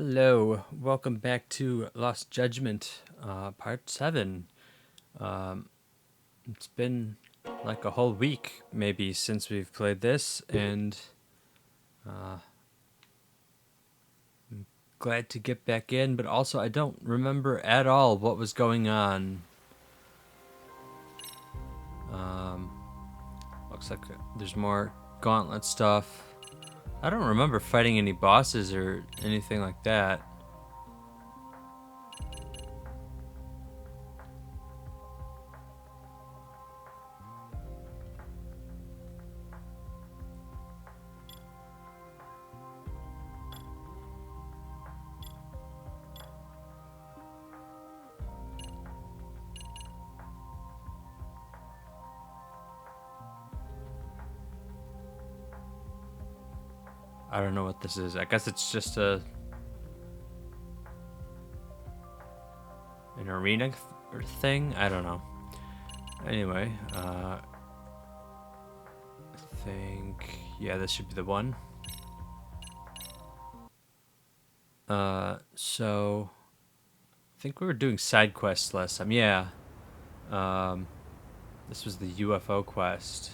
Hello, welcome back to Lost Judgment, Part 7. It's been like a whole week, maybe, since we've played this, and glad to get back in, but also I don't remember at all what was going on. Looks like there's more gauntlet stuff. I don't remember fighting any bosses or anything like that. I don't know what this is. I guess it's just an arena thing? I don't know. Anyway, I think, yeah, this should be the one. So I think we were doing side quests last time. Yeah. This was the UFO quest.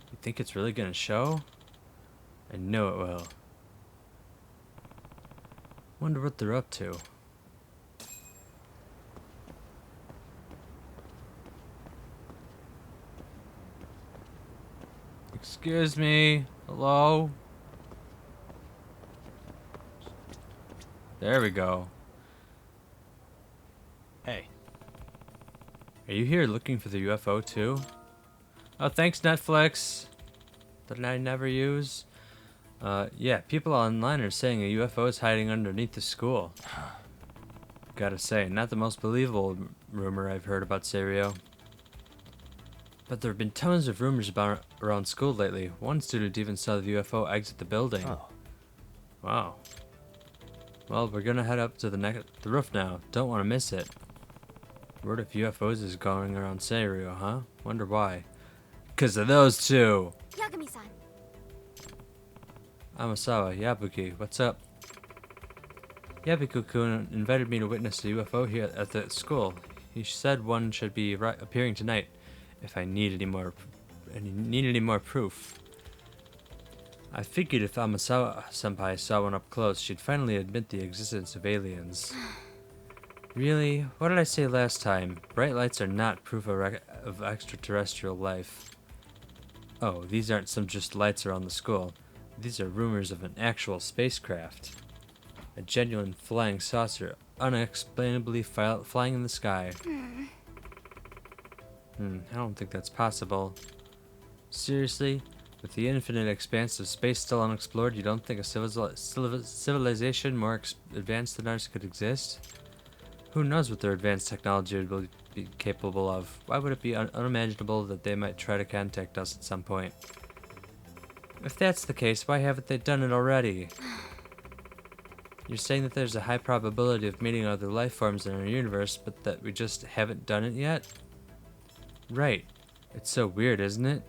You think it's really gonna show? I know it will. Wonder what they're up to. Excuse me. Hello? There we go. Hey. Are you here looking for the UFO too? Oh, thanks, Netflix. That I never use. Yeah, people online are saying a UFO is hiding underneath the school. Gotta say, not the most believable rumor I've heard about Serio. But there have been tons of rumors about around school lately. One student even saw the UFO exit the building. Oh. Wow. Well, we're gonna head up to the roof now. Don't want to miss it. Word of UFOs is going around Serio, huh? Wonder why. 'Cause of those two! Yagami-san. Amasawa, Yabuki, what's up? Yabuki-kun invited me to witness the UFO here at the school. He said one should be appearing tonight if I need any more proof. I figured if Amasawa-senpai saw one up close, she'd finally admit the existence of aliens. Really? What did I say last time? Bright lights are not proof of extraterrestrial life. Oh, these aren't some just lights around the school. These are rumors of an actual spacecraft. A genuine flying saucer, unexplainably flying in the sky. I don't think that's possible. Seriously? With the infinite expanse of space still unexplored, you don't think a civilization more advanced than ours could exist? Who knows what their advanced technology will be capable of? Why would it be unimaginable that they might try to contact us at some point? If that's the case, why haven't they done it already? You're saying that there's a high probability of meeting other life forms in our universe, but that we just haven't done it yet? Right. It's so weird, isn't it?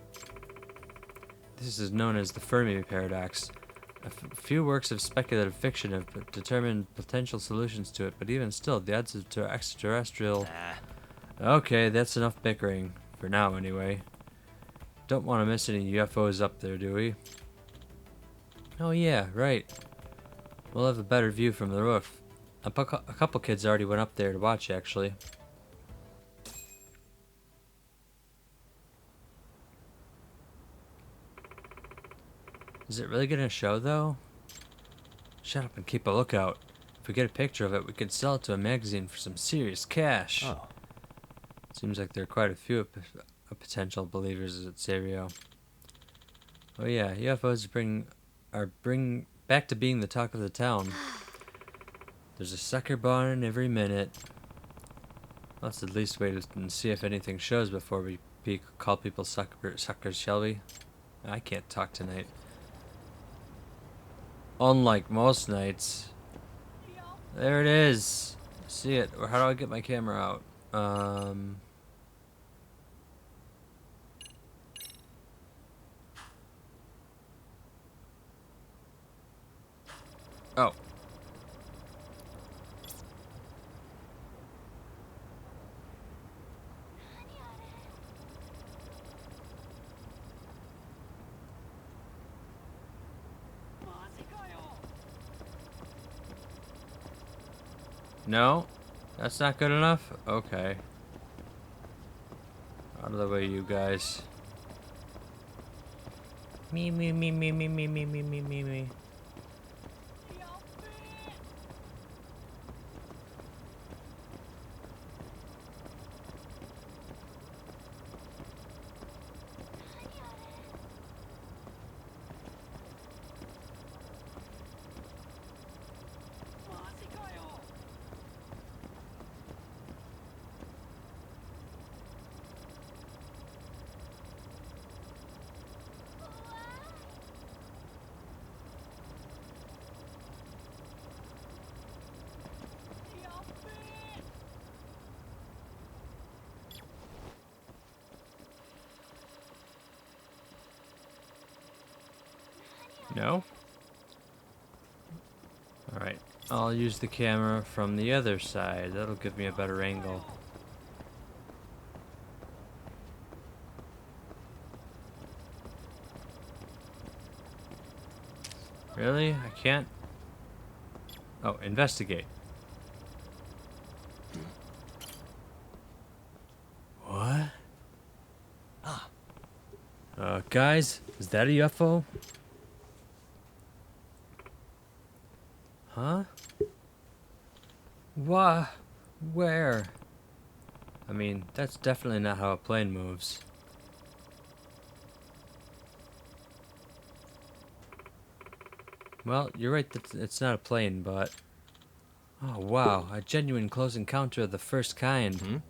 This is known as the Fermi Paradox. A few works of speculative fiction have determined potential solutions to it, but even still, the odds of extraterrestrial... Okay, that's enough bickering. For now, anyway. Don't want to miss any UFOs up there, do we? Oh yeah, right. We'll have a better view from the roof. A couple kids already went up there to watch, actually. Is it really gonna show, though? Shut up and keep a lookout. If we get a picture of it, we could sell it to a magazine for some serious cash. Oh. Seems like there are quite a few potential believers at Serio. Oh yeah, UFOs bring back to being the talk of the town. There's a sucker born every minute. Let's at least wait and see if anything shows before we call people suckers, shall we? I can't talk tonight. Unlike most nights. There it is. See it. Or how do I get my camera out? No? That's not good enough? Okay. Out of the way, you guys. Me, me, me, me, me, me, me, me, me, me, me. No? Alright. I'll use the camera from the other side. That'll give me a better angle. Really? I can't? Oh, investigate. What? Guys, is that a UFO? Huh? What? Where? I mean, that's definitely not how a plane moves. Well, you're right that it's not a plane, but... Oh, wow. A genuine close encounter of the first kind.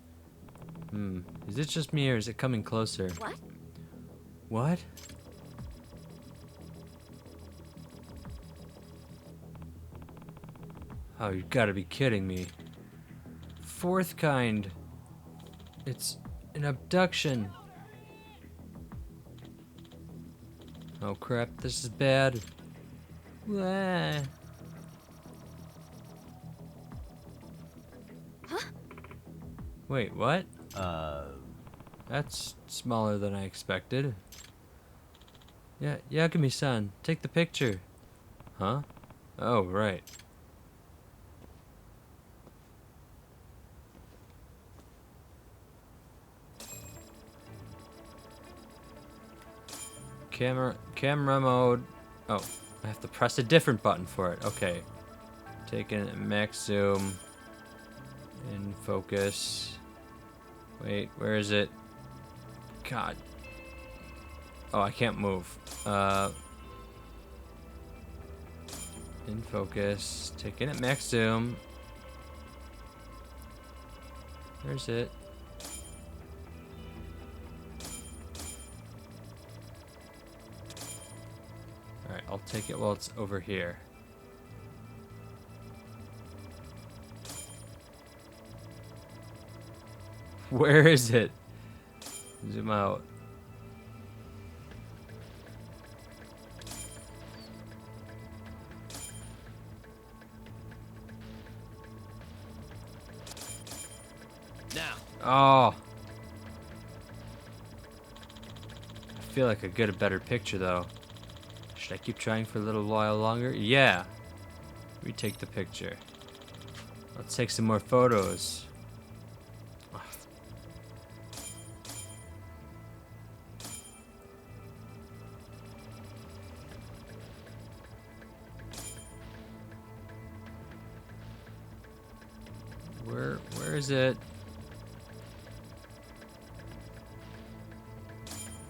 Is it just me or is it coming closer? What? What? Oh, you gotta be kidding me. Fourth kind. It's an abduction. Oh crap, this is bad. Wah. Huh? Wait, what? That's smaller than I expected. Yeah, Yagami-san, take the picture. Huh? Oh, right. Camera mode. Oh, I have to press a different button for it. Okay. Taking it max zoom. In focus. Wait, where is it? God. Oh, I can't move. In focus. Taking it max zoom. Where's it? Alright, I'll take it while it's over here. Where is it? Zoom out. Now. Oh. I feel like I get a better picture though. Should I keep trying for a little while longer? Yeah. Retake the picture. Let's take some more photos. Where is it?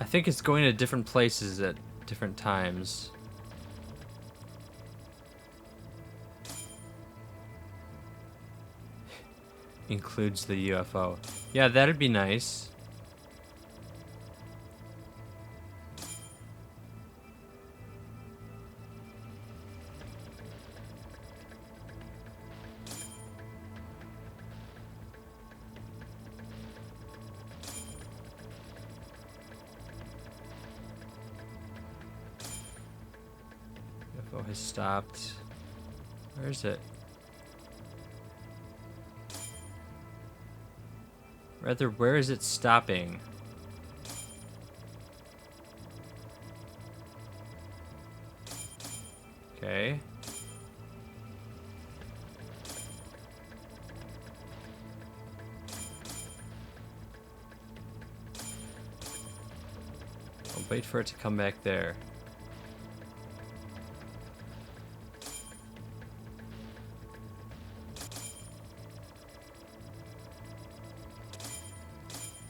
I think it's going to different places at different times. Includes the UFO. Yeah, that'd be nice. UFO has stopped. Where is it? Rather, where is it stopping? Okay. Wait for it to come back there.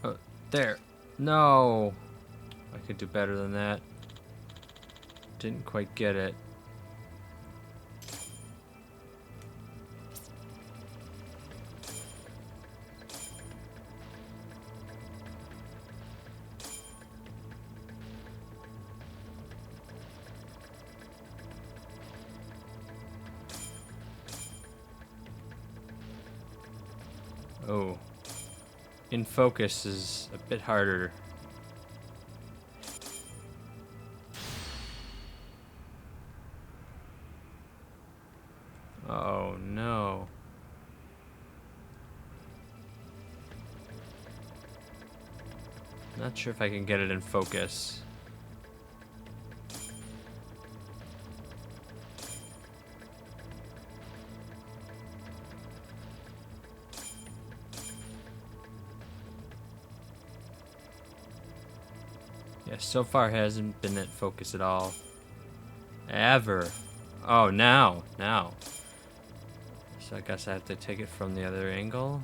Oh, there. No. I could do better than that. Didn't quite get it. Oh. In focus is a bit harder. Oh no. Not sure if I can get it in focus. Yeah, so far hasn't been at focus at all. Ever. Oh, now. So I guess I have to take it from the other angle.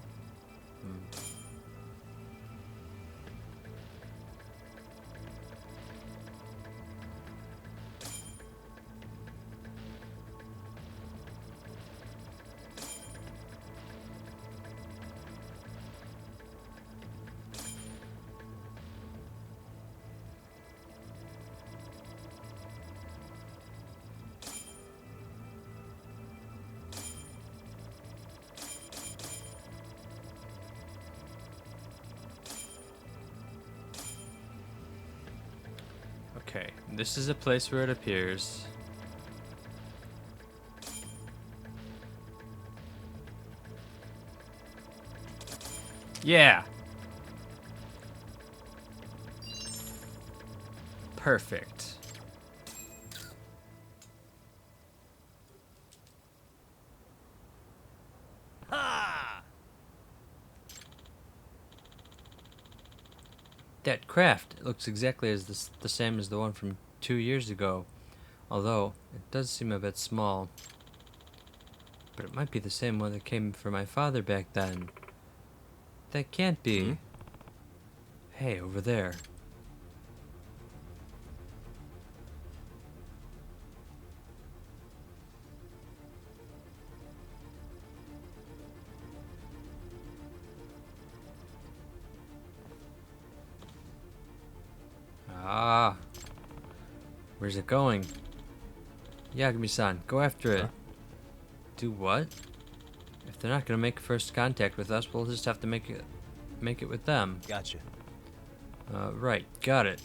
Okay, this is a place where it appears. Yeah! Perfect. Ha! That craft looks exactly as the same as the one from 2 years ago, although it does seem a bit small. But it might be the same one that came from my father back then. That can't be. Hey, over there. Ah. Where's it going? Yagami-san, go after it. Huh? Do what? If they're not gonna make first contact with us, we'll just have to make it with them. Gotcha. Right, got it.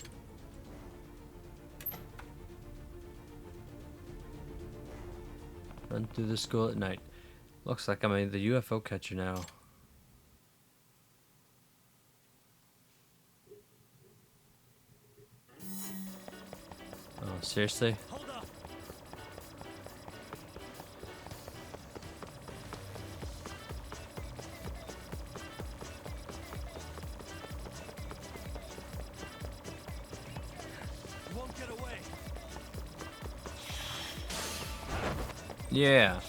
Run through the school at night. Looks like I'm the UFO catcher now. Oh, seriously? Hold up. You won't get away. Yeah.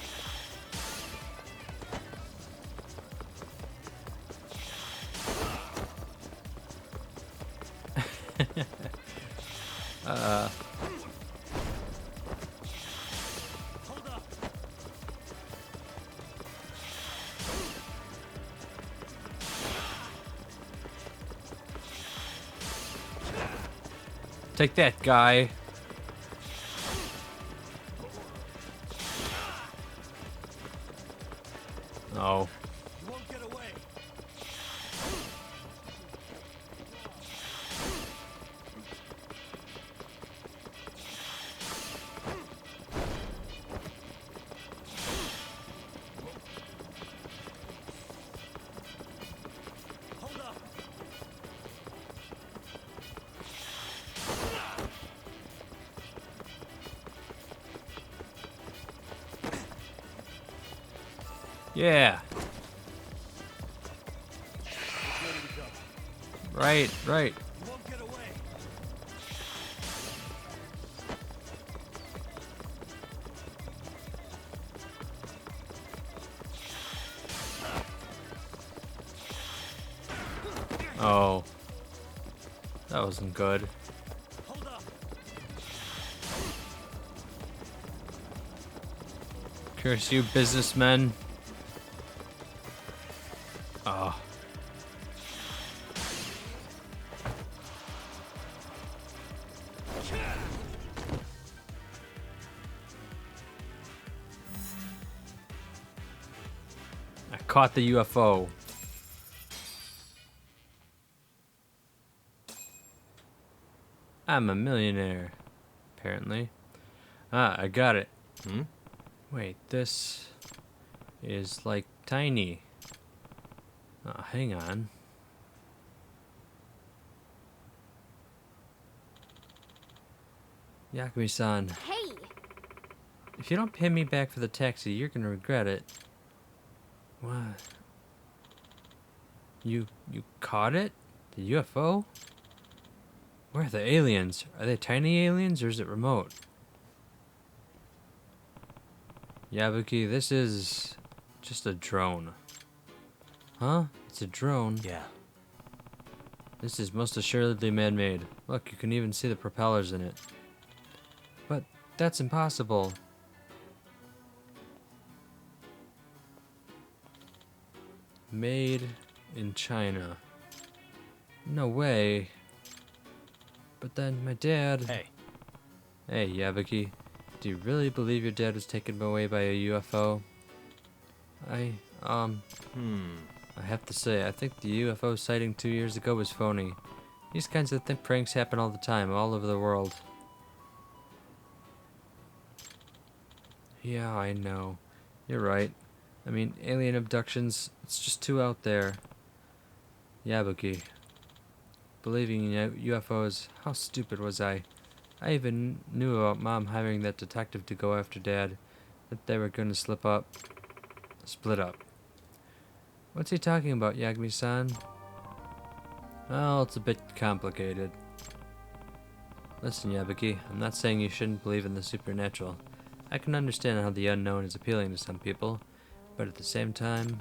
Hold up. Take that, guy. Oh. You won't get away. Hold up. Yeah. It's ready to go. Right. You won't get away. Oh. That wasn't good. Hold up. Curse you, businessmen. Oh. I caught the UFO. I'm a millionaire, apparently. Ah, I got it. Hmm? Wait, this is like tiny. Oh, hang on. Yakumi-san, Hey, if you don't pay me back for the taxi, you're gonna regret it. What? You caught it? The UFO? Where are the aliens? Are they tiny aliens or is it remote? Yabuki, this is just a drone. Huh? It's a drone. Yeah. This is most assuredly man-made. Look, you can even see the propellers in it. But that's impossible. Made in China. No way. But then my dad... Hey. Hey, Yabuki. Do you really believe your dad was taken away by a UFO? I have to say, I think the UFO sighting 2 years ago was phony. These kinds of pranks happen all the time, all over the world. Yeah, I know. You're right. I mean, alien abductions, it's just too out there. Yabuki. Believing in UFOs, how stupid was I? I even knew about Mom hiring that detective to go after Dad, that they were going to split up. What's he talking about, Yagami-san? Well, it's a bit complicated. Listen, Yabuki, I'm not saying you shouldn't believe in the supernatural. I can understand how the unknown is appealing to some people, but at the same time,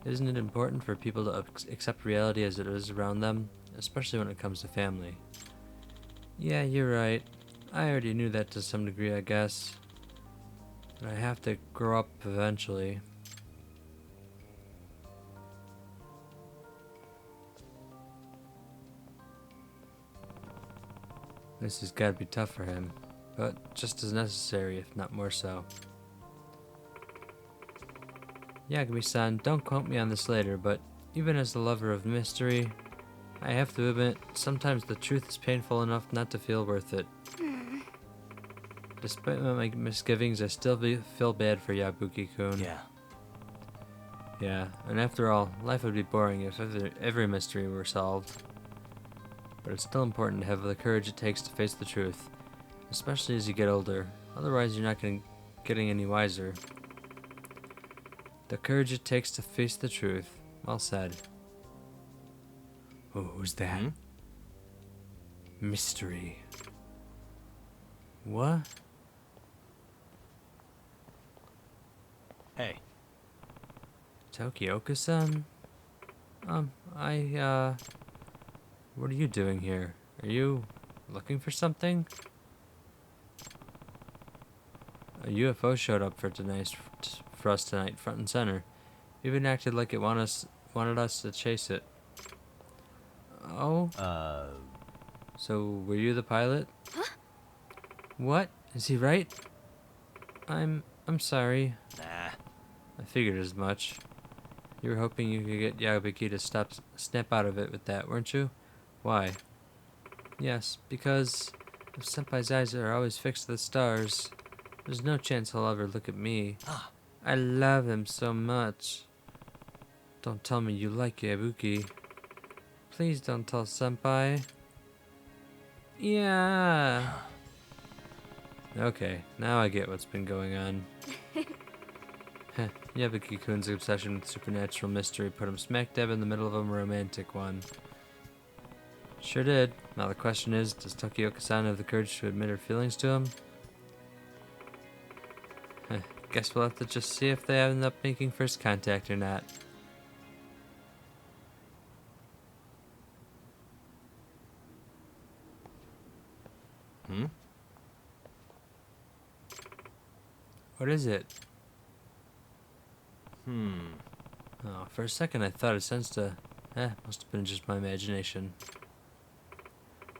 isn't it important for people to accept reality as it is around them, especially when it comes to family? Yeah, you're right. I already knew that to some degree, I guess. But I have to grow up eventually. This has got to be tough for him, but just as necessary, if not more so. Yagami-san, don't quote me on this later, but even as the lover of mystery, I have to admit, sometimes the truth is painful enough not to feel worth it. Despite my misgivings, I still feel bad for Yabuki-kun. Yeah. Yeah, and after all, life would be boring if every mystery were solved. But it's still important to have the courage it takes to face the truth, especially as you get older. Otherwise, you're not getting any wiser. The courage it takes to face the truth. Well said. Oh, who's that? Hmm? Mystery. What? Hey. Tokioka-san? What are you doing here? Are you looking for something? A UFO showed up for us tonight, front and center. Even acted like it wanted us to chase it. Oh? So, were you the pilot? Huh? What? Is he right? I'm sorry. Nah. I figured as much. You were hoping you could get Yabuki to snap out of it with that, weren't you? Why? Yes, because if Senpai's eyes are always fixed to the stars, there's no chance he'll ever look at me. Ah. I love him so much. Don't tell me you like Yabuki. Please don't tell Senpai. Yeah. Okay, now I get what's been going on. Yabuki-kun's obsession with supernatural mystery put him smack dab in the middle of a romantic one. Sure did. Now the question is, does Tokioka-san have the courage to admit her feelings to him? Guess we'll have to just see if they end up making first contact or not. What is it? Hmm. Oh, for a second I thought it sensed a... must have been just my imagination.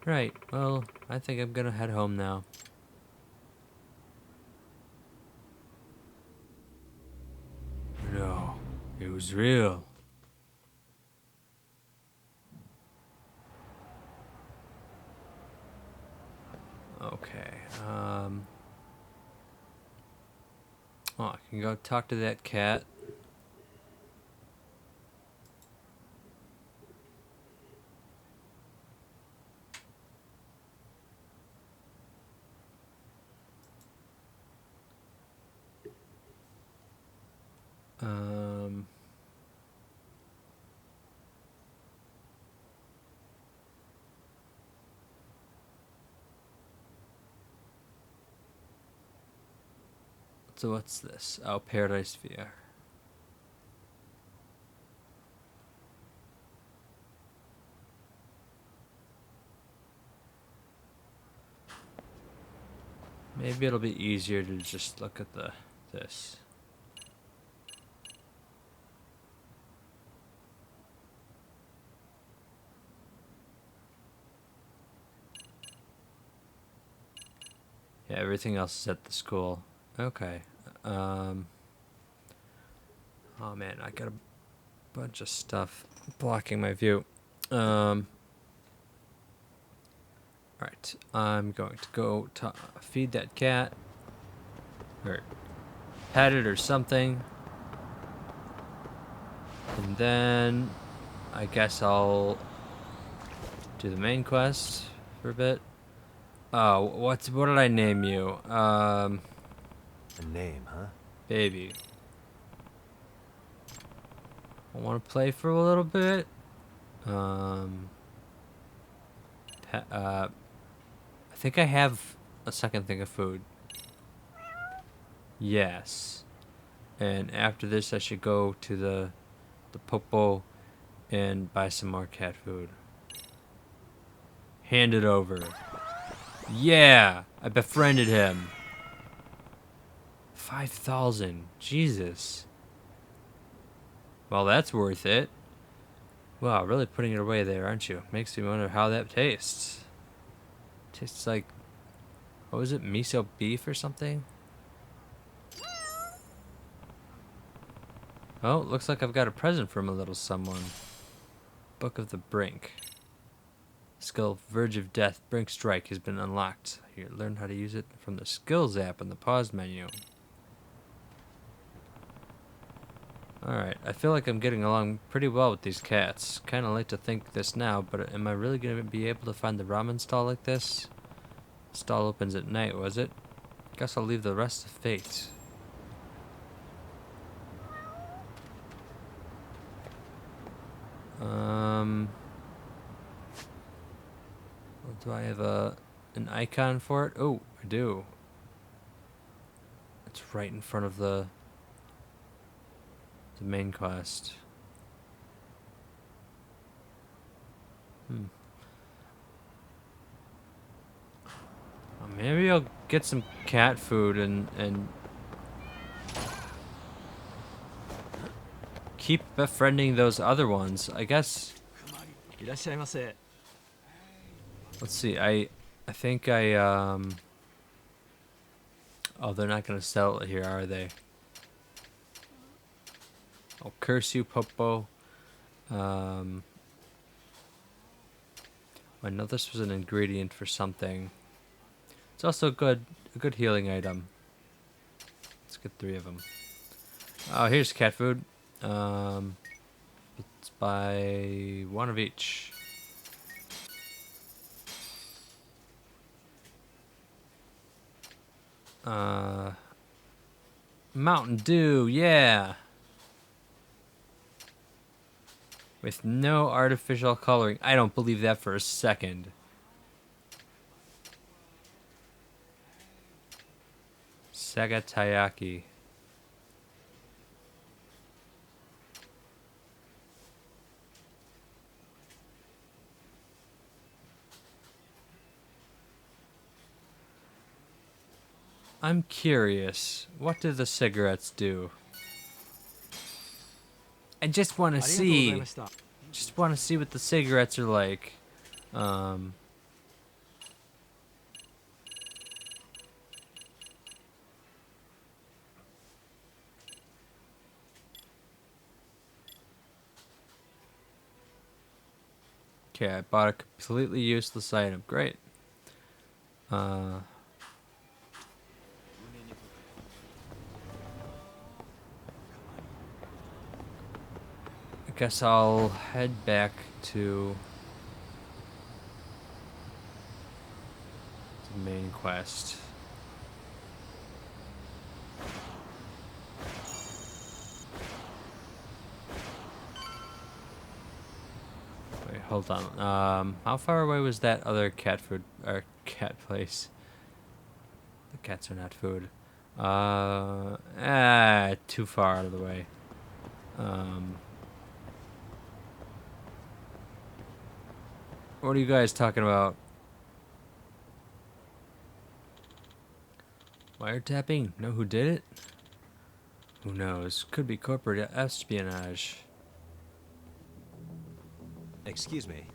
Right, well, I think I'm gonna head home now. No, it was real. Okay, oh, I can go talk to that cat. Um... So what's this? Oh, Paradise VR. Maybe it'll be easier to just look at this. Yeah, everything else is at the school. Okay. Oh man, I got a bunch of stuff blocking my view. Alright, I'm going to go feed that cat. Or pet it or something. And then I guess I'll do the main quest for a bit. Oh, what did I name you? A name, huh? Baby. I want to play for a little bit. I think I have a second thing of food. Yes. And after this, I should go to the Popo and buy some more cat food. Hand it over. Yeah! I befriended him. 5,000. Jesus. Well, that's worth it. Wow, really putting it away there, aren't you? Makes me wonder how that tastes. Tastes like... What was it? Miso beef or something? Oh, looks like I've got a present from a little someone. Book of the Brink. Skill Verge of Death Brink Strike has been unlocked. You learn how to use it from the Skills app in the pause menu. Alright, I feel like I'm getting along pretty well with these cats. Kinda late to think this now, but am I really gonna be able to find the ramen stall like this? Stall opens at night, was it? Guess I'll leave the rest to fate. Well, do I have an icon for it? Oh, I do. It's right in front of the main quest. Well, maybe I'll get some cat food and keep befriending those other ones. I guess. いらっしゃいませ。 Let's see. I think I Oh, they're not gonna sell it here, are they? I'll curse you, Popo. I know this was an ingredient for something. It's also a good healing item. Let's get 3 of them. Oh, here's cat food. Let's buy 1 of each. Mountain Dew, yeah. With no artificial coloring. I don't believe that for a second. Sagatayaki. I'm curious. What do the cigarettes do? I just want to ありがとうござい see. ました。 Just want to see what the cigarettes are like. Okay, I bought a completely useless item. Great. I guess I'll head back to the main quest. Wait, hold on. How far away was that other cat food or cat place? The cats are not food. Too far out of the way. What are you guys talking about? Wiretapping? Know who did it? Who knows? Could be corporate espionage. Excuse me.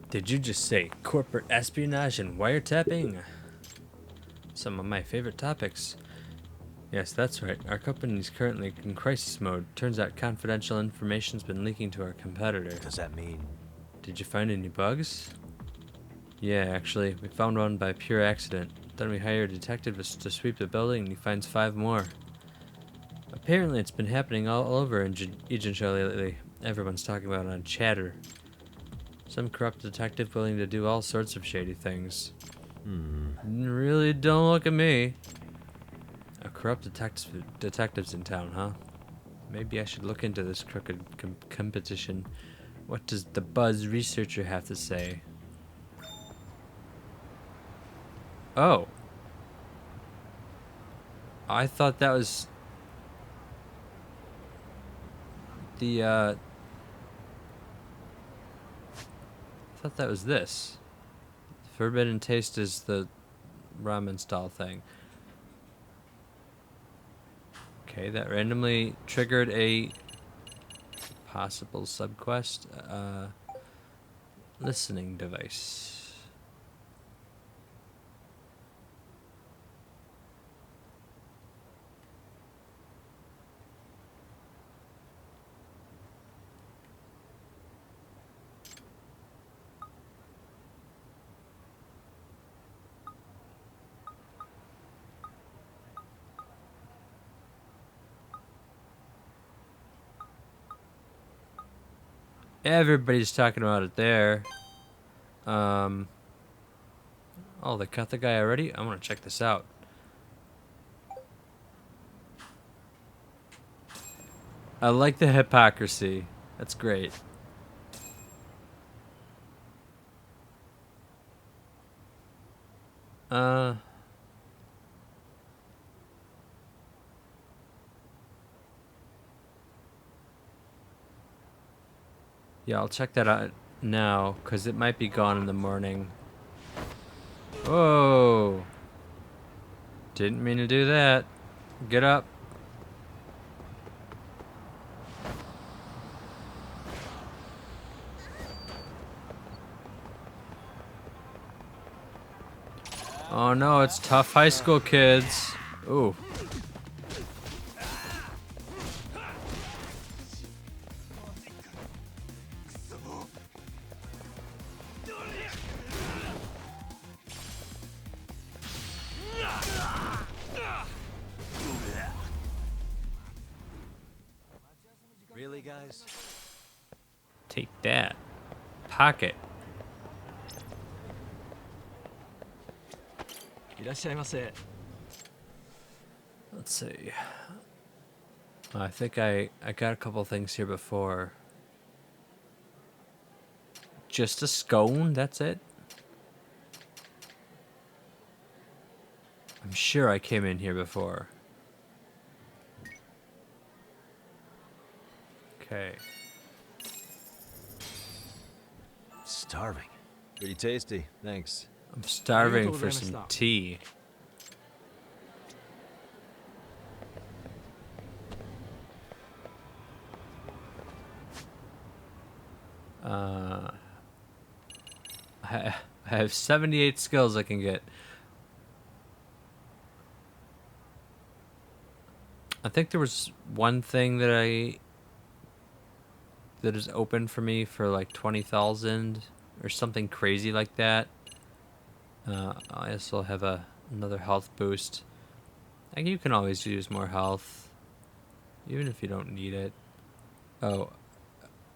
Did you just say corporate espionage and wiretapping? Some of my favorite topics. Yes, that's right. Our company is currently in crisis mode. Turns out confidential information's been leaking to our competitor. Does that mean? Did you find any bugs? Yeah, actually, we found one by pure accident. Then we hired a detective to sweep the building, and he finds 5 more. Apparently, it's been happening all over in Agentia lately. Everyone's talking about it on Chatter. Some corrupt detective willing to do all sorts of shady things. Really don't look at me. A corrupt detectives in town, huh? Maybe I should look into this crooked competition. What does the Buzz researcher have to say? Oh. I thought that was the, I thought that was this. Forbidden taste is the ramen stall thing. Okay, that randomly triggered a possible subquest. Listening device. Everybody's talking about it there. Oh, they cut the guy already? I want to check this out. I like the hypocrisy. That's great. Yeah, I'll check that out now, because it might be gone in the morning. Whoa! Didn't mean to do that. Get up. Oh no, it's tough high school kids. Ooh. Really, guys? Take that. Pocket. いらっしゃいませ。 Let's see. I think I got a couple things here before. Just a scone? That's it? I'm sure I came in here before. Okay. Starving. Pretty tasty. Thanks. I'm starving for some tea. I have 78 skills I can get. I think there was one thing that is open for me for like 20,000 or something crazy like that. I also have another health boost. Like, you can always use more health, even if you don't need it. Oh,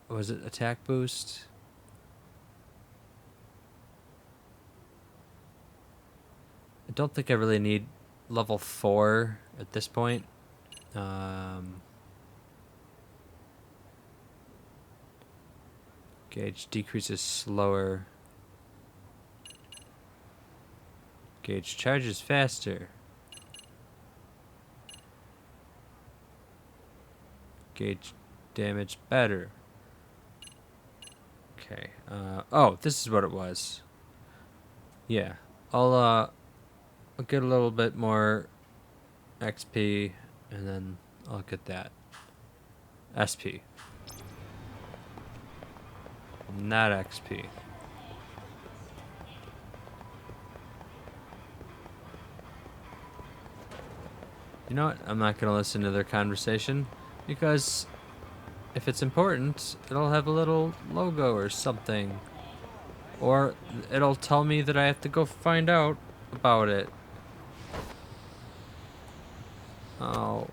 was it attack boost? I don't think I really need level 4 at this point. Gauge decreases slower. Gauge charges faster. Gauge damage better. Okay. Oh, this is what it was. Yeah. I'll get a little bit more XP, and then I'll get that. SP. Not XP. You know what? I'm not going to listen to their conversation, because if it's important, it'll have a little logo or something. Or it'll tell me that I have to go find out about it. Oh.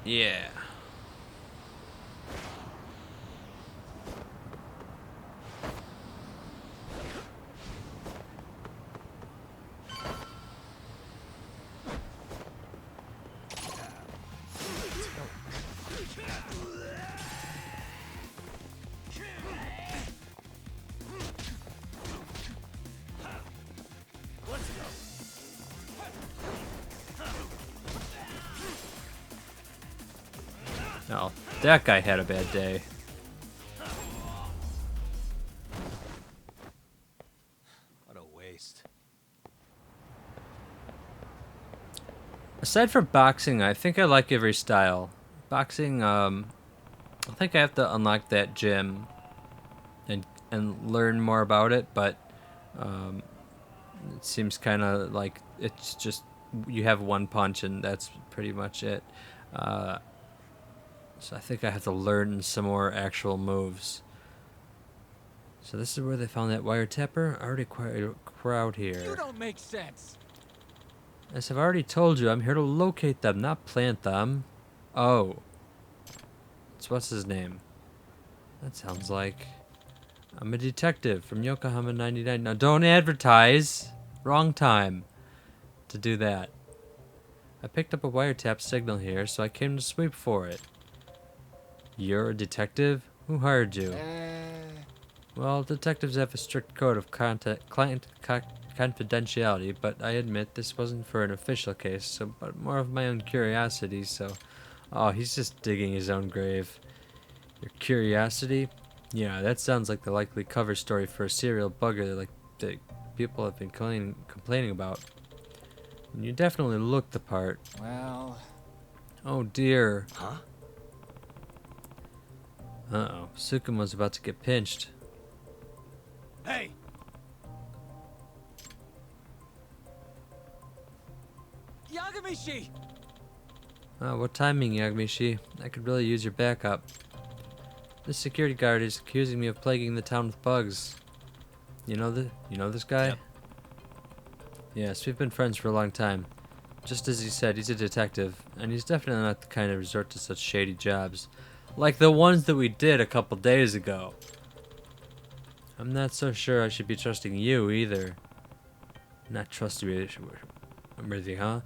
Yeah. Let's go. No, that guy had a bad day. What a waste. Aside from boxing, I think I like every style. Boxing, I think I have to unlock that gym and learn more about it, but it seems kind of like it's just you have one punch and that's pretty much it. So I think I have to learn some more actual moves. So this is where they found that wiretapper. Already quite a crowd here. You don't make sense. As I've already told you, I'm here to locate them, not plant them. Oh. So what's his name? That sounds like... I'm a detective from Yokohama 99. Now don't advertise. Wrong time to do that. I picked up a wiretap signal here, so I came to sweep for it. You're a detective? Who hired you? Well, detectives have a strict code of client confidentiality, but I admit this wasn't for an official case, but more of my own curiosity, so... Oh, he's just digging his own grave. Your curiosity? Yeah, that sounds like the likely cover story for a serial bugger like that people have been complaining about. And you definitely look the part. Well... Oh dear. Huh? Uh-oh, Sukuma's about to get pinched. Hey! Yagamishi! What timing, Yagamishi? I could really use your backup. This security guard is accusing me of plaguing the town with bugs. You know this guy? Yep. Yes, we've been friends for a long time. Just as he said, he's a detective, and he's definitely not the kind to resort to such shady jobs. Like the ones that we did a couple days ago. I'm not so sure I should be trusting you either. Not trustworthy, huh?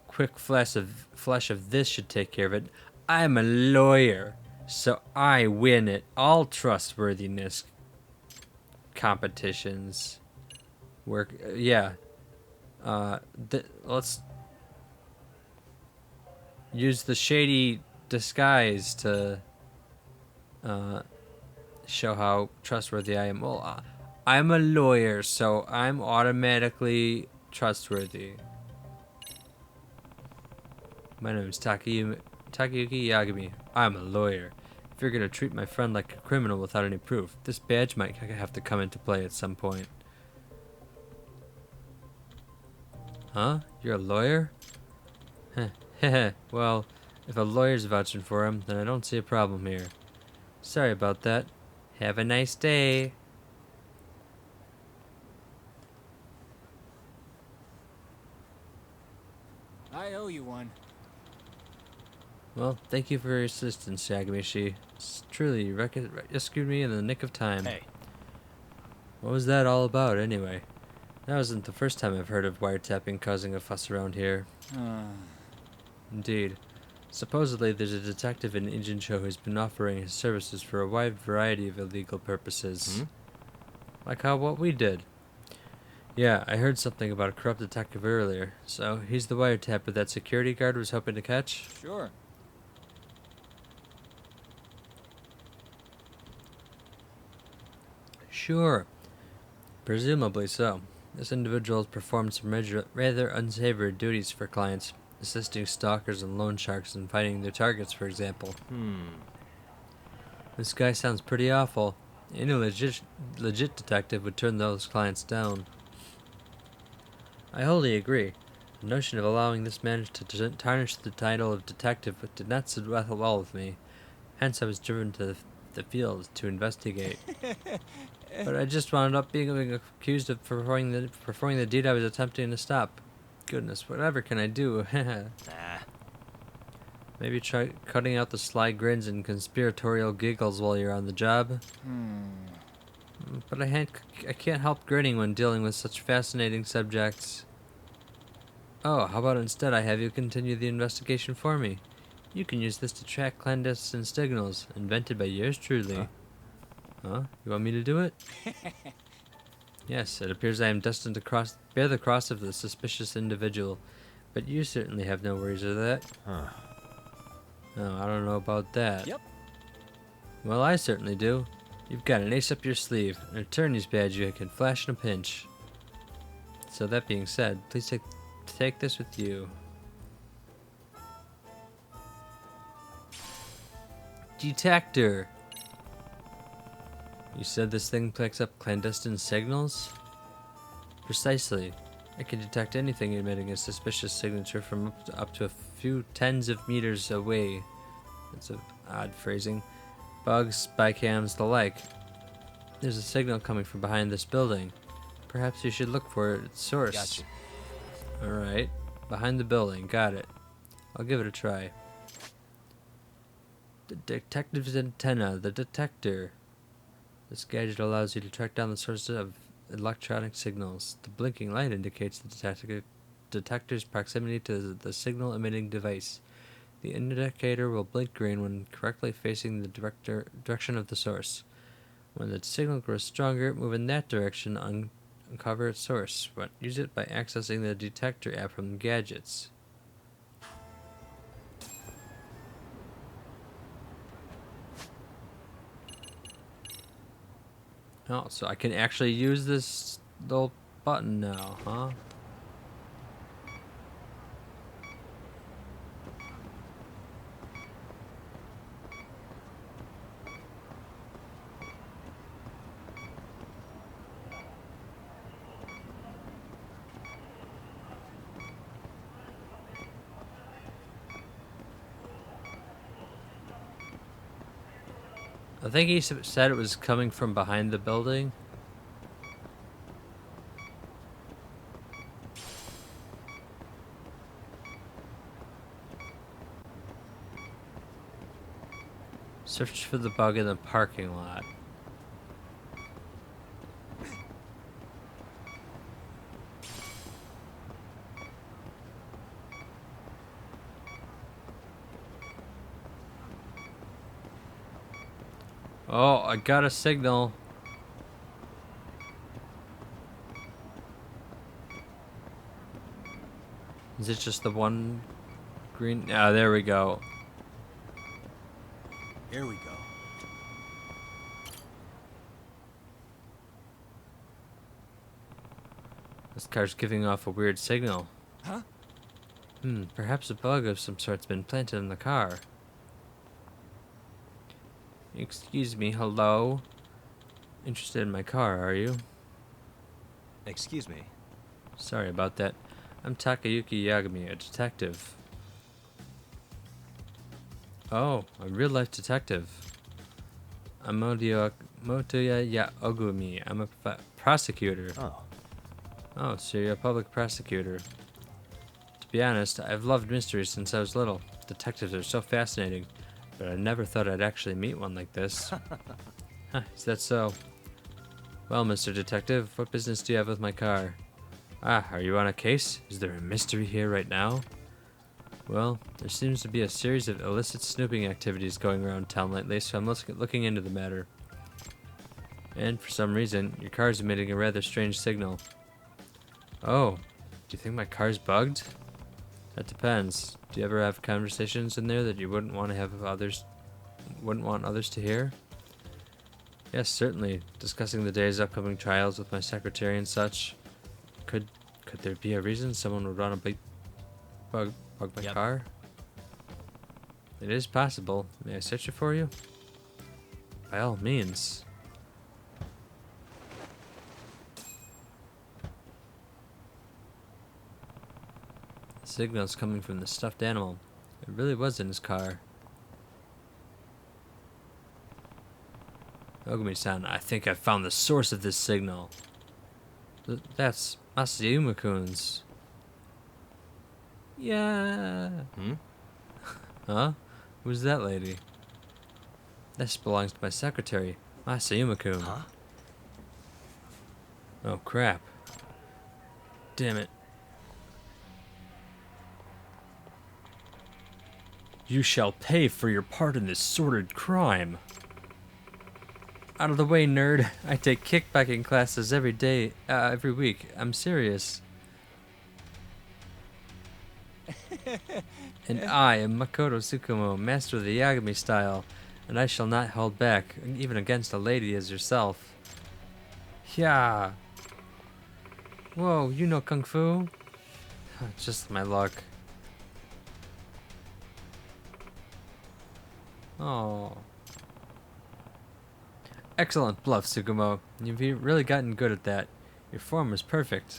Quick flash of this should take care of it. I'm a lawyer, so I win at all trustworthiness competitions. Yeah. Let's use the shady disguise to show how trustworthy I am. Well, I'm a lawyer, so I'm automatically trustworthy. My name is Takayuki Yagami. I'm a lawyer. If you're gonna treat my friend like a criminal without any proof, this badge might have to come into play at some point. Huh? You're a lawyer? Heh, well, if a lawyer's vouching for him, then I don't see a problem here. Sorry about that. Have a nice day. I owe you one. Well, thank you for your assistance, Yagamishi. Truly, you rescued me in the nick of time. Hey. What was that all about, anyway? That wasn't the first time I've heard of wiretapping causing a fuss around here. Indeed. Supposedly, there's a detective in Injinsho who's been offering his services for a wide variety of illegal purposes. Like what we did. Yeah, I heard something about a corrupt detective earlier. So, he's the wiretapper that security guard was hoping to catch? Sure. Sure. Presumably so. This individual has performed some rather unsavory duties for clients, assisting stalkers and loan sharks in finding their targets, for example. This guy sounds pretty awful. Any legit detective would turn those clients down. I wholly agree. The notion of allowing this man to tarnish the title of detective did not sit well with me. Hence I was driven to the field to investigate. But I just wound up being accused of performing the deed I was attempting to stop. Goodness, whatever can I do? Maybe try cutting out the sly grins and conspiratorial giggles while you're on the job. But I can't help grinning when dealing with such fascinating subjects. Oh, how about instead I have you continue the investigation for me? You can use this to track clandestine signals, invented by yours truly. Huh? You want me to do it? Yes, it appears I am destined to bear the cross of the suspicious individual, but you certainly have no worries of that. No, I don't know about that. Yep. Well, I certainly do. You've got an ace up your sleeve, an attorney's badge you can flash in a pinch. So that being said, please take this with you. Detector! You said this thing picks up clandestine signals? Precisely. It can detect anything emitting a suspicious signature from up to a few tens of meters away. That's an odd phrasing. Bugs, spy cams, the like. There's a signal coming from behind this building. Perhaps you should look for its source. Gotcha. Alright. Behind the building. Got it. I'll give it a try. The detective's antenna. The detector. This gadget allows you to track down the source of electronic signals. The blinking light indicates the detector's proximity to the signal-emitting device. The indicator will blink green when correctly facing the direction of the source. When the signal grows stronger, move in that direction and uncover its source. But use it by accessing the detector app from gadgets. Oh, so I can actually use this little button now, huh? I think he said it was coming from behind the building. Search for the bug in the parking lot. Oh, I got a signal. Is it just the one green? Ah, there we go. Here we go. This car's giving off a weird signal. Huh? Perhaps a bug of some sort's been planted in the car. Excuse me, hello? Interested in my car, are you? Excuse me. Sorry about that. I'm Takayuki Yagami, a detective. Oh, a real-life detective. I'm Motoya Ogumi. I'm a prosecutor. Oh. Oh, so you're a public prosecutor. To be honest, I've loved mysteries since I was little. Detectives are so fascinating, but I never thought I'd actually meet one like this. Huh, is that so? Well, Mr. Detective, what business do you have with my car? Ah, are you on a case? Is there a mystery here right now? Well, there seems to be a series of illicit snooping activities going around town lately, so I'm looking into the matter. And for some reason, your car's emitting a rather strange signal. Oh, do you think my car's bugged? That depends. Do you ever have conversations in there that you wouldn't want others to hear? Yes, certainly. Discussing the day's upcoming trials with my secretary and such. Could there be a reason someone would want to bug my Yep. car? It is possible. May I search it for you? By all means. The signal's coming from the stuffed animal. It really was in his car. Ogumi-san, I think I found the source of this signal. That's Masayuma-kun's. Yeah. Hmm? Huh? Who's that lady? This belongs to my secretary, Masayuma-kun. Huh? Oh crap. Damn it. You shall pay for your part in this sordid crime. Out of the way, nerd. I take kickbacking classes every week. I'm serious. And I am Makoto Tsukumo, master of the Yagami style, and I shall not hold back, even against a lady as yourself. Yeah. Whoa, you know Kung Fu? Just my luck. Oh. Excellent bluff, Tsukumo. You've really gotten good at that. Your form was perfect.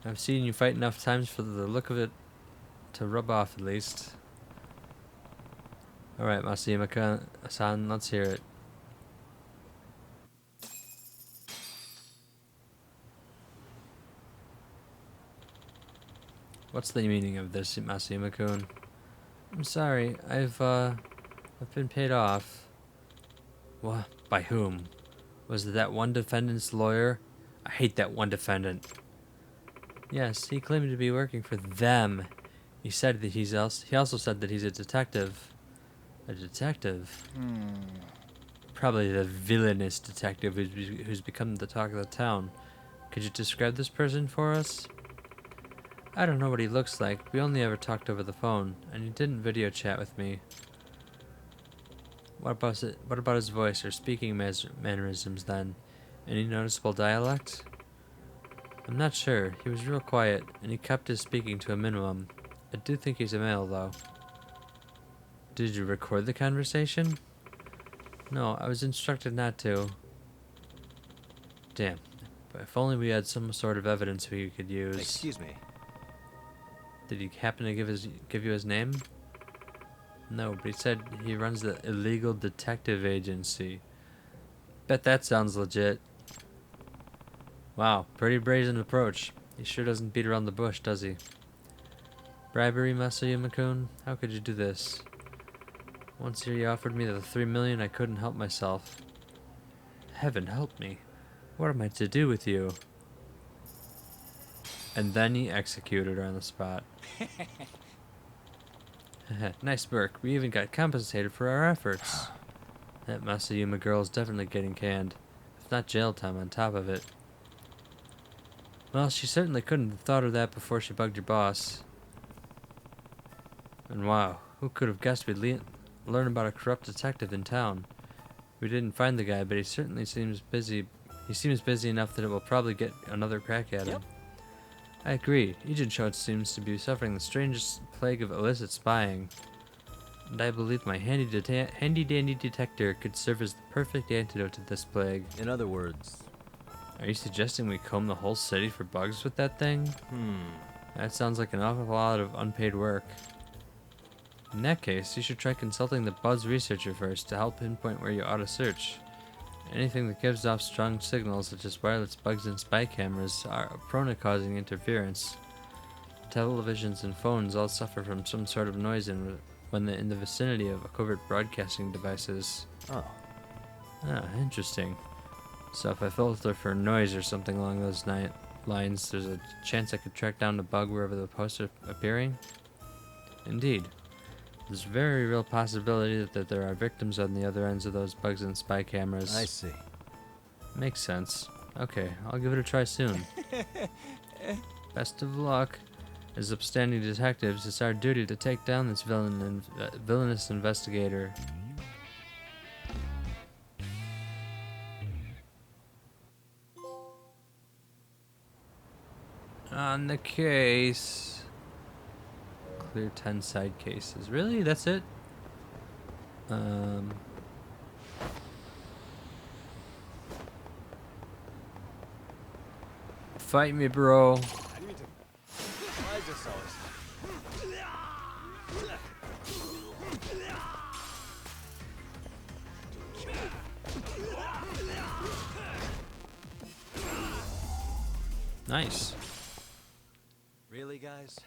I've seen you fight enough times for the look of it to rub off at least. Alright, Masayuma-san, let's hear it. What's the meaning of this, Masayuma-kun? I'm sorry, I've been paid off. What? By whom? Was it that one defendant's lawyer? I hate that one defendant. Yes, he claimed to be working for them. He said that he also said that he's a detective. A detective? Probably the villainous detective who's become the talk of the town. Could you describe this person for us? I don't know what he looks like. We only ever talked over the phone, and he didn't video chat with me. What about his voice or speaking mannerisms then? Any noticeable dialect? I'm not sure. He was real quiet, and he kept his speaking to a minimum. I do think he's a male, though. Did you record the conversation? No, I was instructed not to. Damn. But if only we had some sort of evidence we could use. Excuse me. Did he happen to give you his name? No, but he said he runs the illegal detective agency. Bet that sounds legit. Wow, pretty brazen approach. He sure doesn't beat around the bush, does he? Bribery, Masayuma-kun? How could you do this? Once here you offered me the 3 million, I couldn't help myself. Heaven help me. What am I to do with you? And then he executed her on the spot. Nice work. We even got compensated for our efforts. That Masayuma girl's definitely getting canned. If not jail time on top of it. Well, she certainly couldn't have thought of that before she bugged your boss. And wow, who could have guessed we'd learn about a corrupt detective in town? We didn't find the guy, but he certainly seems busy. He seems busy enough that it will probably get another crack at him. I agree. Agent Shot seems to be suffering the strangest plague of illicit spying. And I believe my handy-dandy detector could serve as the perfect antidote to this plague. In other words, Are you suggesting we comb the whole city for bugs with that thing? That sounds like an awful lot of unpaid work. In that case, you should try consulting the buzz researcher first to help pinpoint where you ought to search. Anything that gives off strong signals, such as wireless bugs and spy cameras, are prone to causing interference. Televisions and phones all suffer from some sort of noise when they're in the vicinity of covert broadcasting devices. oh, Interesting. So if I filter for noise or something along those lines, there's a chance I could track down the bug wherever the posts are appearing? Indeed. There's a very real possibility that there are victims on the other ends of those bugs and spy cameras. I see. Makes sense. Okay, I'll give it a try soon. Best of luck. As upstanding detectives, it's our duty to take down this villainous investigator. On the case. Clear 10 side cases. Really? That's it? Fight me, bro. Nice. Really, guys?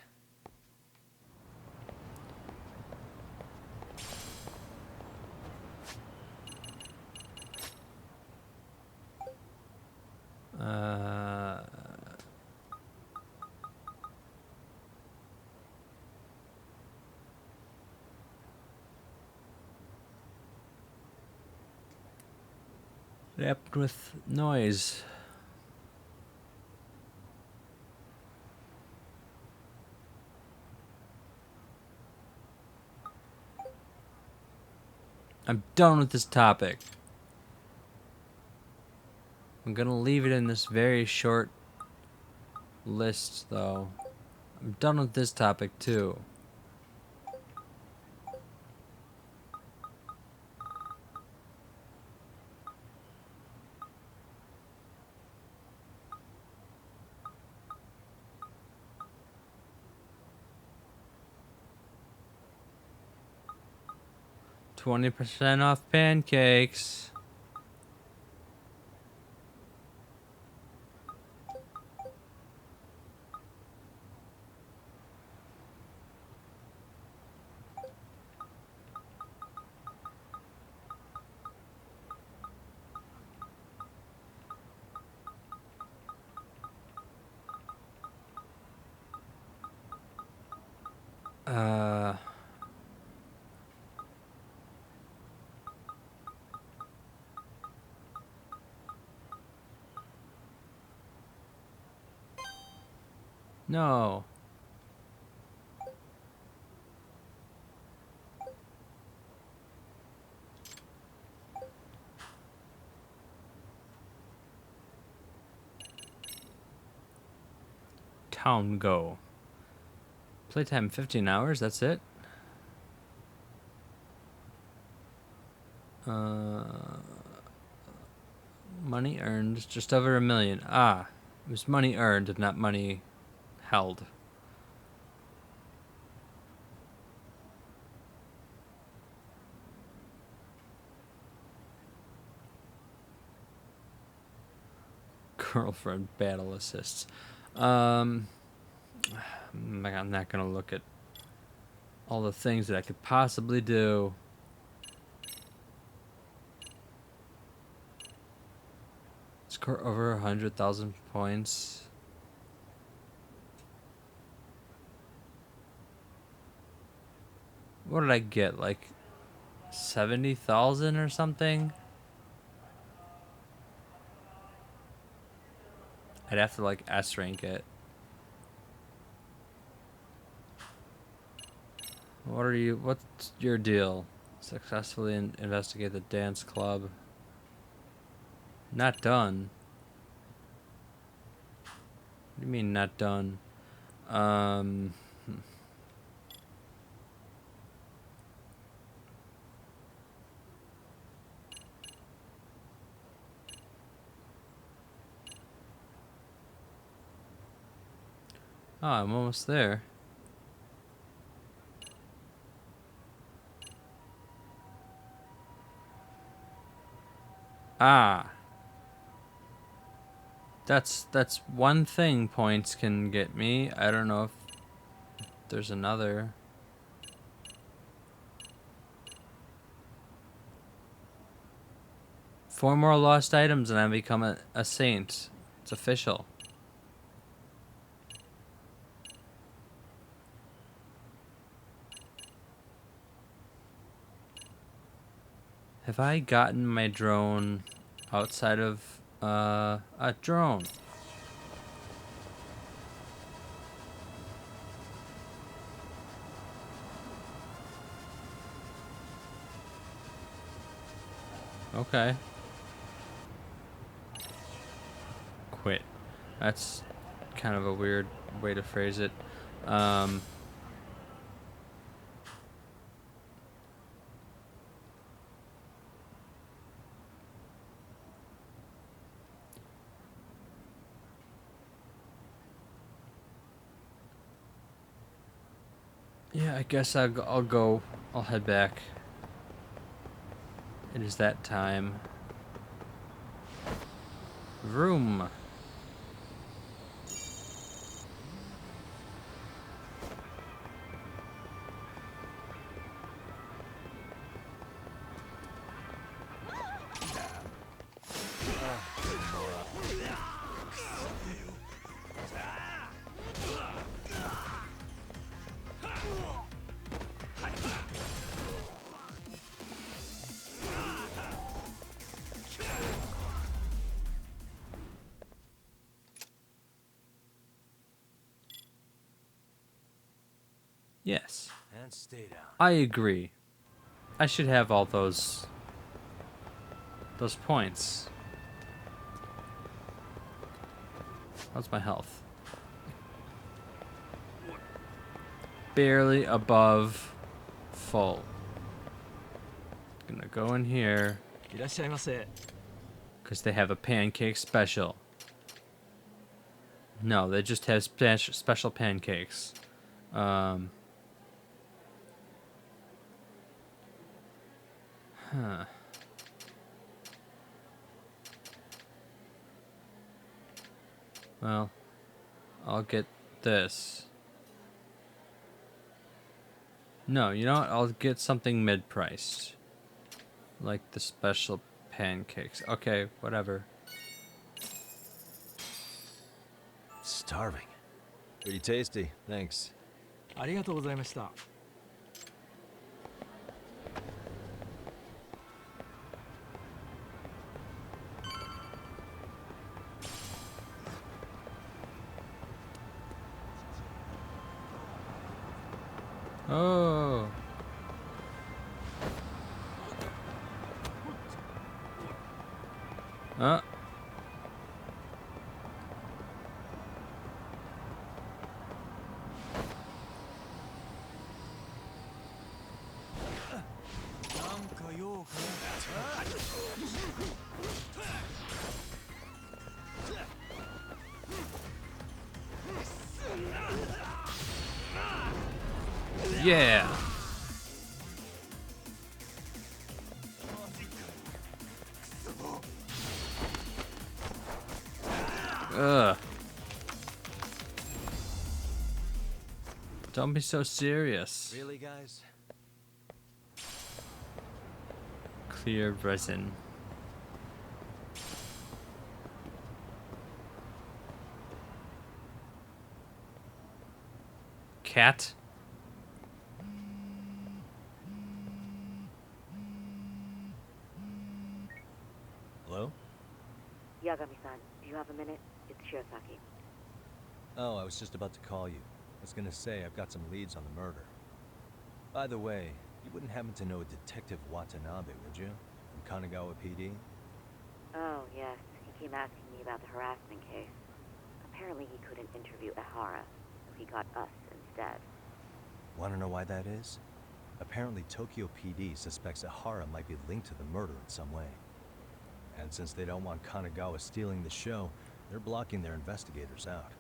What happened with noise? I'm done with this topic. I'm gonna leave it in this very short list, though. I'm done with this topic, too. $20% off pancakes. No. Town go. Playtime 15 hours, that's it? Money earned, just over $1 million. Ah, it was money earned and not money held. Girlfriend battle assists. I'm not gonna look at all the things that I could possibly do. Score over 100,000 points. What did I get? Like 70,000 or something? I'd have to like S rank it. What's your deal? Successfully investigate the dance club. Not done. What do you mean not done? Um. Oh, I'm almost there. Ah. That's one thing points can get me. I don't know if there's another. Four more lost items and I become a saint. It's official. Have I gotten my drone outside of a drone? Okay. Quit. That's kind of a weird way to phrase it. Um, yeah, I guess I'll go. I'll head back. It is that time. Vroom. Yes, And stay down. I agree. I should have all those points. How's my health? Barely above full. Gonna go in here いらっしゃいませ。because they have a pancake special. No, they just have special pancakes. Huh. Well, I'll get this. No, you know what? I'll get something mid-priced. Like the special pancakes. Okay, whatever. Starving. Pretty tasty. Thanks. ありがとうございました。Oh. Uh. Yeah. Ugh. Don't be so serious. Really, guys? Clear resin. Cat? Hello? Yagami-san, do you have a minute? It's Shirosaki. Oh, I was just about to call you. I was gonna say I've got some leads on the murder. By the way, you wouldn't happen to know a Detective Watanabe, would you? From Kanagawa PD? Oh, yes. He came asking me about the harassment case. Apparently he couldn't interview Ehara, so he got us instead. Want to know why that is? Apparently, Tokyo PD suspects Ahara might be linked to the murder in some way. And since they don't want Kanagawa stealing the show, they're blocking their investigators out.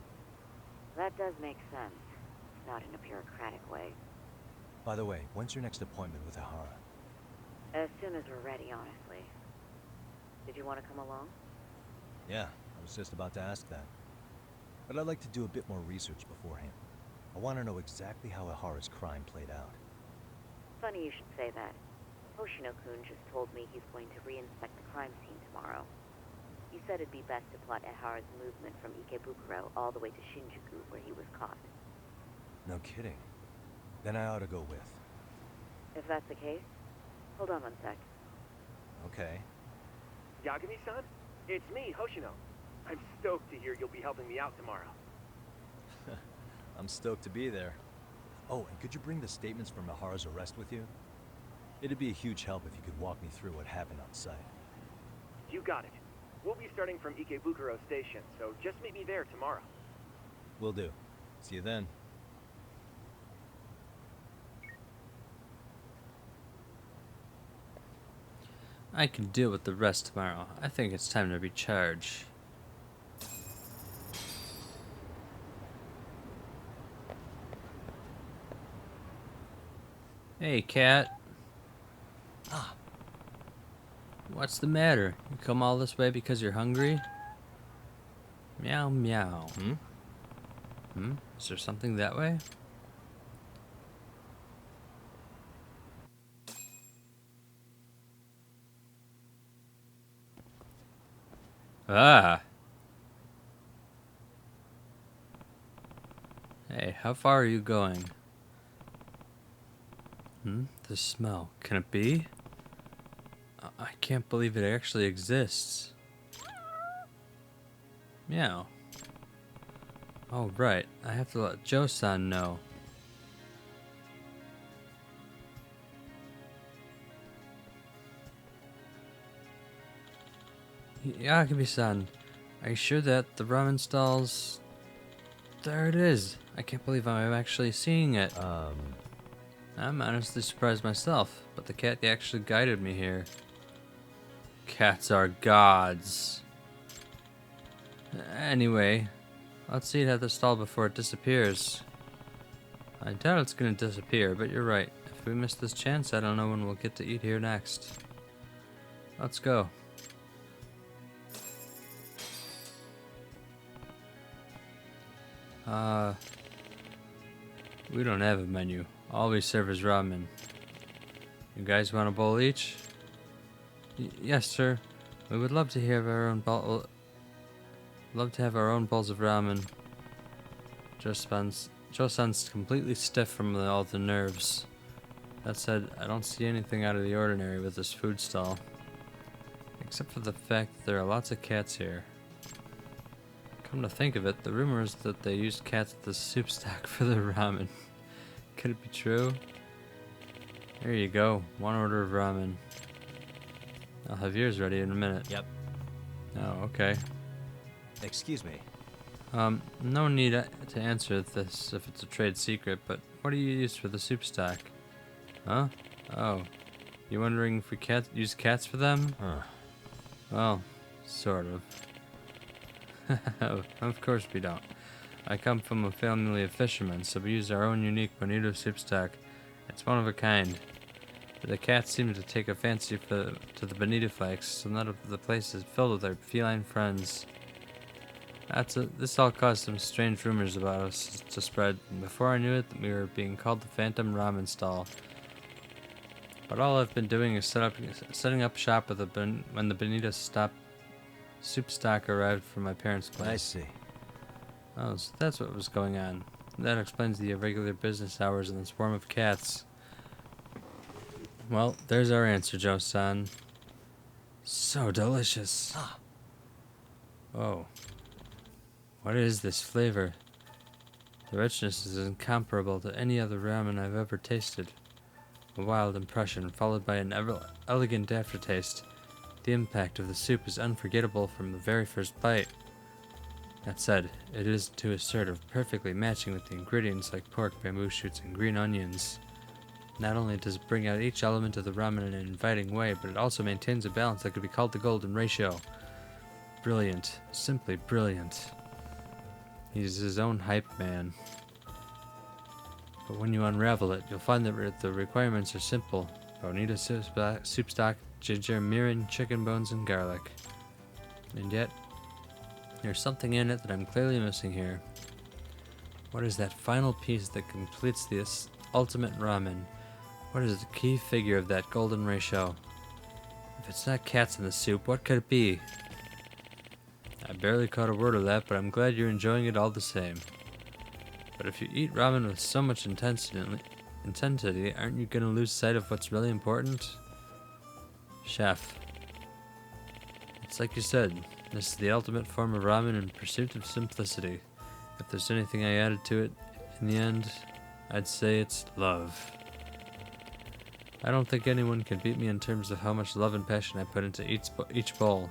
That does make sense. It's not in a bureaucratic way. By the way, when's your next appointment with Ahara? As soon as we're ready, honestly. Did you want to come along? Yeah, I was just about to ask that. But I'd like to do a bit more research beforehand. I want to know exactly how Ahara's crime played out. Funny you should say that. Hoshino-kun just told me he's going to re-inspect the crime scene tomorrow. He said it'd be best to plot Ahara's movement from Ikebukuro all the way to Shinjuku, where he was caught. No kidding. Then I ought to go with. If that's the case, hold on one sec. Okay. Yagami-san? It's me, Hoshino. I'm stoked to hear you'll be helping me out tomorrow. I'm stoked to be there. Oh, and could you bring the statements from Ahara's arrest with you? It'd be a huge help if you could walk me through what happened on site. You got it. We'll be starting from Ikebukuro Station, so just meet me there tomorrow. Will do. See you then. I can deal with the rest tomorrow. I think it's time to recharge. Hey, cat. Ah. What's the matter? You come all this way because you're hungry? Meow meow. Is there something that way? Ah. Hey, how far are you going? The smell. Can it be? I can't believe it actually exists. Meow. Oh, right. I have to let Joe-san know. Yagami-san, are you sure that the ramen stalls... There it is. I can't believe I'm actually seeing it. I'm honestly surprised myself, but the cat actually guided me here. Cats are gods. Anyway, let's see it at the stall before it disappears. I doubt it's gonna disappear, but you're right. If we miss this chance, I don't know when we'll get to eat here next. Let's go. We don't have a menu. All we serve is ramen. You guys want a bowl each? Yes, sir. We would love to have our own bowl. Love to have our own bowls of ramen. Joe-san's completely stiff from all the nerves. That said, I don't see anything out of the ordinary with this food stall. Except for the fact that there are lots of cats here. Come to think of it, the rumor is that they used cats at the soup stack for the ramen. Could it be true? Here you go, one order of ramen. I'll have yours ready in a minute. Yep. Oh, okay. Excuse me. No need to answer this if it's a trade secret, but what do you use for the soup stack? Huh? Oh. You wondering if we use cats for them? Huh. Well, sort of. Of course we don't. I come from a family of fishermen, so we use our own unique bonito soup stack. It's one of a kind. But the cats seem to take a fancy to the bonito flakes, so none of the place is filled with our feline friends. This all caused some strange rumors about us to spread, and before I knew it, we were being called the Phantom Ramen Stall. But all I've been doing is setting up shop with when the bonito soup stock arrived from my parents' place. I see. Oh, so that's what was going on. That explains the irregular business hours and the swarm of cats. Well, there's our answer, Joe-san. So delicious. Oh. What is this flavor? The richness is incomparable to any other ramen I've ever tasted. A wild impression, followed by an elegant aftertaste. The impact of the soup is unforgettable from the very first bite. That said, it isn't too assertive, perfectly matching with the ingredients like pork, bamboo shoots, and green onions. Not only does it bring out each element of the ramen in an inviting way, but it also maintains a balance that could be called the golden ratio. Brilliant. Simply brilliant. He's his own hype man. But when you unravel it, you'll find that the requirements are simple. Bonita soup stock, ginger, mirin, chicken bones, and garlic. And yet, there's something in it that I'm clearly missing here. What is that final piece that completes this ultimate ramen? What is the key figure of that golden ratio? If it's not cats in the soup, what could it be? I barely caught a word of that, but I'm glad you're enjoying it all the same. But if you eat ramen with so much intensity, aren't you going to lose sight of what's really important? Chef. It's like you said, this is the ultimate form of ramen in pursuit of simplicity. If there's anything I added to it, in the end, I'd say it's love. I don't think anyone can beat me in terms of how much love and passion I put into each bowl.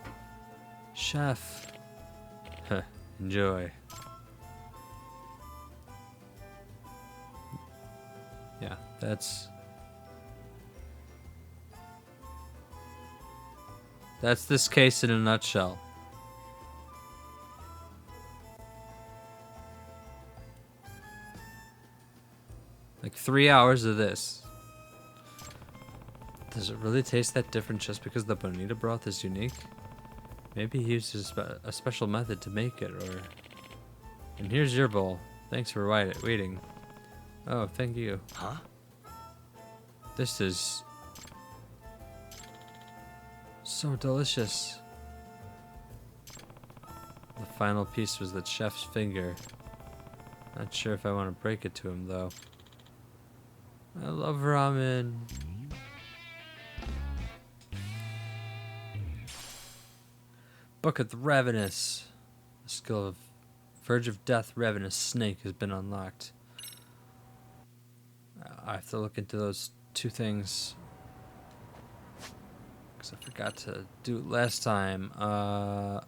Chef. Huh, enjoy. Yeah, that's this case in a nutshell. Like 3 hours of this. Does it really taste that different just because the bonita broth is unique? Maybe he uses a special method to make it, or... And here's your bowl. Thanks for waiting. Oh, thank you. Huh? This is... so delicious. The final piece was the chef's finger. Not sure if I want to break it to him, though. I love ramen. Book of the Ravenous. The skill of Verge of Death Ravenous Snake has been unlocked. I have to look into those two things. Because I forgot to do it last time. I've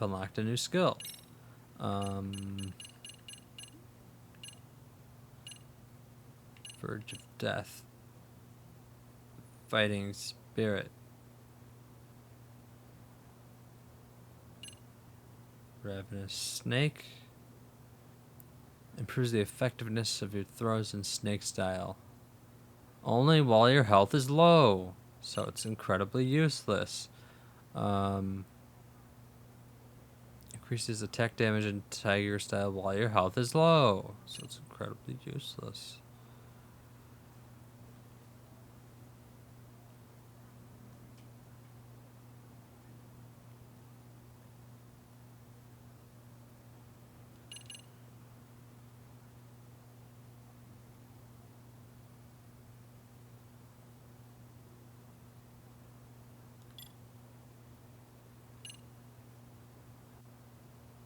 unlocked a new skill. Verge of Death. Fighting Spirit. Ravenous Snake. Improves the effectiveness of your throws in snake style. Only while your health is low. So it's incredibly useless. Increases attack damage in tiger style while your health is low. So it's incredibly useless.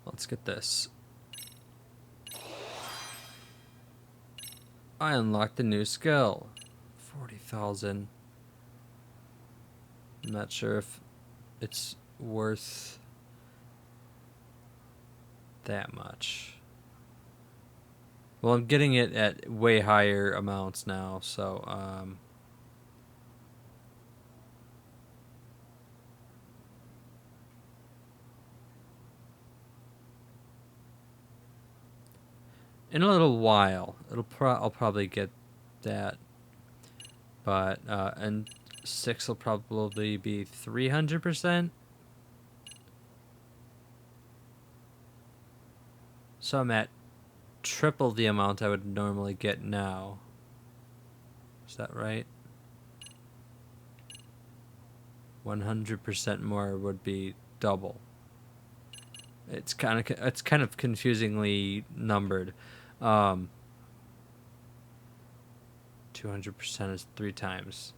Let's get this. I unlocked a new skill. 40,000. I'm not sure if it's worth that much. Well, I'm getting it at way higher amounts now, so in a little while, I'll probably get that, but and 6 will probably be 300%. So I'm at triple the amount I would normally get now. Is that right? 100% more would be double. It's kind of confusingly numbered. 200% is 3 times.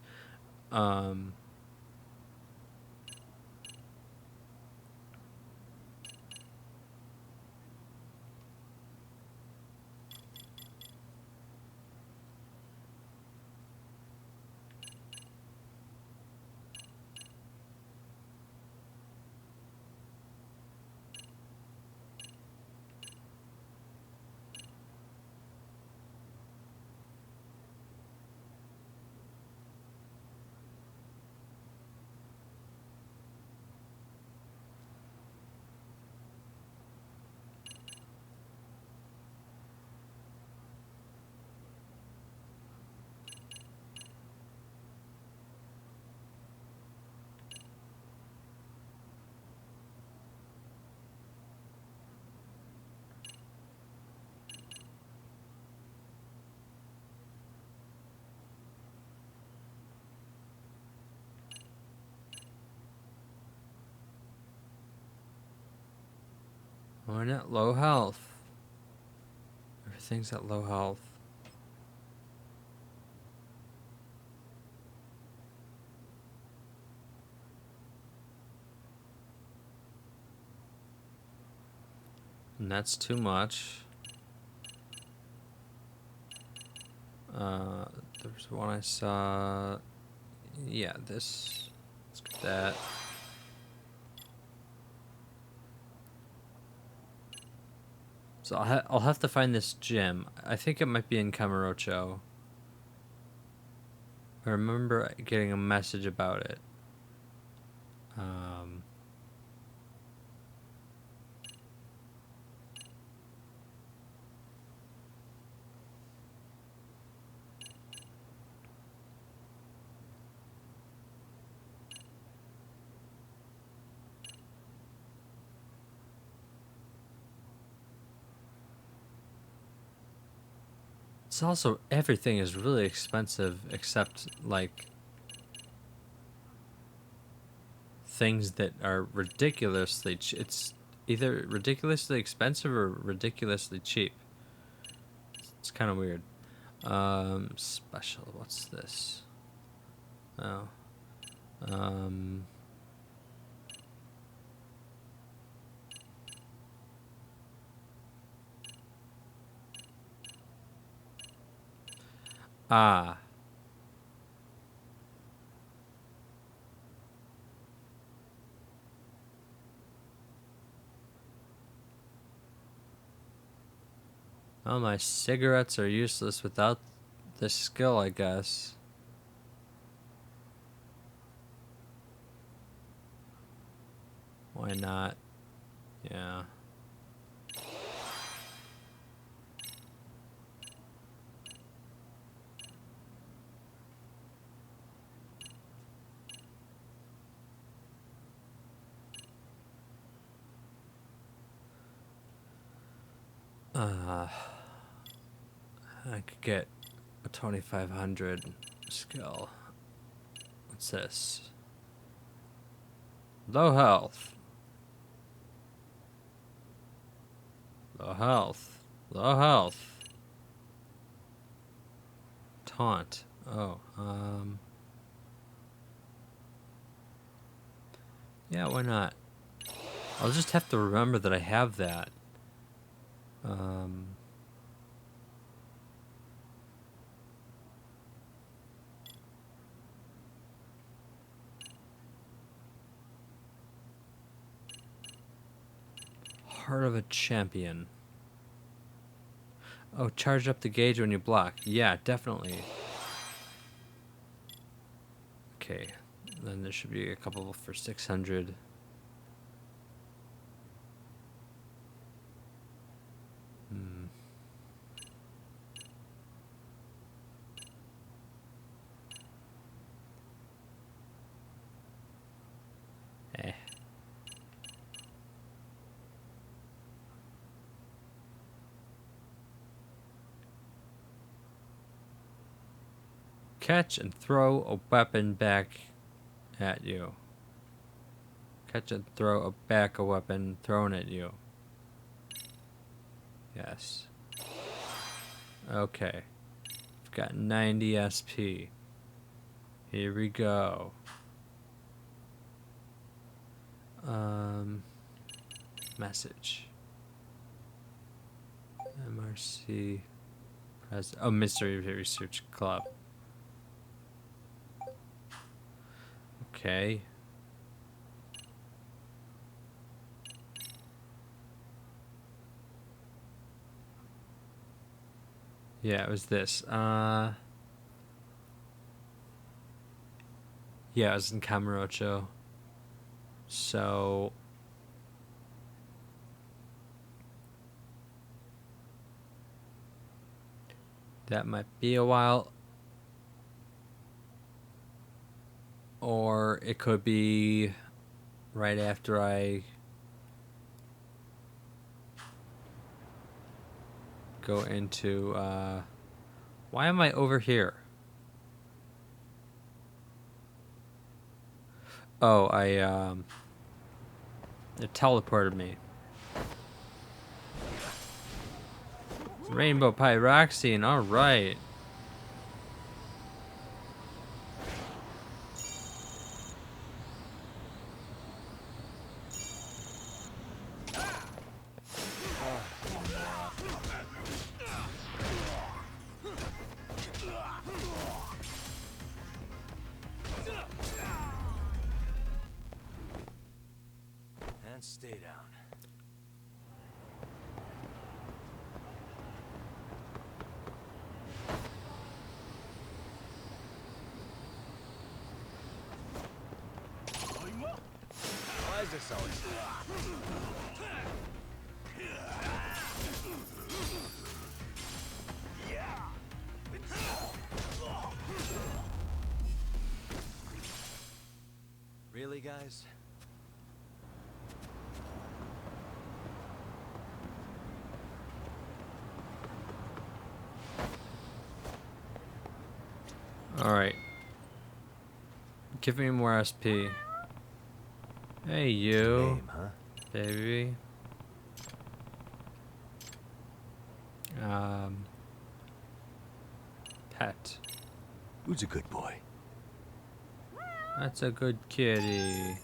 We're at low health. Everything's at low health. And that's too much. There's one I saw. Yeah, this. Let's get that. So I'll have to find this gem. I think it might be in Kamurocho. I remember getting a message about it. It's also, everything is really expensive except like things that are ridiculously it's either ridiculously expensive or ridiculously cheap. It's kind of weird. Special, what's this? Oh. Ah. Oh, my cigarettes are useless without this skill, I guess. Why not? Yeah. I could get a 2500 skill. What's this? Low health. Low health. Low health. Taunt. Oh, yeah, why not? I'll just have to remember that I have that. Heart of a Champion. Oh, charge up the gauge when you block. Yeah, definitely. Okay, then there should be a couple for 600. Eh. Catch and throw a weapon back at you. Catch and throw a weapon thrown at you. Yes. Okay. I've got 90 SP. Here we go. Message. MRC. Oh, Mystery Research Club. Okay. Yeah, it was this. Yeah, it was in Kamurocho. So that might be a while. Or it could be right after I go into, why am I over here? Oh, it teleported me. Rainbow pyroxene, alright. And stay down. Why is this always? Really, guys? Alright. Give me more SP. Hey, you. Name, huh? Baby. Pet. Who's a good boy? That's a good kitty.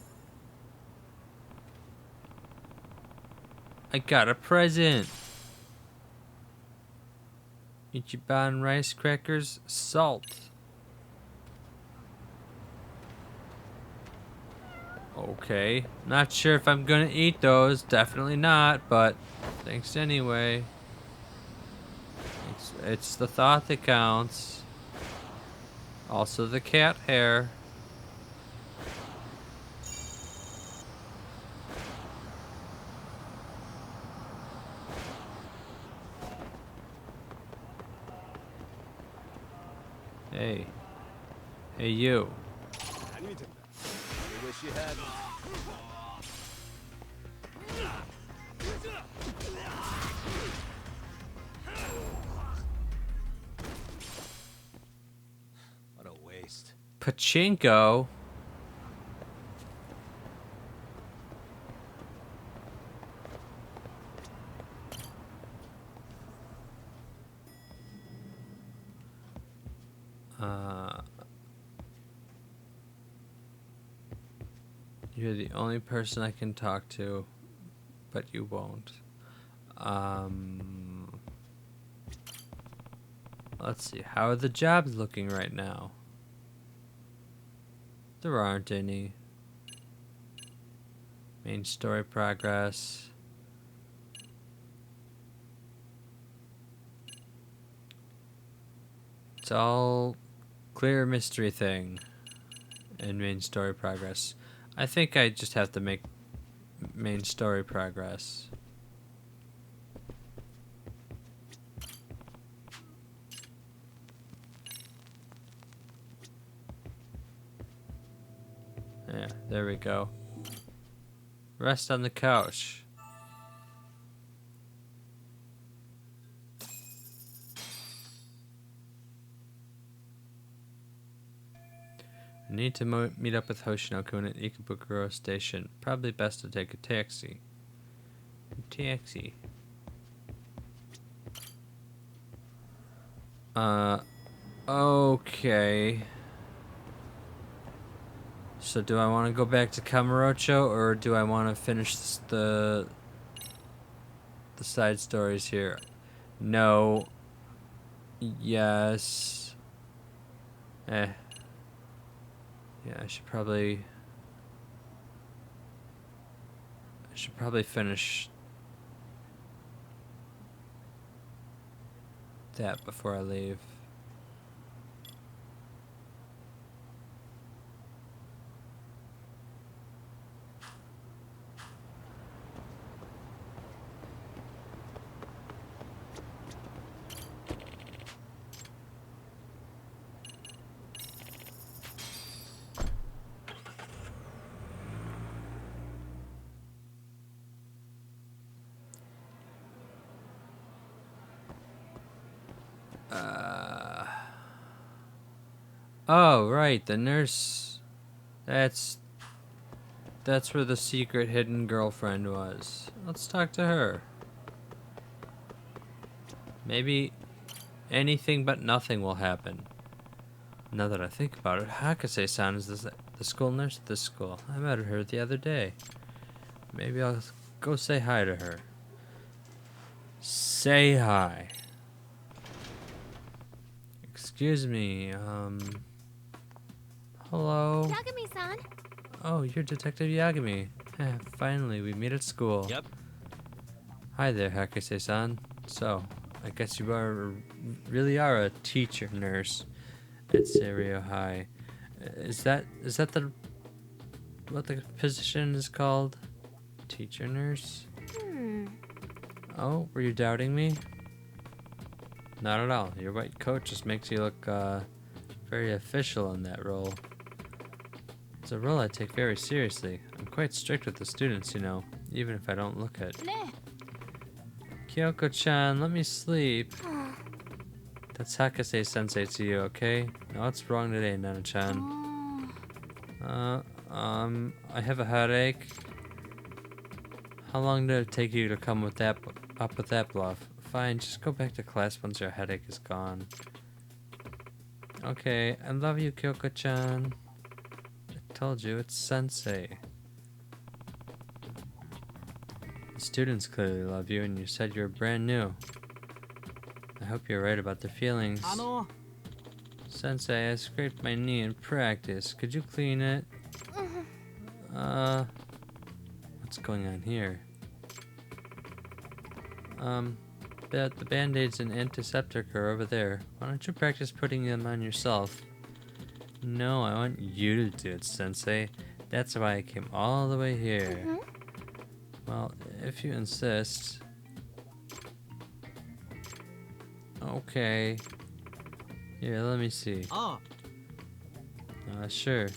I got a present. Ichiban rice crackers, salt. Okay, not sure if I'm gonna eat those. Definitely not, but thanks anyway. It's the thought that counts. Also the cat hair. Hey. Hey, you. I wish you had. What a waste. Pachinko. You're the only person I can talk to, but you won't. Let's see. How are the jobs looking right now? There aren't any. Main story progress. It's all clear mystery thing and main story progress. I think I just have to make main story progress. Yeah, there we go. Rest on the couch. I need to meet up with Hoshino-kun at Ikebukuro Station. Probably best to take a taxi. Taxi. Okay. So do I want to go back to Kamurocho, or do I want to finish the side stories here? No. Yes. Yeah, I should probably finish that before I leave. Oh, right, the nurse. That's where the secret hidden girlfriend was. Let's talk to her. Maybe anything but nothing will happen. Now that I think about it, Hakase-san is the school nurse at this school. I met her the other day. Maybe I'll go say hi to her. Say hi. Excuse me, hello? Yagami-san. Oh, you're Detective Yagami. Finally, we meet at school. Yep. Hi there, Hakase-san. So, I guess you really are a teacher nurse at Serio High. Is that what the position is called? Teacher nurse? Oh, were you doubting me? Not at all. Your white coat just makes you look very official in that role. It's a role I take very seriously. I'm quite strict with the students, you know, even if I don't look it. Kyoko-chan, let me sleep. That's Hakase-sensei to you, okay? Now what's wrong today, Nana-chan? I have a headache. How long did it take you to come with that up with that bluff? Fine, just go back to class once your headache is gone. Okay, I love you, Kyoko-chan. I told you, it's sensei. The students clearly love you, and you said you're brand new. I hope you're right about their feelings. Sensei, I scraped my knee in practice. Could you clean it? What's going on here? The band-aids and antiseptic are over there. Why don't you practice putting them on yourself? No, I want you to do it, Sensei. That's why I came all the way here. Well, if you insist. Okay. Here, let me see. Sure.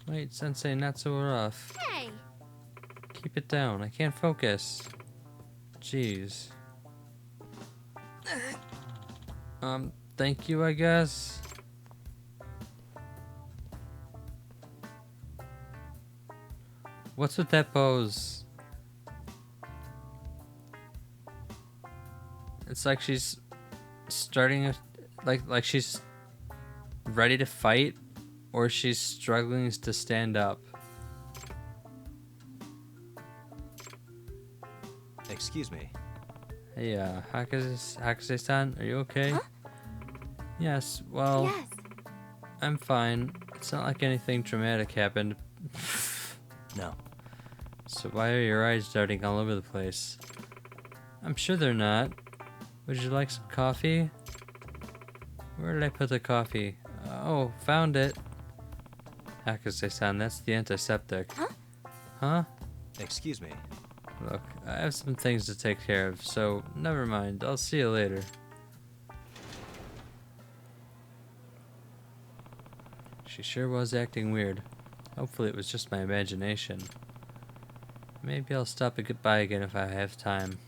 Wait, Sensei, not so rough. Hey. Keep it down. I can't focus. Jeez. Thank you, I guess. What's with that pose? It's like she's starting like she's ready to fight, or she's struggling to stand up. Excuse me. Hey, Hakase-san, are you okay? Huh? Yes, well, Yes. I'm fine. It's not like anything dramatic happened. No. So why are your eyes darting all over the place? I'm sure they're not. Would you like some coffee? Where did I put the coffee? Oh, found it. Hakase-san, that's the antiseptic. Huh? Huh? Excuse me. Look, I have some things to take care of, so never mind. I'll see you later. She sure was acting weird. Hopefully it was just my imagination. Maybe I'll stop and get by again if I have time.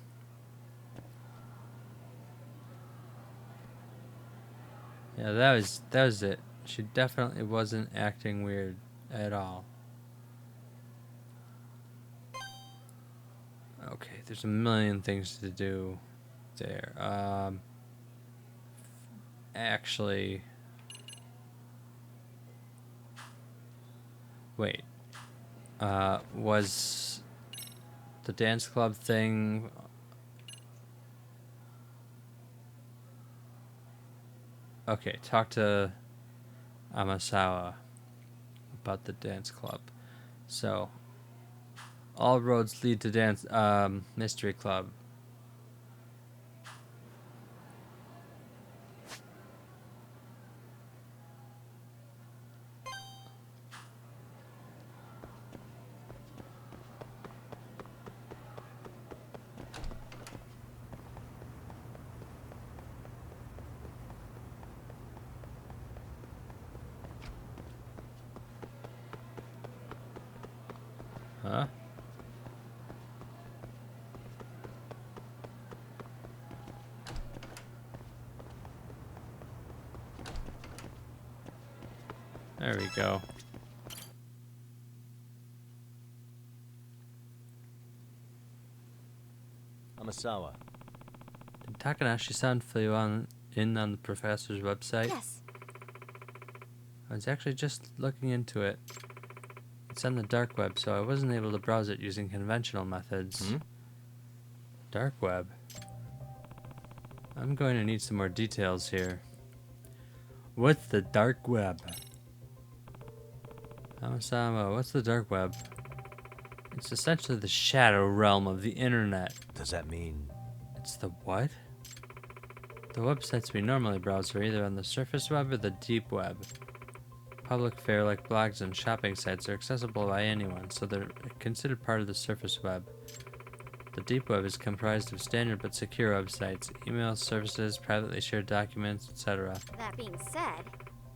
Yeah, that was it. She definitely wasn't acting weird at all. Okay, there's a million things to do there. Actually, wait. Was the dance club thing? Okay, talk to Amasawa about the dance club. So, all roads lead to dance mystery club. Huh? There we go. Masawa. Did Takanashi-san fill you in on the professor's website? Yes. I was actually just looking into it. It's on the dark web, so I wasn't able to browse it using conventional methods. Dark web? I'm going to need some more details here. What's the dark web? Hamasama, what's the dark web? It's essentially the shadow realm of the internet. Does that mean... It's the what? The websites we normally browse are either on the surface web or the deep web. Public fare like blogs and shopping sites are accessible by anyone, so they're considered part of the surface web. The deep web is comprised of standard but secure websites, email services, privately shared documents, etc. That being said,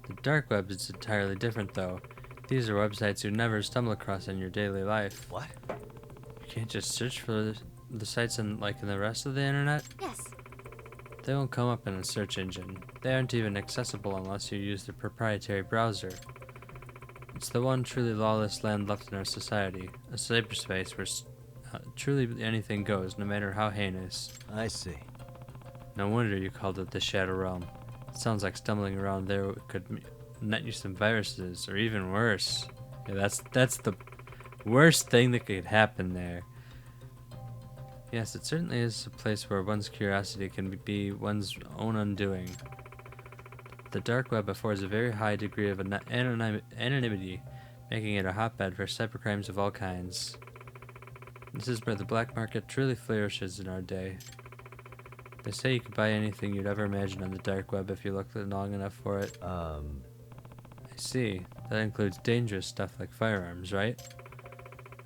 The dark web is entirely different though. These are websites you never stumble across in your daily life. What? You can't just search for the sites in the rest of the internet. yes. They won't come up in a search engine. They aren't even accessible unless you use the proprietary browser. It's the one truly lawless land left in our society, a cyberspace where truly anything goes, no matter how heinous. I see. No wonder you called it the Shadow Realm. It sounds like stumbling around there could net you some viruses, or even worse. Yeah, that's the worst thing that could happen there. Yes, it certainly is a place where one's curiosity can be one's own undoing. The dark web affords a very high degree of anonymity, making it a hotbed for cybercrimes of all kinds. This is where the black market truly flourishes in our day. They say you can buy anything you'd ever imagine on the dark web if you look long enough for it. I see. That includes dangerous stuff like firearms, right?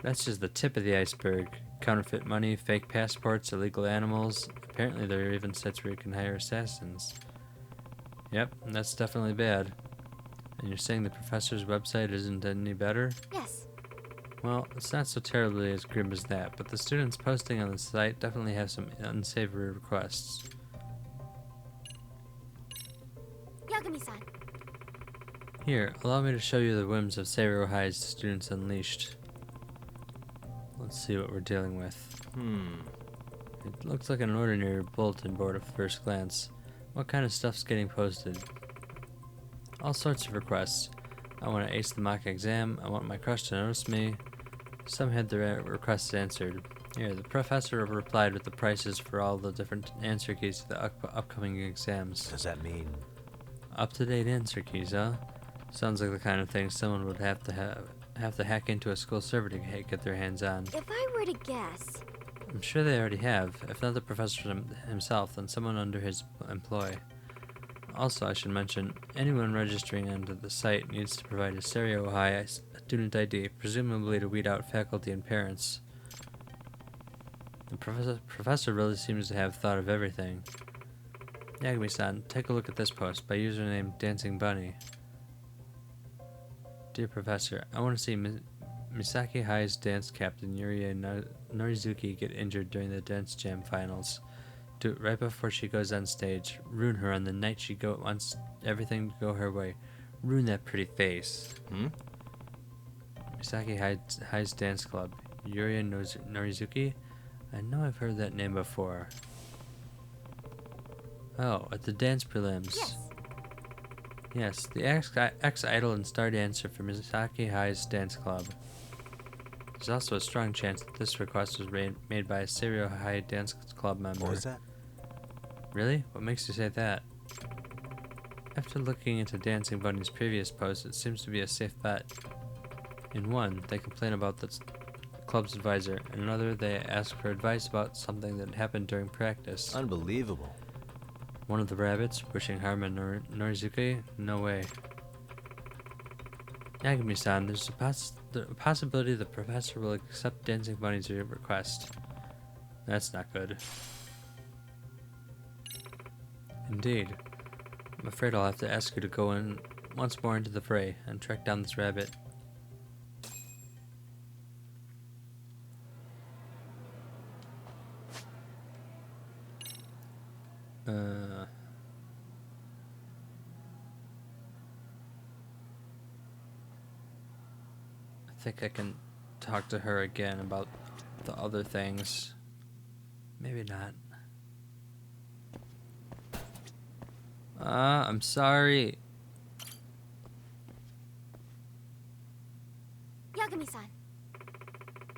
That's just the tip of the iceberg. Counterfeit money, fake passports, illegal animals. Apparently there are even sites where you can hire assassins. Yep, that's definitely bad. And you're saying the professor's website isn't any better? Yes. Well, it's not so terribly as grim as that, but the students posting on the site definitely have some unsavory requests. Yagami-san. Here, allow me to show you the whims of Seiro High's Students Unleashed. Let's see what we're dealing with. It looks like an ordinary bulletin board at first glance. What kind of stuff's getting posted? All sorts of requests. I want to ace the mock exam. I want my crush to notice me. Some had their requests answered. Here, the professor replied with the prices for all the different answer keys to the upcoming exams. Does that mean... Up-to-date answer keys, huh? Sounds like the kind of thing someone would have to hack into a school server to get their hands on. If I were to guess, I'm sure they already have. If not the professor himself, then someone under his employ. Also, I should mention, anyone registering onto the site needs to provide a Serio High student ID, presumably to weed out faculty and parents. The professor really seems to have thought of everything. Yagami-san, take a look at this post by username Dancing Bunny. Dear Professor, I want to see Misaki High's dance captain Yurie Norizuki get injured during the dance jam finals. Do it right before she goes on stage. Ruin her on the night she wants everything to go her way. Ruin that pretty face. Misaki High's dance club. Yurie Norizuki? I know I've heard that name before. Oh, at the dance prelims. yes. Yes, the ex-idol and star dancer for Misaki High's dance club. There's also a strong chance that this request was made by a Serio High dance club member. What was that? Really? What makes you say that? After looking into Dancing Bunny's previous posts, it seems to be a safe bet. In one, they complain about the club's advisor. In another, they ask for advice about something that happened during practice. Unbelievable. One of the rabbits wishing harm on Norizuki? No way. Yagami-san, there's a possibility the professor will accept Dancing Bunny's request. That's not good. Indeed. I'm afraid I'll have to ask you to go in once more into the fray and track down this rabbit. I think I can talk to her again about the other things. Maybe not. I'm sorry. Yagami-san.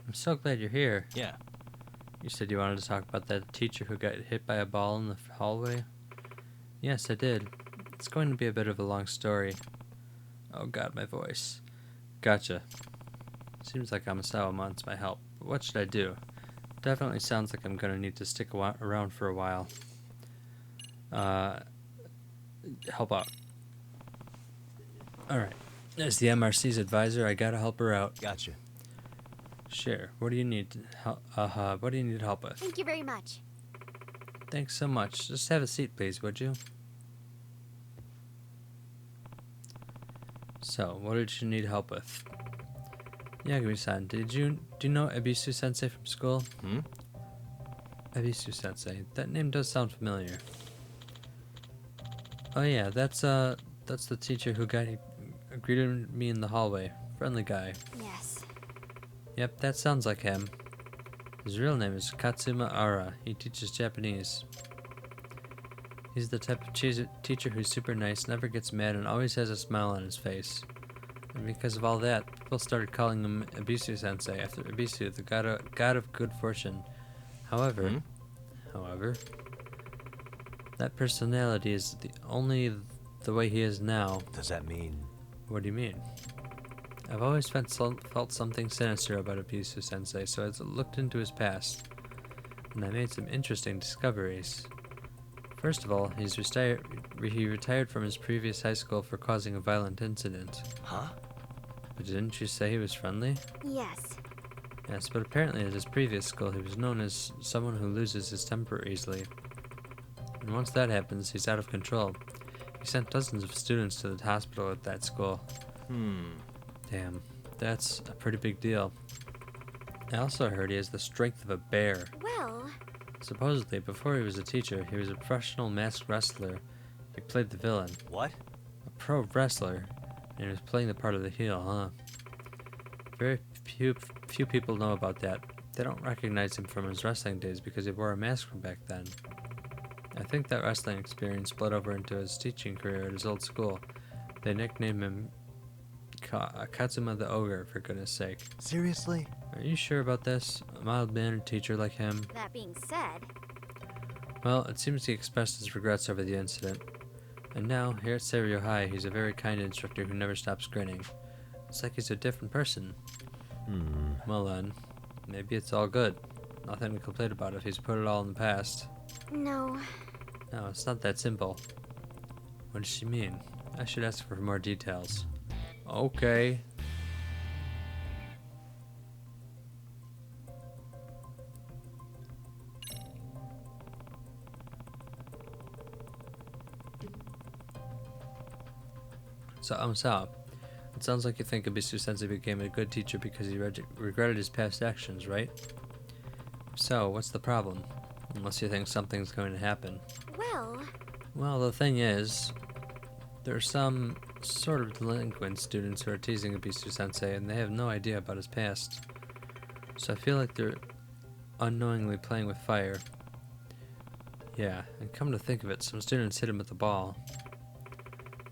I'm so glad you're here. Yeah. You said you wanted to talk about that teacher who got hit by a ball in the hallway? Yes, I did. It's going to be a bit of a long story. Oh god, my voice. Gotcha. Seems like Amasawa wants my help. But what should I do? Definitely sounds like I'm gonna need to stick around for a while. Help out. Alright. As the MRC's advisor, I gotta help her out. Gotcha. Sure. What do you need what do you need help with? Thank you very much. Thanks so much. Just have a seat, please, would you? So, what did you need help with? Yagami-san, do you know Ebisu-sensei from school? Hmm? Ebisu-sensei. That name does sound familiar. Oh yeah, that's the teacher who greeted me in the hallway. Friendly guy. Yes. Yep, that sounds like him. His real name is Katsuma Ara. He teaches Japanese. He's the type of teacher who's super nice, never gets mad, and always has a smile on his face. And because of all that, people started calling him Ebisu-sensei after Ebisu, the god of good fortune. However, that personality is only the way he is now. Does that mean... What do you mean? I've always felt something sinister about Ebisu-sensei, so I looked into his past, and I made some interesting discoveries. First of all, he retired from his previous high school for causing a violent incident. Huh? But didn't you say he was friendly? Yes. Yes, but apparently at his previous school he was known as someone who loses his temper easily. And once that happens, he's out of control. He sent dozens of students to the hospital at that school. Damn, that's a pretty big deal. I also heard he has the strength of a bear. Well, Supposedly, before he was a teacher, he was a professional masked wrestler. He played the villain. What? A pro wrestler, and he was playing the part of the heel, huh? Very few people know about that. They don't recognize him from his wrestling days because he wore a mask from back then. I think that wrestling experience split over into his teaching career at his old school. They nicknamed him Katsuma the Ogre, for goodness sake. Seriously? Are you sure about this? A mild-mannered teacher like him? that being said, Well, it seems he expressed his regrets over the incident. And now, here at Seiryo High, he's a very kind instructor who never stops grinning. It's like he's a different person. Well then, maybe it's all good. Nothing to complain about if he's put it all in the past. no. No, it's not that simple. What does she mean? I should ask for more details. Okay. So, Sal, it sounds like you think Ebisu-sensei became a good teacher because he regretted his past actions, right? So, what's the problem? Unless you think something's going to happen. Well, The thing is, there are some sort of delinquent students who are teasing Ebisu-sensei, and they have no idea about his past. So I feel like they're unknowingly playing with fire. Yeah, and come to think of it, some students hit him with the ball.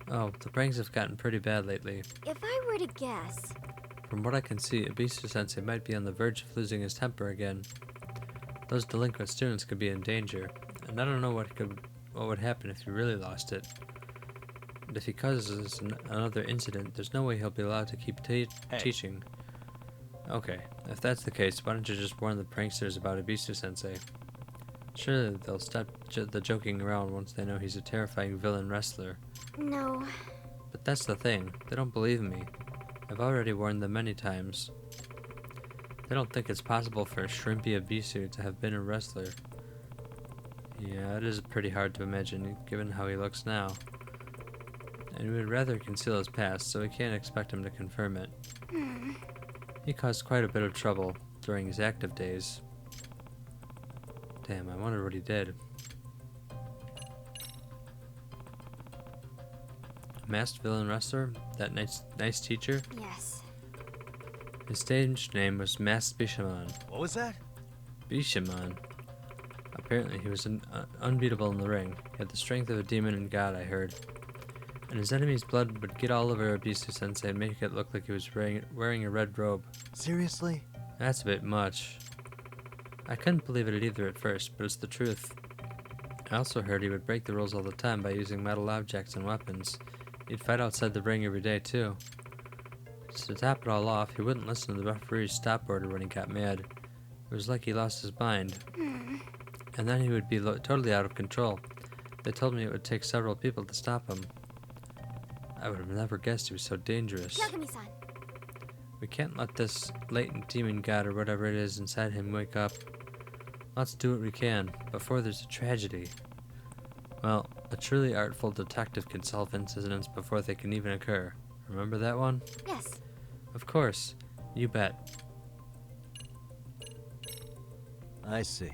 Oh, the pranks have gotten pretty bad lately. if I were to guess, From what I can see, Ebisu-sensei might be on the verge of losing his temper again. Those delinquent students could be in danger, and I don't know what would happen if he really lost it. And if he causes another incident, there's no way he'll be allowed to keep teaching. Okay, if that's the case, why don't you just warn the pranksters about Ebisu-sensei? Surely they'll stop the joking around once they know he's a terrifying villain wrestler. no. But that's the thing, they don't believe me. I've already warned them many times. They don't think it's possible for a shrimpy Ebisu to have been a wrestler. Yeah, it is pretty hard to imagine, given how he looks now. And we would rather conceal his past, so we can't expect him to confirm it. He caused quite a bit of trouble during his active days. Damn, I wonder what he did. Masked villain wrestler? That nice teacher? Yes. His stage name was Masked Bishamon. What was that? Bishamon? Apparently, he was unbeatable in the ring. He had the strength of a demon and god, I heard. And his enemy's blood would get all over Abisu-sensei and make it look like he was wearing a red robe. Seriously? That's a bit much. I couldn't believe it either at first, but it's the truth. I also heard he would break the rules all the time by using metal objects and weapons. He'd fight outside the ring every day, too. To top it all off, he wouldn't listen to the referee's stop order when he got mad. It was like he lost his mind. And then he would be totally out of control. They told me it would take several people to stop him. I would have never guessed he was so dangerous. Yagami-san. We can't let this latent demon god or whatever it is inside him wake up. Let's do what we can, before there's a tragedy. Well, a truly artful detective can solve incidents before they can even occur. Remember that one? Yes. Of course. You bet. I see.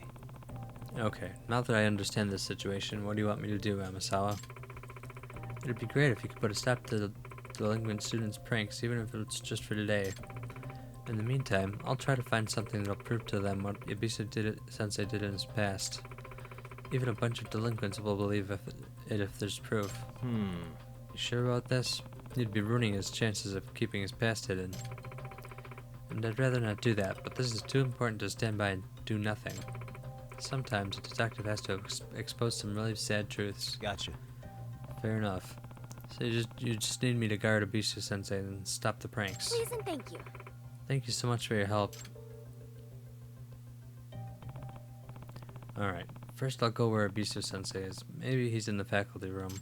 Okay, now that I understand this situation, what do you want me to do, Amasawa? It'd be great if you could put a stop to the delinquent students' pranks, even if it's just for today. In the meantime, I'll try to find something that'll prove to them what Ibisu-sensei did in his past. Even a bunch of delinquents will believe if there's proof. You sure about this? You'd be ruining his chances of keeping his past hidden. And I'd rather not do that, but this is too important to stand by and do nothing. Sometimes a detective has to expose some really sad truths. Gotcha. Fair enough. So you just need me to guard Abisu-sensei and stop the pranks. Please and thank you. Thank you so much for your help. Alright, first I'll go where Abisu-sensei is. Maybe he's in the faculty room.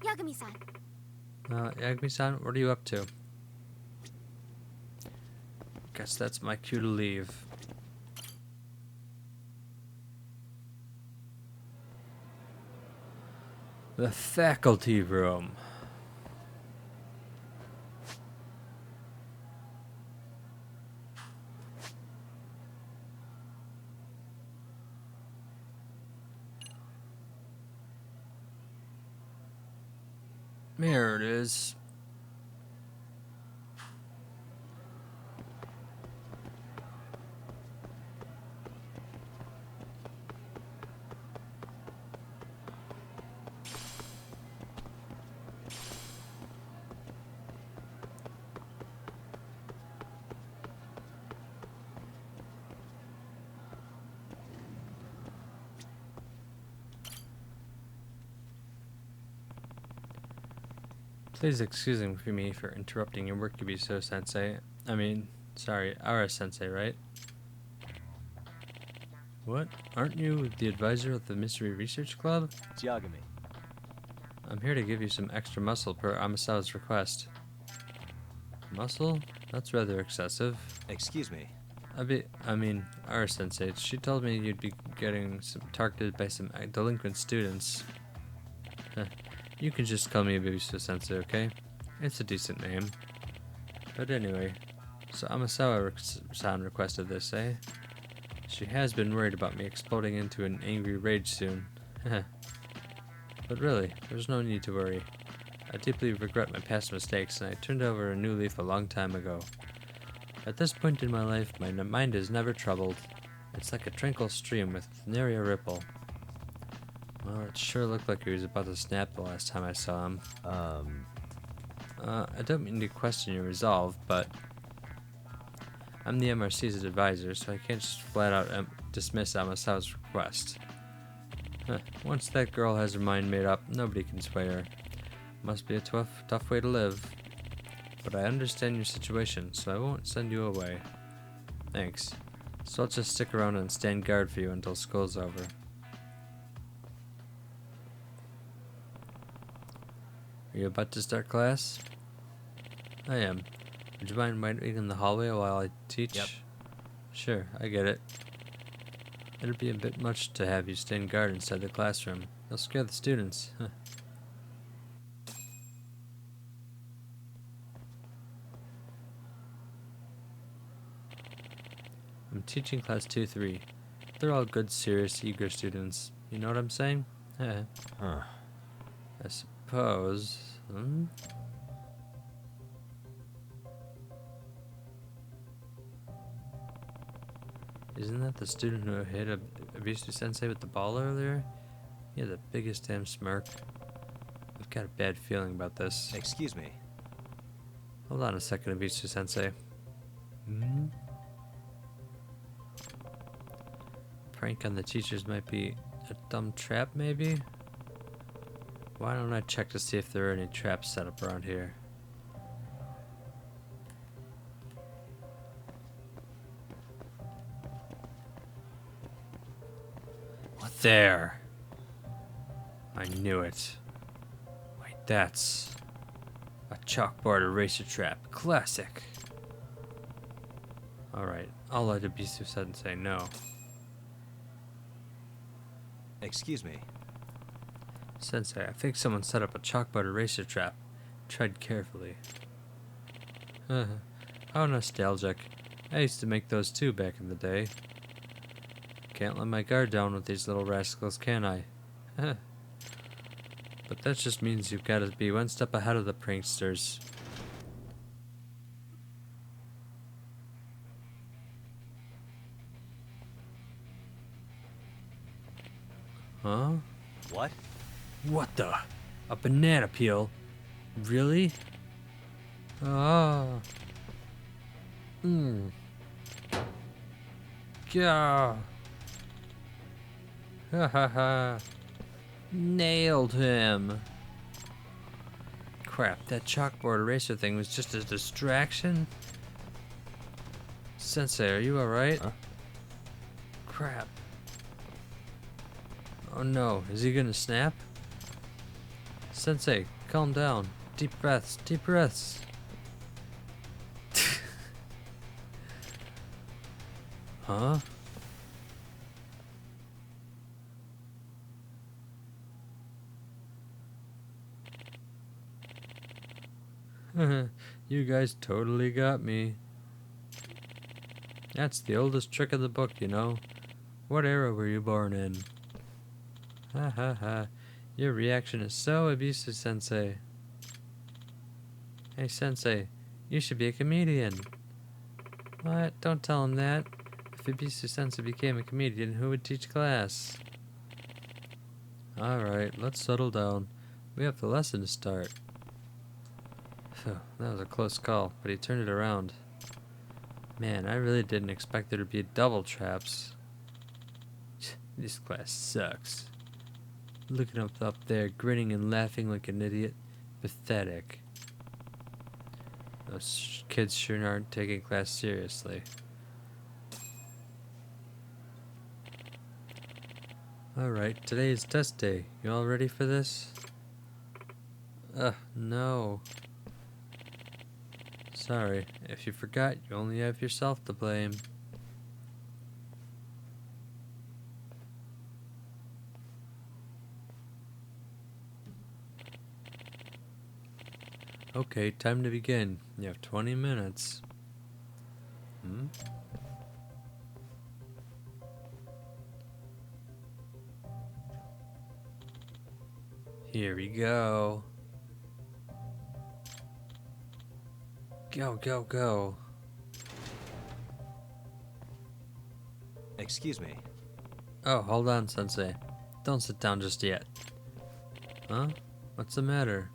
Yagami-san. Yagami-san, what are you up to? Guess that's my cue to leave. The faculty room. There it is. Please excuse me for interrupting your work, Ibisu-sensei. Sorry, Ara-sensei, right? What? Aren't you the advisor of the Mystery Research Club? It's Yagami. I'm here to give you some extra muscle per Amasawa's request. Muscle? That's rather excessive. Excuse me. Ara-sensei, she told me you'd be getting targeted by some delinquent students. You can just call me Ibisu-sensei, okay? It's a decent name. But anyway, so Amasawa-san requested this, eh? She has been worried about me exploding into an angry rage soon. But really, there's no need to worry. I deeply regret my past mistakes, and I turned over a new leaf a long time ago. At this point in my life, my mind is never troubled. It's like a tranquil stream with nary a ripple. Well, it sure looked like he was about to snap the last time I saw him. I don't mean to question your resolve, but I'm the MRC's advisor, so I can't just flat out dismiss Amasawa's request. Once that girl has her mind made up, nobody can sway her. Must be a tough way to live. But I understand your situation, so I won't send you away. Thanks. So I'll just stick around and stand guard for you until school's over. Are you about to start class? I am. Would you mind waiting in the hallway while I teach? Yep. Sure, I get it. It'd be a bit much to have you stand guard inside the classroom. You'll scare the students. I'm teaching class 2-3. They're all good, serious, eager students. You know what I'm saying? Huh. I suppose. Isn't that the student who hit Abisu Sensei with the ball earlier? He had the biggest damn smirk. I've got a bad feeling about this. Excuse me. Hold on a second, Abisu Sensei. Hmm? Prank on the teachers might be a dumb trap, maybe? Why don't I check to see if there are any traps set up around here? What there? I knew it. Wait, that's a chalkboard eraser trap. Classic. Alright, I'll let Abisu Sensei know. Excuse me. Sensei, I think someone set up a chalkboard eraser trap. Tread carefully. How nostalgic. I used to make those too back in the day. Can't let my guard down with these little rascals, can I? But that just means you've got to be one step ahead of the pranksters. Huh? What? What the? A banana peel? Really? Ah. Yeah. Ha ha ha. Nailed him. Crap, that chalkboard eraser thing was just a distraction? Sensei, are you alright? Huh? Crap. Oh no, is he gonna snap? Sensei, calm down. Deep breaths, deep breaths. Huh? You guys totally got me. That's the oldest trick of the book, you know. What era were you born in? Ha ha ha. Your reaction is so Abisu Sensei. Hey Sensei, you should be a comedian. What? Don't tell him that. If Abisu Sensei became a comedian, who would teach class? Alright, let's settle down. We have the lesson to start. Phew, that was a close call, but he turned it around. Man, I really didn't expect there to be double traps. This class sucks. Looking up there, grinning and laughing like an idiot. Pathetic. Those kids sure aren't taking class seriously. Alright, today is test day. You all ready for this? No. Sorry, if you forgot, you only have yourself to blame. Okay, time to begin. You have 20 minutes. Here we go. Go, go, go. Excuse me. Oh, hold on, Sensei. Don't sit down just yet. Huh? What's the matter?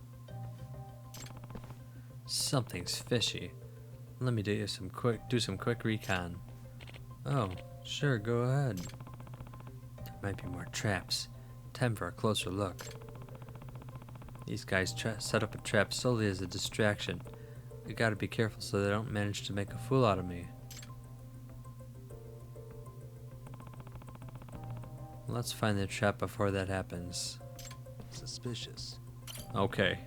Something's fishy. Let me do some quick recon. Oh, sure, go ahead. There might be more traps. Time for a closer look. These guys set up a trap solely as a distraction. I gotta be careful so they don't manage to make a fool out of me. Let's find the trap before that happens. Suspicious. Okay.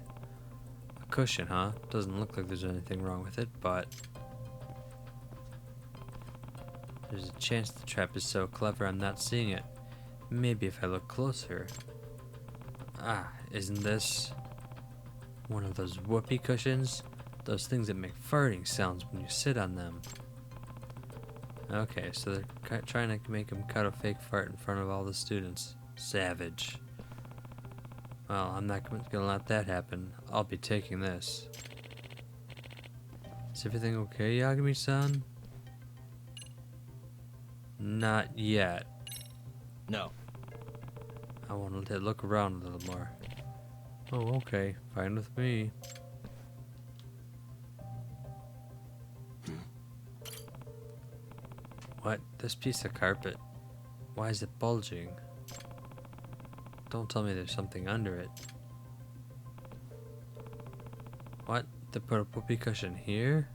A cushion, huh? Doesn't look like there's anything wrong with it, but there's a chance the trap is so clever I'm not seeing it. Maybe if I look closer. Ah, isn't this one of those whoopee cushions? Those things that make farting sounds when you sit on them. Okay, so they're trying to make him cut a fake fart in front of all the students. Savage. Well, I'm not gonna let that happen. I'll be taking this. Is everything okay, Yagami-san? Not yet. No. I want to look around a little more. Oh, okay. Fine with me. What? This piece of carpet? Why is it bulging? Don't tell me there's something under it. What? They put a whoopee cushion here?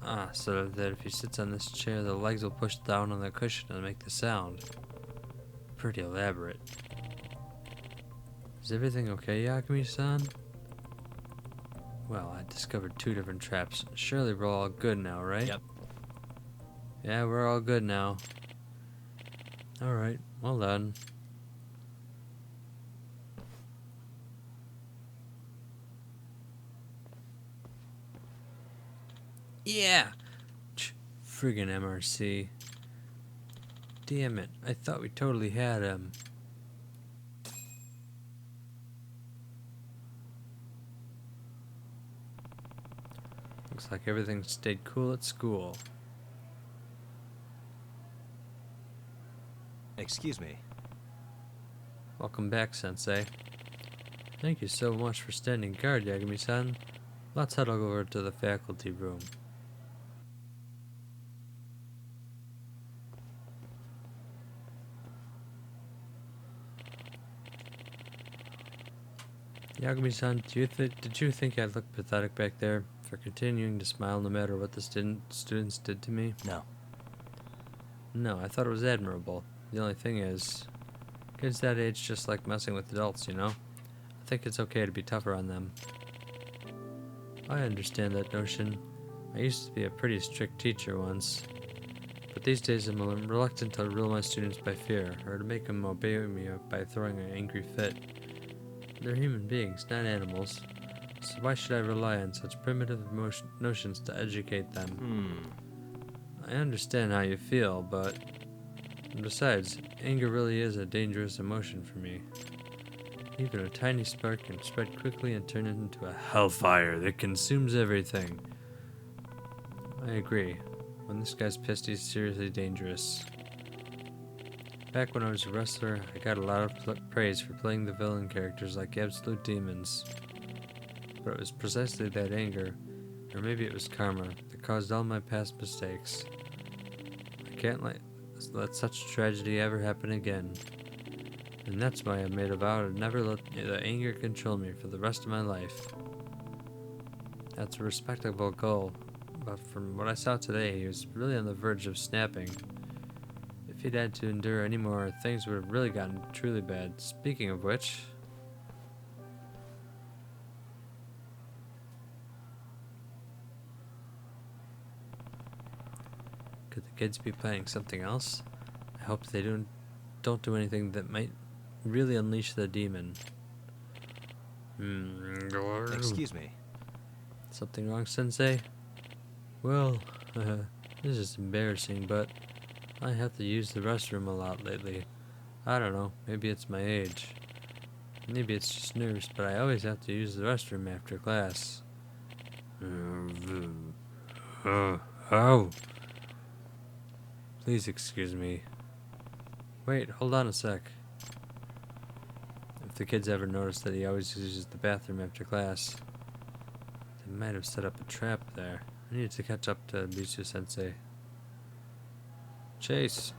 Ah, so that if he sits on this chair, the legs will push down on the cushion and make the sound. Pretty elaborate. Is everything okay, Yakumi-san? Well, I discovered 2 different traps. Surely we're all good now, right? Yep. Yeah, we're all good now. Alright, well done. Yeah! Friggin' MRC. Damn it, I thought we totally had him. Looks like everything stayed cool at school. Excuse me. Welcome back, Sensei. Thank you so much for standing guard, Yagami-san. Let's head over to the faculty room. Yagami-san, did you think I looked pathetic back there for continuing to smile no matter what the students did to me? No. No, I thought it was admirable. The only thing is, kids that age just like messing with adults, you know? I think it's okay to be tougher on them. I understand that notion. I used to be a pretty strict teacher once. But these days I'm reluctant to rule my students by fear, or to make them obey me by throwing an angry fit. They're human beings, not animals. So why should I rely on such primitive notions to educate them? I understand how you feel, but... Besides, anger really is a dangerous emotion for me. Even a tiny spark can spread quickly and turn into a hellfire that consumes everything. I agree. When this guy's pissed, he's seriously dangerous. Back when I was a wrestler, I got a lot of praise for playing the villain characters like absolute demons. But it was precisely that anger, or maybe it was karma, that caused all my past mistakes. I can't let such tragedy ever happen again. And that's why I made a vow to never let the anger control me for the rest of my life. That's a respectable goal, but from what I saw today, he was really on the verge of snapping. If he'd had to endure any more, things would have really gotten truly bad. Speaking of which... Could the kids be planning something else? I hope they don't do anything that might really unleash the demon. Excuse me. Something wrong, Sensei? Well, this is embarrassing, but I have to use the restroom a lot lately. I don't know, maybe it's my age. Maybe it's just nerves, but I always have to use the restroom after class. Oh! Please excuse me. Wait, hold on a sec. If the kids ever notice that he always uses the bathroom after class, they might have set up a trap there. I need to catch up to Bitsu-sensei. Chase!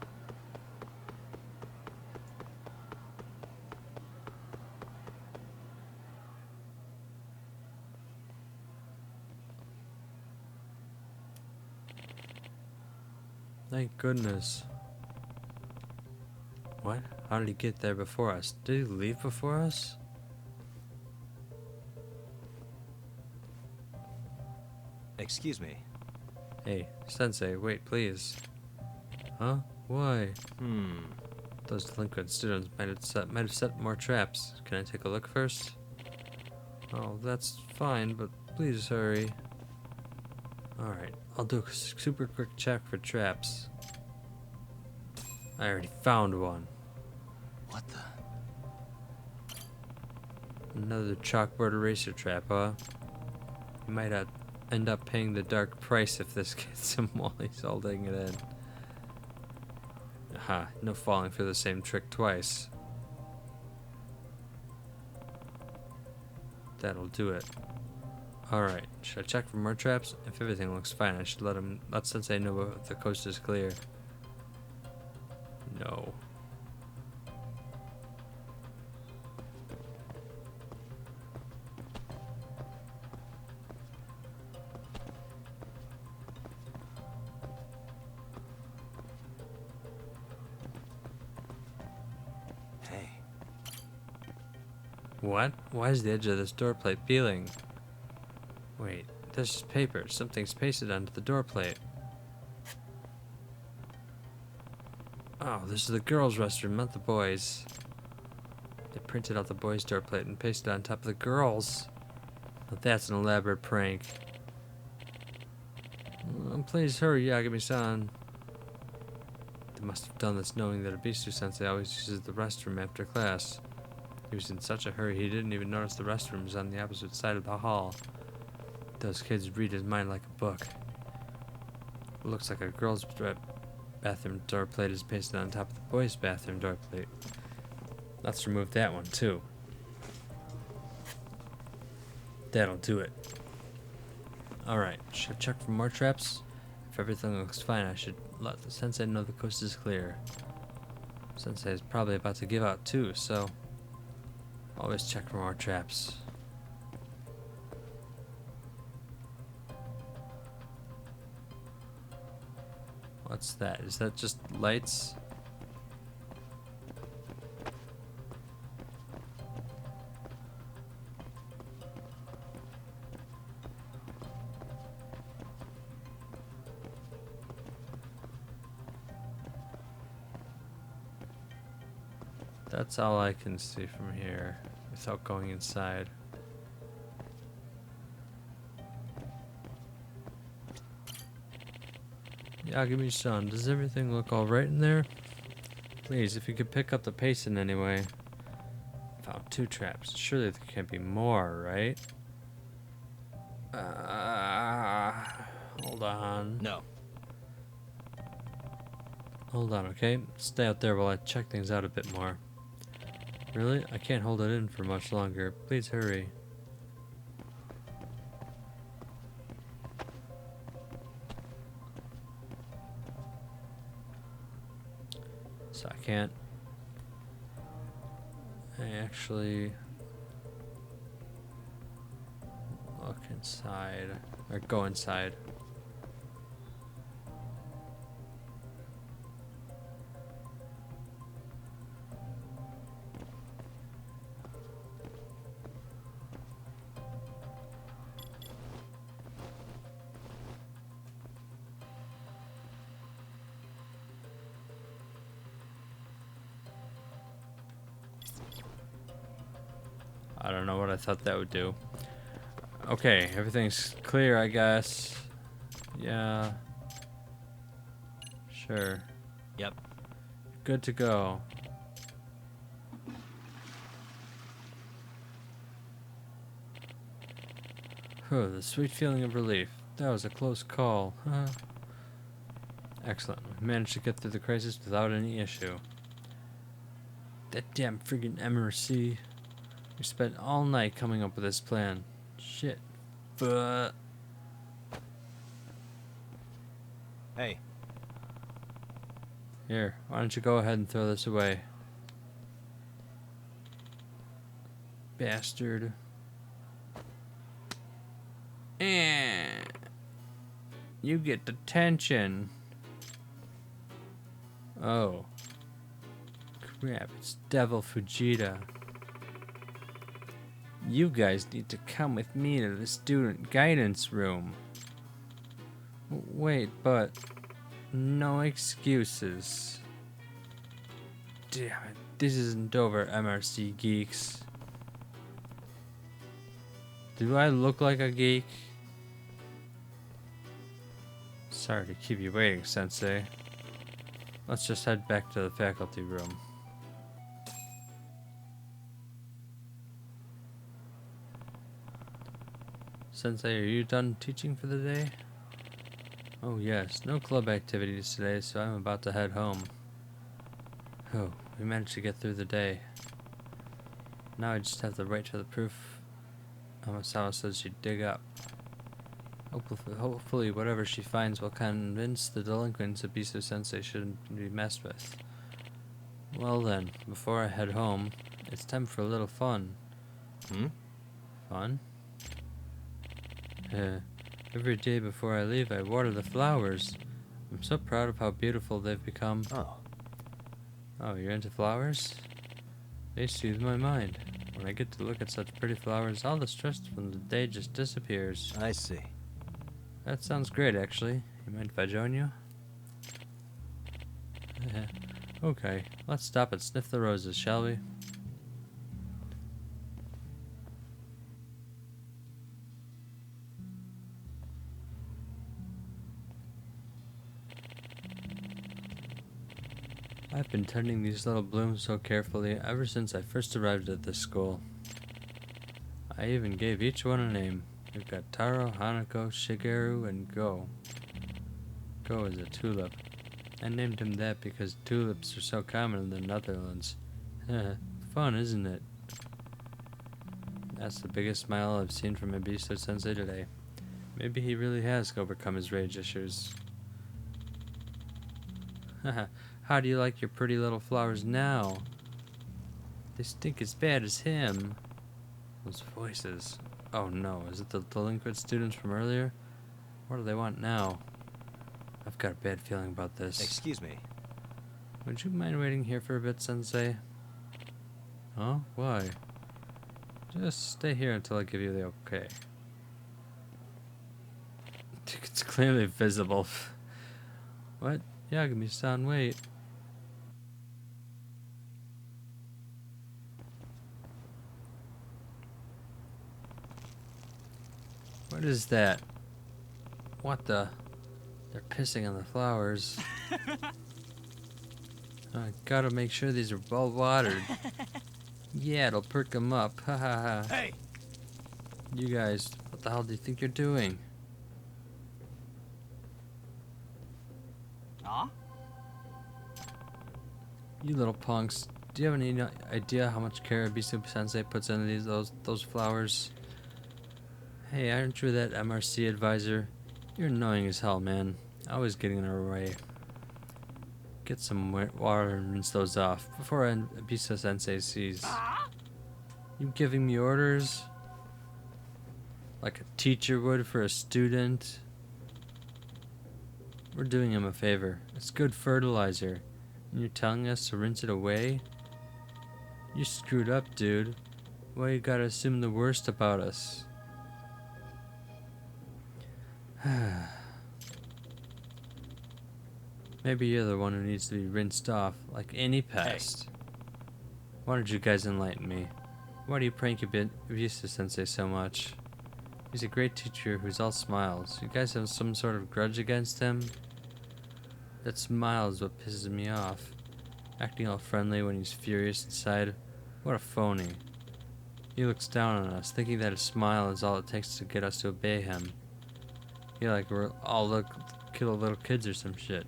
Thank goodness. What? How did he get there before us? Did he leave before us? Excuse me. Hey, Sensei, wait, please. Huh? Why? Those delinquent students might have set more traps. Can I take a look first? Oh, that's fine, but please hurry. Alright, I'll do a super quick check for traps. I already found one. What the? Another chalkboard eraser trap, huh? You might end up paying the dark price if this gets him while he's holding it in. Haha, no falling for the same trick twice. That'll do it. Alright, should I check for more traps? If everything looks fine, I should let Sensei know if the coast is clear. No. Hey. What? Why is the edge of this door plate peeling? Wait, this is paper. Something's pasted onto the door plate. Oh, this is the girls' restroom, not the boys'. They printed out the boys' door plate and pasted it on top of the girls'. Now that's an elaborate prank. Please hurry, Yagami-san. They must have done this knowing that Abisu-sensei always uses the restroom after class. He was in such a hurry he didn't even notice the restroom was on the opposite side of the hall. Those kids read his mind like a book. It looks like a girl's bathroom door plate is pasted on top of the boys' bathroom door plate. Let's remove that one too. That'll do it. Alright, should I check for more traps? If everything looks fine, I should let the sensei know the coast is clear. Sensei is probably about to give out too, so always check for more traps. What's that? Is that just lights? That's all I can see from here without going inside. Yagami-san, does everything look alright in there? Please, if you could pick up the pace in any way. Found 2 traps. Surely there can't be more, right? Hold on. No. Hold on, okay? Stay out there while I check things out a bit more. Really? I can't hold it in for much longer. Please hurry. So I can't actually look inside or go inside. I don't know what I thought that would do. Okay, everything's clear, I guess. Yeah. Sure. Yep. Good to go. The sweet feeling of relief. That was a close call. Excellent. We managed to get through the crisis without any issue. That damn friggin' MRC. We spent all night coming up with this plan. Shit. But Hey. here, why don't you go ahead and throw this away? Bastard. And you get detention. Oh. Crap, it's Devil Fujita. You guys need to come with me to the student guidance room. Wait, but no excuses. Damn it, this isn't over, MRC geeks. Do I look like a geek? Sorry to keep you waiting, Sensei. Let's just head back to the faculty room. Sensei, are you done teaching for the day? Oh yes, no club activities today, so I'm about to head home. Oh, we managed to get through the day. Now I just have to wait for the proof Amasawa says she'd dig up. Hopefully whatever she finds will convince the delinquents Abisu Sensei shouldn't be messed with. Well then, before I head home, it's time for a little fun. Fun? Every day before I leave, I water the flowers. I'm so proud of how beautiful they've become. Oh, you're into flowers? They soothe my mind. When I get to look at such pretty flowers, all the stress from the day just disappears. I see. That sounds great, actually. You mind if I join you? Okay, let's stop and sniff the roses, shall we? I've been tending these little blooms so carefully ever since I first arrived at this school. I even gave each one a name. We've got Taro, Hanako, Shigeru, and Go. Go is a tulip. I named him that because tulips are so common in the Netherlands. Fun, isn't it? That's the biggest smile I've seen from Abisu Sensei today. Maybe he really has overcome his rage issues. How do you like your pretty little flowers now? They stink as bad as him. Those voices. Oh no, is it the delinquent students from earlier? What do they want now? I've got a bad feeling about this. Excuse me. Would you mind waiting here for a bit, Sensei? Huh? Why? Just stay here until I give you the okay. It's clearly visible. What? Yagami-san, wait. What is that? What the? They're pissing on the flowers. I gotta make sure these are well watered. Yeah, it'll perk them up. Ha ha ha. Hey! You guys, what the hell do you think you're doing? You little punks. Do you have any idea how much care Abisu Sensei puts into those flowers? Hey, aren't you that MRC advisor? You're annoying as hell, man. Always getting in our way. Get some water and rinse those off before Abisu Sensei sees. You giving me orders? Like a teacher would for a student? We're doing him a favor. It's good fertilizer. And you're telling us to rinse it away? You screwed up, dude. Why you gotta assume the worst about us? Maybe you're the one who needs to be rinsed off, like any pest. Hey. Why don't you guys enlighten me? Why do you prank Abisu Sensei so much? He's a great teacher who's all smiles. You guys have some sort of grudge against him? That smile is what pisses me off. Acting all friendly when he's furious inside. What a phony. He looks down on us, thinking that a smile is all it takes to get us to obey him. He like we're all little kids or some shit.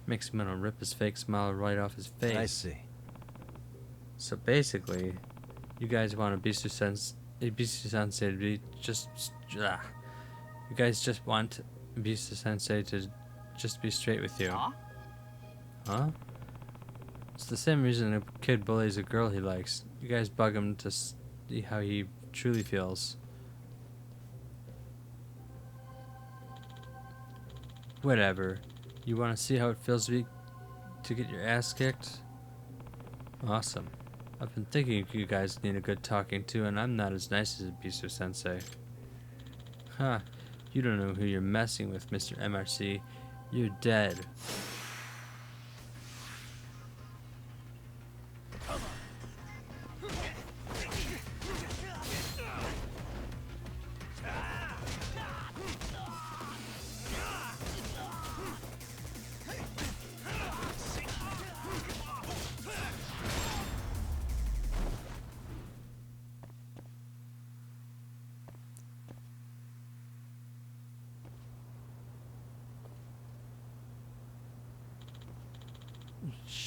Makes him want to rip his fake smile right off his face. I see. So basically, you guys want Abisu Sensei to be just... You guys just want Abisu Sensei to just be straight with you. Huh? It's the same reason a kid bullies a girl he likes. You guys bug him to see how he truly feels. Whatever. You want to see how it feels to get your ass kicked? Awesome. I've been thinking you guys need a good talking to, and I'm not as nice as Abisu Sensei. Ha! You don't know who you're messing with, Mr. MRC. You're dead.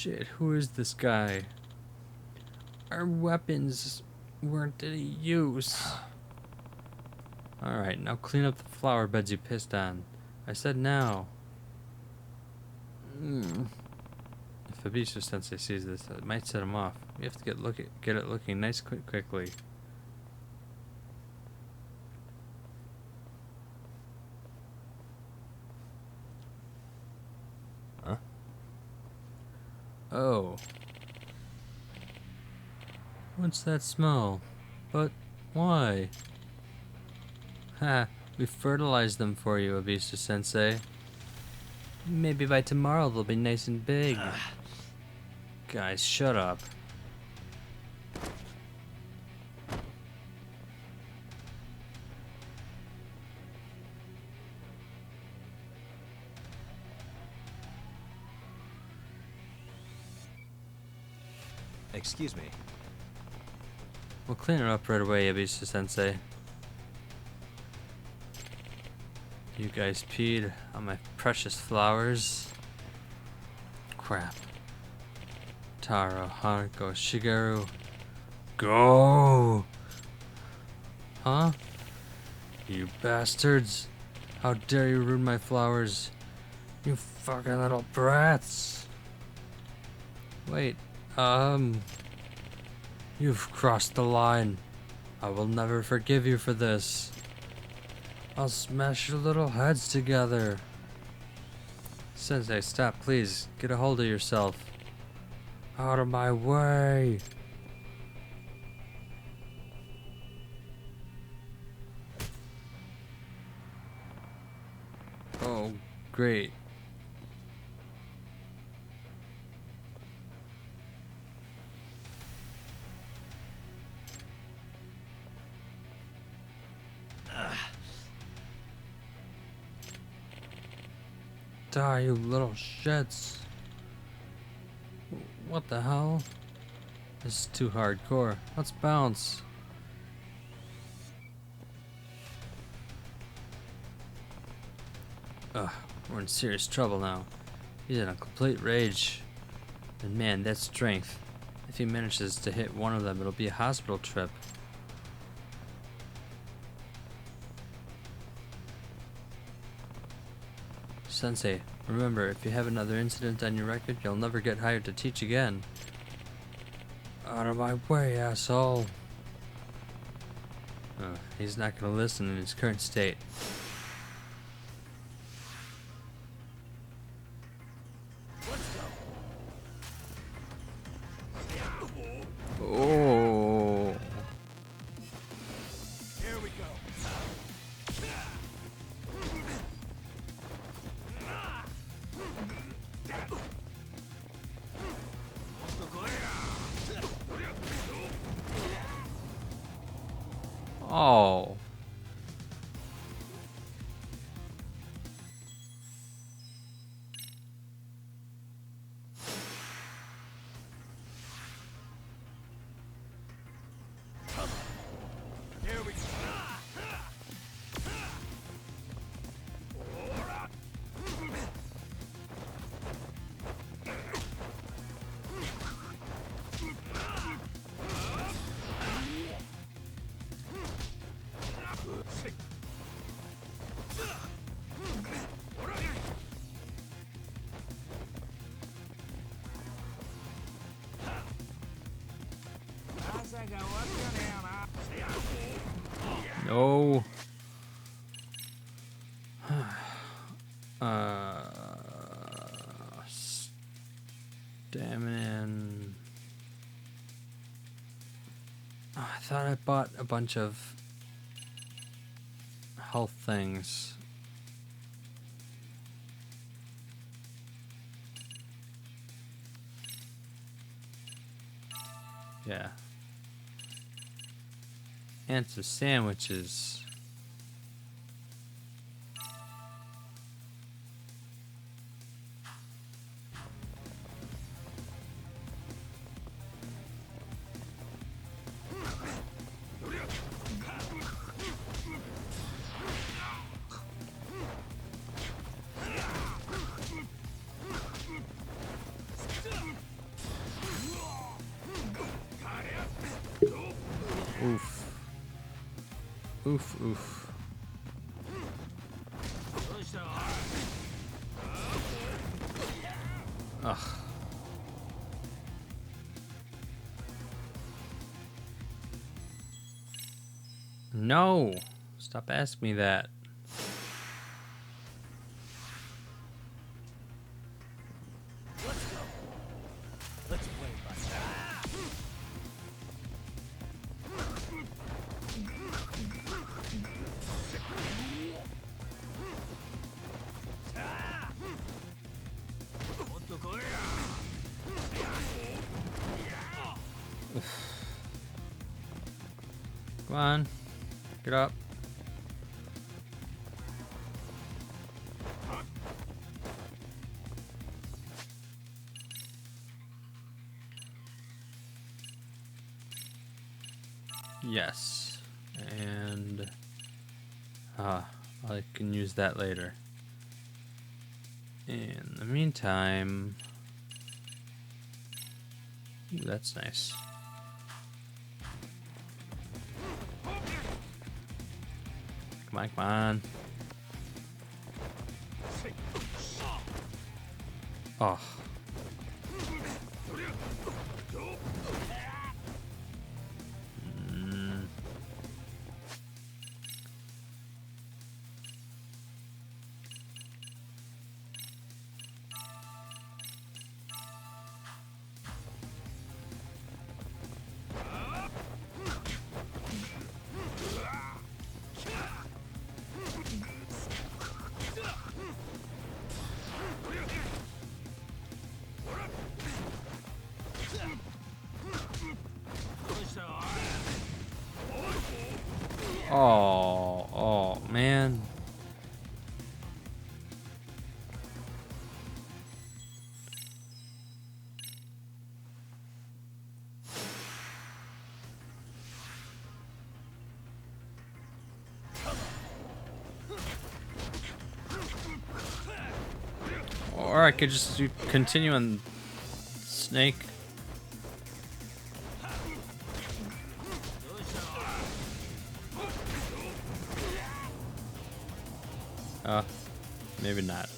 Shit, who is this guy? Our weapons weren't any use. Alright, now clean up the flower beds you pissed on. I said now. If Abisu Sensei sees this, it might set him off. We have to get it looking nice quickly. Huh? Oh. What's that smell? But why? Ha, we fertilized them for you, Abisu Sensei. Maybe by tomorrow they'll be nice and big. Guys, shut up. Excuse me. We'll clean it up right away, Abisu Sensei. You guys peed on my precious flowers. Crap. Taro, Hanako, Shigeru. Go! Huh? You bastards! How dare you ruin my flowers? You fucking little brats! Wait, you've crossed the line. I will never forgive you for this. I'll smash your little heads together. Sensei, stop, please. Get a hold of yourself. Out of my way. Oh, great. Die, you little shits. What the hell? This is too hardcore. Let's bounce. Ugh, we're in serious trouble now. He's in a complete rage. And man, that strength. If he manages to hit one of them, it'll be a hospital trip. Sensei, remember, if you have another incident on your record, you'll never get hired to teach again. Out of my way, asshole. He's not gonna listen in his current state. Oh. Here we go. Oh. Here we go. No. Stamina. Oh, I thought I bought a bunch of health things. Yeah. And some sandwiches. Oof. Oof, oof. Ugh. No! Stop asking me that. Let's play, buddy. Come on. Get up. Yes. And I can use that later. In the meantime, ooh, that's nice. Come on, come on. Oh. Mm. Oh, man. Or I could just continue on Snake. Maybe not.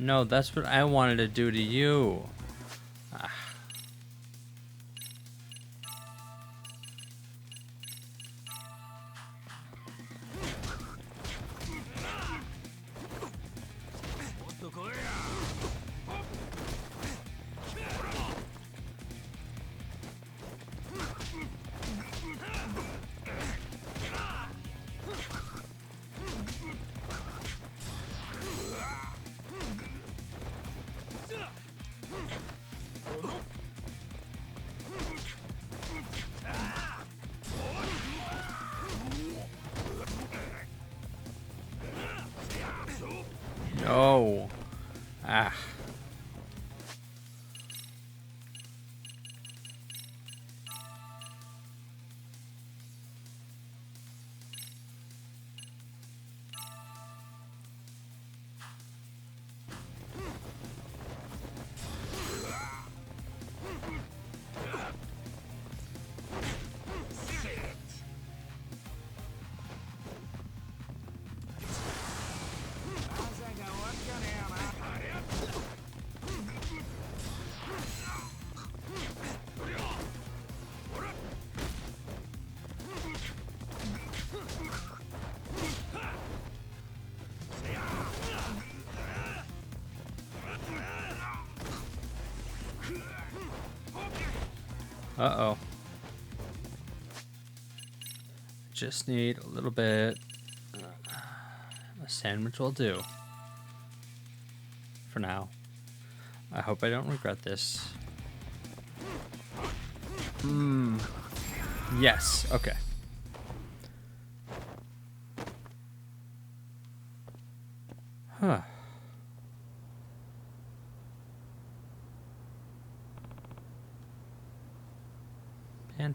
No, that's what I wanted to do to you. Ah. No. Ah. Uh-oh. Just need a little bit. A sandwich will do. For now. I hope I don't regret this. Yes, okay. Huh.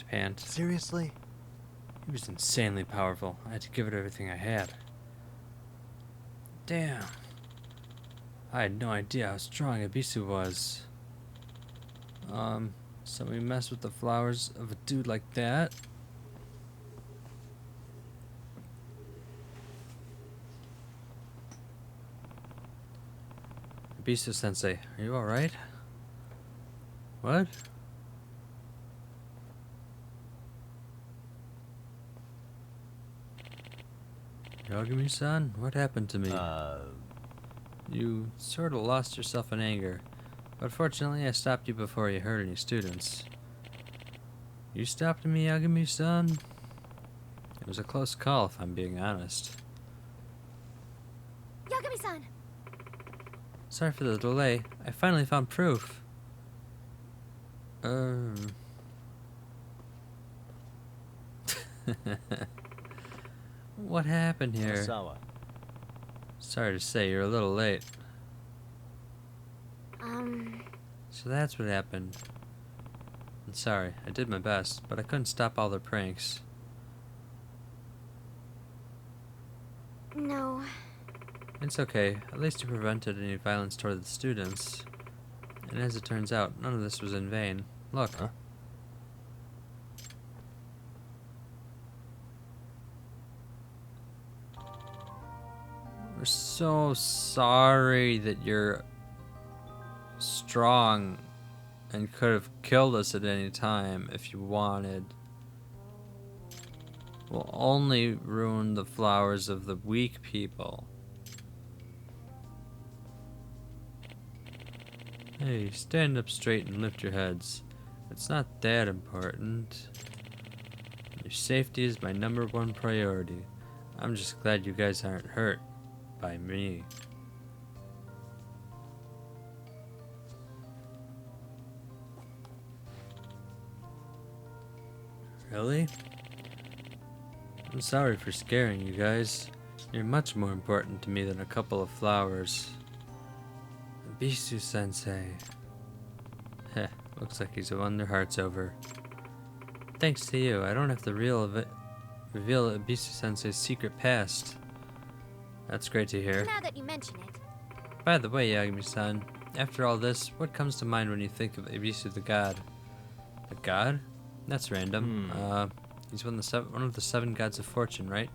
Pant. Seriously? He was insanely powerful. I had to give it everything I had. Damn. I had no idea how strong Ibisu was. So we mess with the flowers of a dude like that. Ibisu sensei, are you alright? What? Yagami-san, what happened to me? You sort of lost yourself in anger, but fortunately I stopped you before you hurt any students. You stopped me, Yagami-san? It was a close call, if I'm being honest. Yagami-san! Sorry for the delay. I finally found proof. What happened here? Sawa. Sorry to say, you're a little late. So that's what happened. I'm sorry, I did my best, but I couldn't stop all the pranks. No. It's okay, at least you prevented any violence toward the students. And as it turns out, none of this was in vain. Look. Huh? We're so sorry that you're strong and could have killed us at any time if you wanted. We'll only ruin the flowers of the weak people. Hey, stand up straight and lift your heads. It's not that important. Your safety is my #1 priority. I'm just glad you guys aren't hurt by me. Really? I'm sorry for scaring you guys. You're much more important to me than a couple of flowers. Bisu sensei. Heh, looks like he's won their hearts over. Thanks to you, I don't have to reveal Bisu sensei's secret past. That's great to hear. Now that you mention it. By the way, Yagami-san, after all this, what comes to mind when you think of Ibisu the god? The god? That's random. He's one of the 7 gods of fortune, right?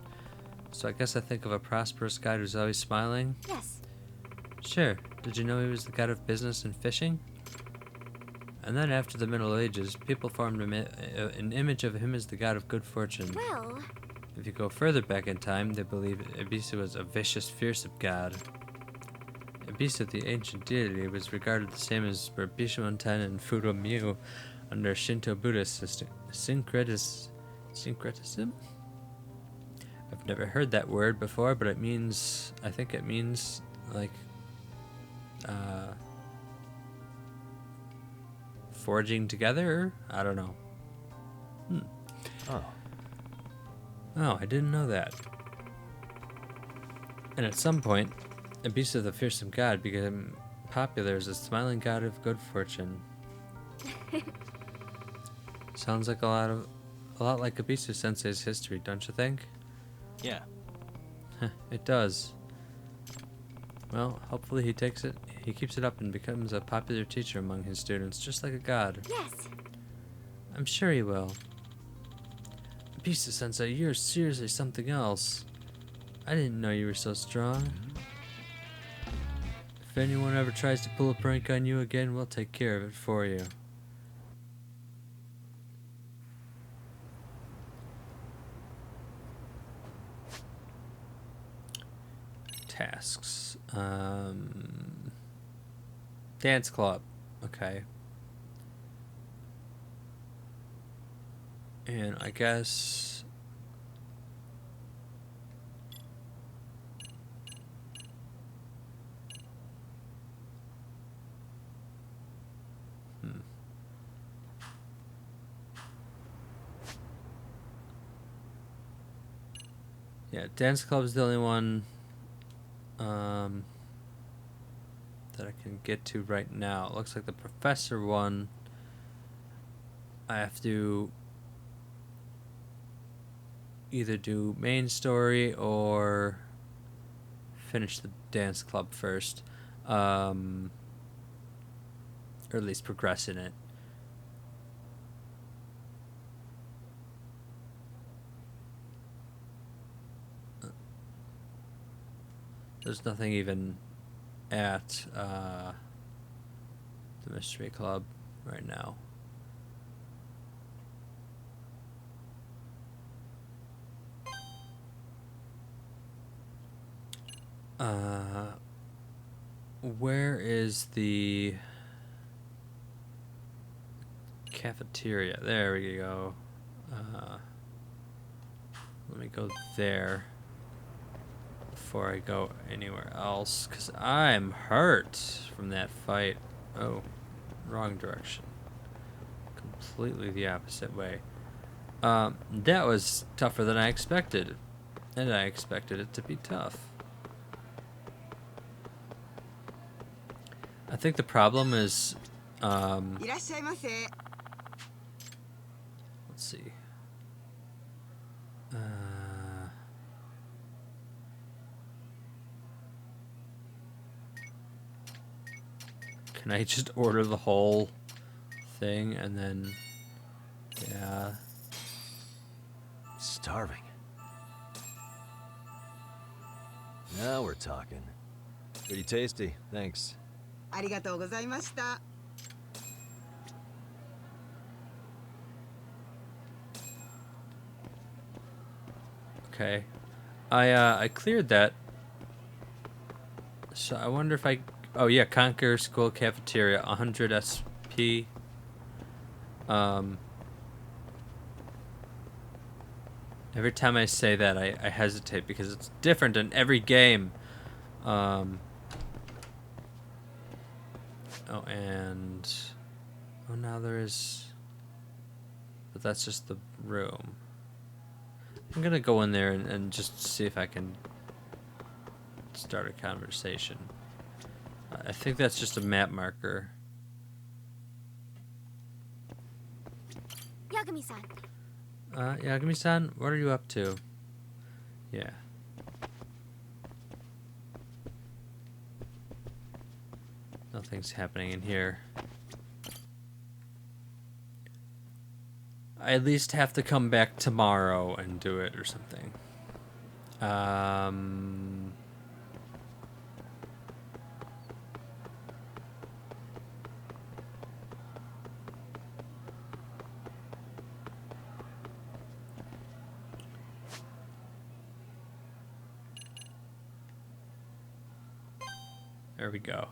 So I guess I think of a prosperous god who's always smiling? Yes. Sure. Did you know he was the god of business and fishing? And then after the Middle Ages, people formed an image of him as the god of good fortune. Well... If you go further back in time, they believe Ibisu was a vicious, fearsome god. Ibisu, the ancient deity, was regarded the same as Bishimonten and Fudo-Myu under Shinto Buddhist syncretism? I've never heard that word before, but it means, I think it means, like, forging together? I don't know. Oh, I didn't know that. And at some point, Ibisu the fearsome god became popular as a smiling god of good fortune. Sounds like a lot like Ibisu Sensei's history, don't you think? Yeah. It does. Well, hopefully he keeps it up and becomes a popular teacher among his students, just like a god. Yes. I'm sure he will. Ibisu Sensei, you're seriously something else. I didn't know you were so strong. If anyone ever tries to pull a prank on you again, we'll take care of it for you. Tasks. Dance club. Okay. And I guess... Yeah, dance club is the only one that I can get to right now. It looks like the professor one, I have to either do main story or finish the dance club first, or at least progress in it. There's nothing even at the mystery club right now. Where is the cafeteria? There we go. Let me go there before I go anywhere else, because I'm hurt from that fight. Oh, wrong direction. Completely the opposite way. That was tougher than I expected, and I expected it to be tough. I think the problem is, let's see. Can I just order the whole thing and then, yeah. Starving. Now we're talking. Pretty tasty, thanks. ありがとうございました。 Okay. I cleared that. So I wonder if I, oh yeah, Conquer School Cafeteria, 100 SP. Every time I say that, I hesitate because it's different in every game. Oh, and oh, now there is, but that's just the room. I'm gonna go in there and just see if I can start a conversation. I think that's just a map marker. Yagami-san. Yagami-san, what are you up to? Yeah. Nothing's happening in here. I at least have to come back tomorrow and do it or something. There we go.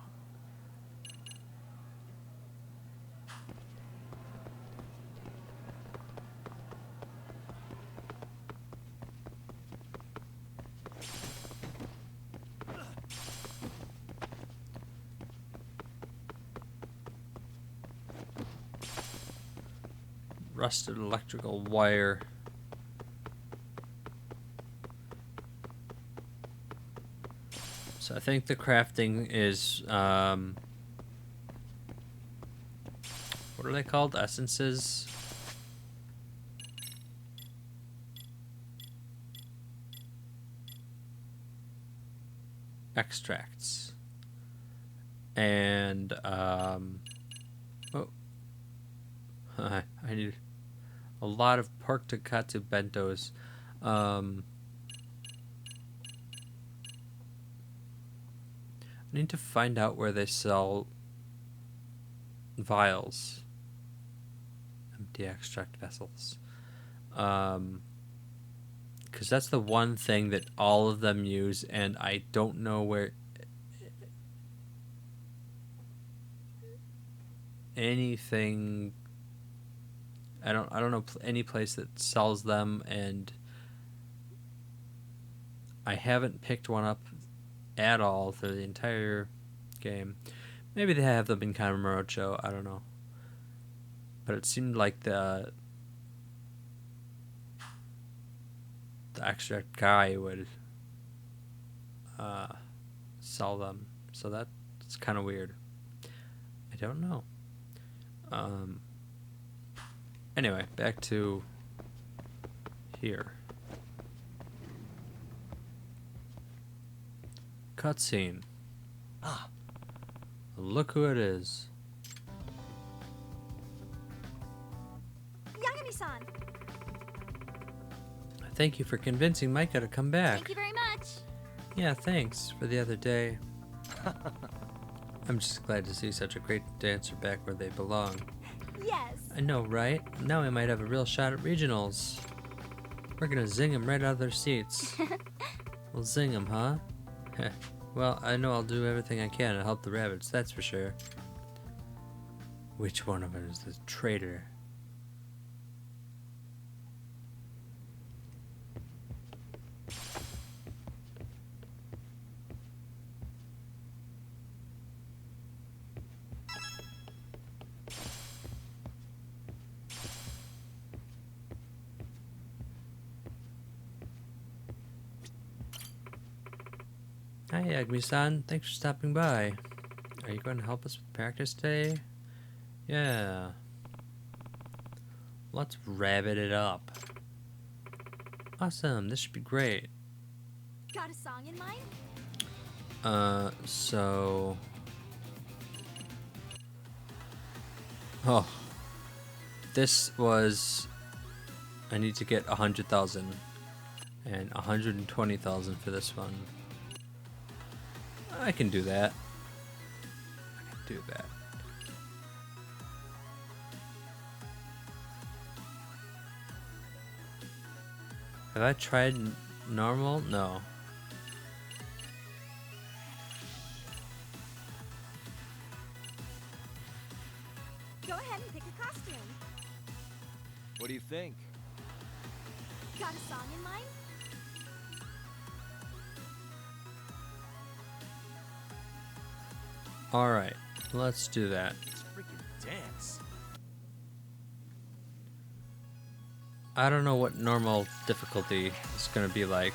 Rusted electrical wire. So I think the crafting is, what are they called? Essences? Extracts. And, oh. I need a lot of pork tonkatsu bentos. I need to find out where they sell vials. Empty extract vessels. Because that's the one thing that all of them use, and I don't know where anything. I don't know any place that sells them, and I haven't picked one up at all through the entire game. Maybe they have them in Kamurocho, I don't know. But it seemed like the the extra guy would sell them. So that's kind of weird. I don't know. Anyway, back to here. Cutscene. Ah, Look who it is. Yagami-san, Thank you for convincing Micah to come back. thank you very much. Yeah, thanks for the other day. I'm just glad to see such a great dancer back where they belong. Yes. I know, right? Now we might have a real shot at regionals. We're gonna zing them right out of their seats. We'll zing them, huh? Well, I know I'll do everything I can to help the rabbits, that's for sure. Which one of them is the traitor? Hi, Agmi-san. Thanks for stopping by. Are you going to help us with practice today? Yeah. Let's rabbit it up. Awesome. This should be great. Got a song in mind? So... Oh. This was... I need to get 100,000. And 120,000 for this one. I can do that. I can do that. Have I tried normal? No. Go ahead and pick a costume. what do you think? Got a song in mind? Alright, let's do that. Let's freaking dance. I don't know what normal difficulty is gonna be like.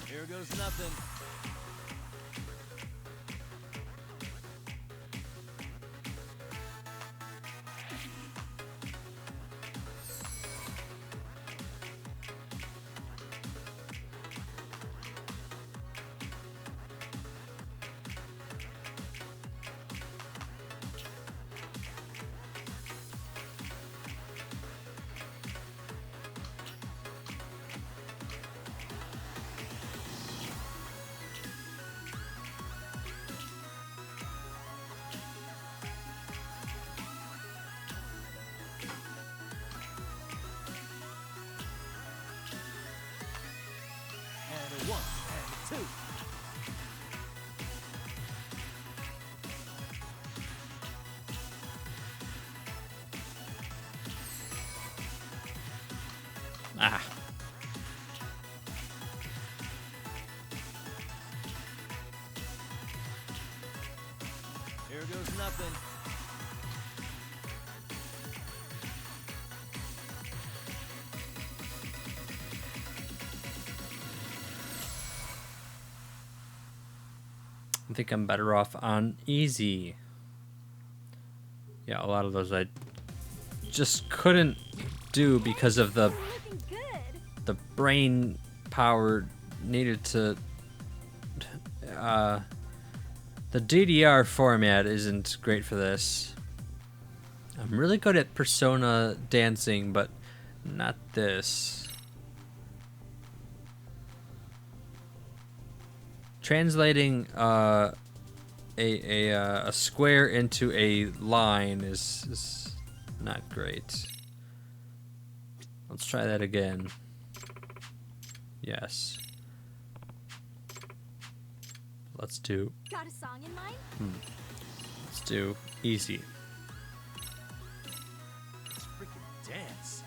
Here goes nothing. And a 1 and a 2. Ah. Here goes nothing. I think I'm better off on easy. Yeah, a lot of those I just couldn't do because of the You're looking good. the brain power needed to the DDR format isn't great for this. I'm really good at Persona dancing, but not this. Translating a square into a line is not great. Let's try that again. Yes. Let's do Got a song in mind? let's do easy. Let's freaking dance.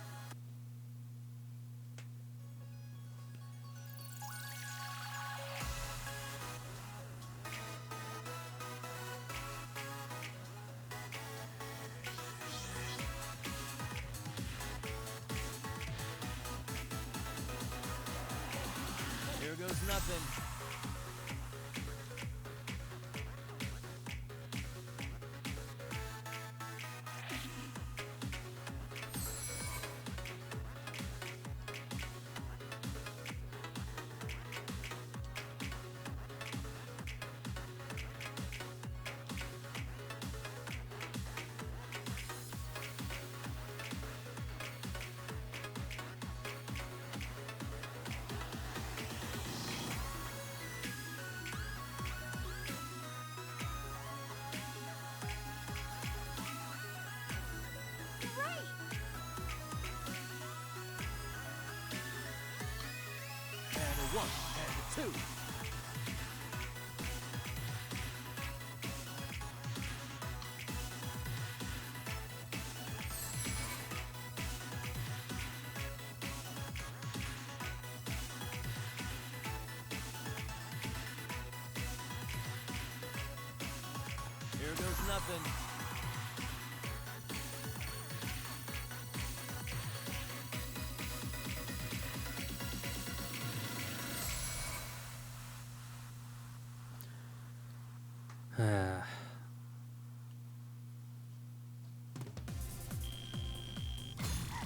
Here goes nothing.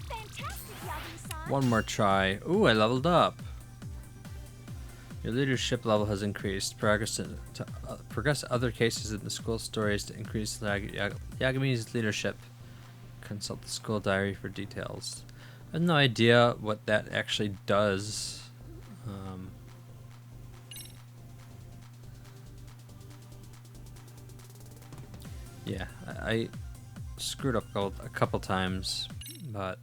Fantastic, Yagami-san. One more try. Ooh, I leveled up. Your leadership level has increased. Progress other cases in the school stories to increase Yagami's leadership. Consult the school diary for details. I have no idea what that actually does. Yeah, I screwed up a couple times, but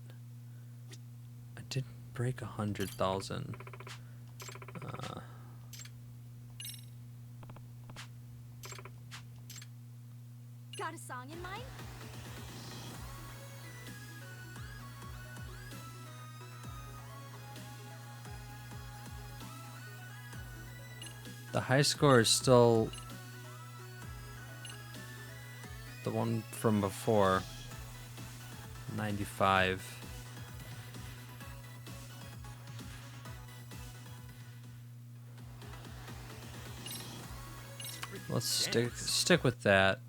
I didn't break 100,000. Got a song in mind? The high score is still the one from before, 95. Let's stick with that.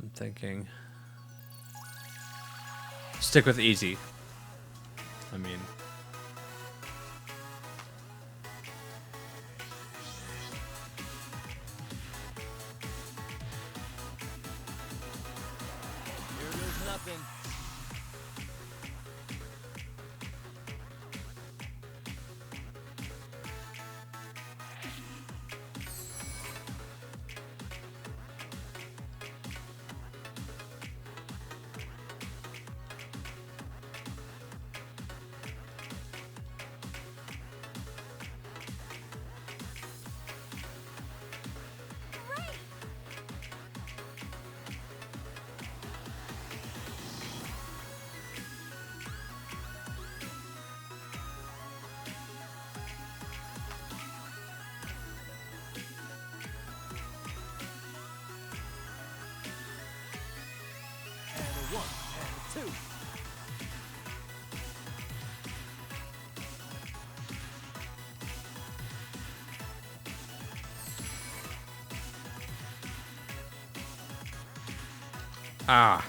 I'm thinking. Stick with easy. I mean. Here goes nothing. One and two. Ah.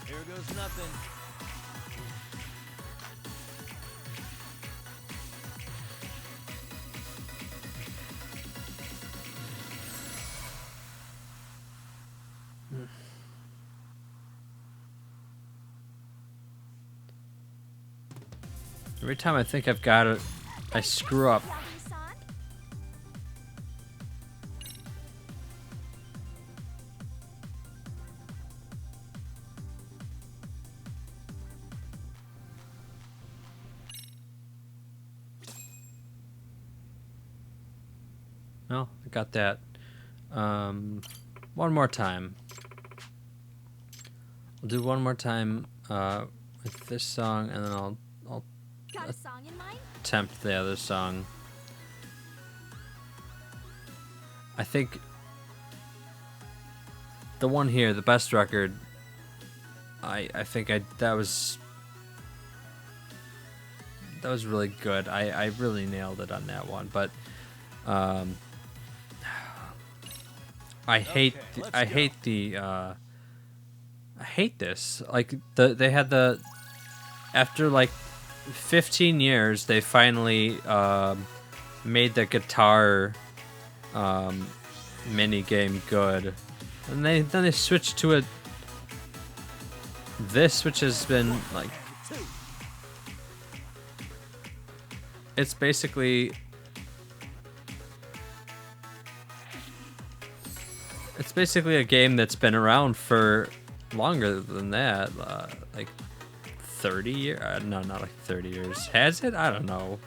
Here goes nothing. Every time I think I've got it, I screw up. Yagami-san? No, I got that. One more time. I'll do one more time with this song, and then I'll Got a song in mind? attempt the other song. I think the one here, the best record, I think that was was really good. I really nailed it on that one, but I hate this. Like they had after like 15 years they finally made the guitar mini game good, and then they switched to this, which has been like, it's basically a game that's been around for longer than that, like 30 years. No, not like 30 years. Has it? I don't know.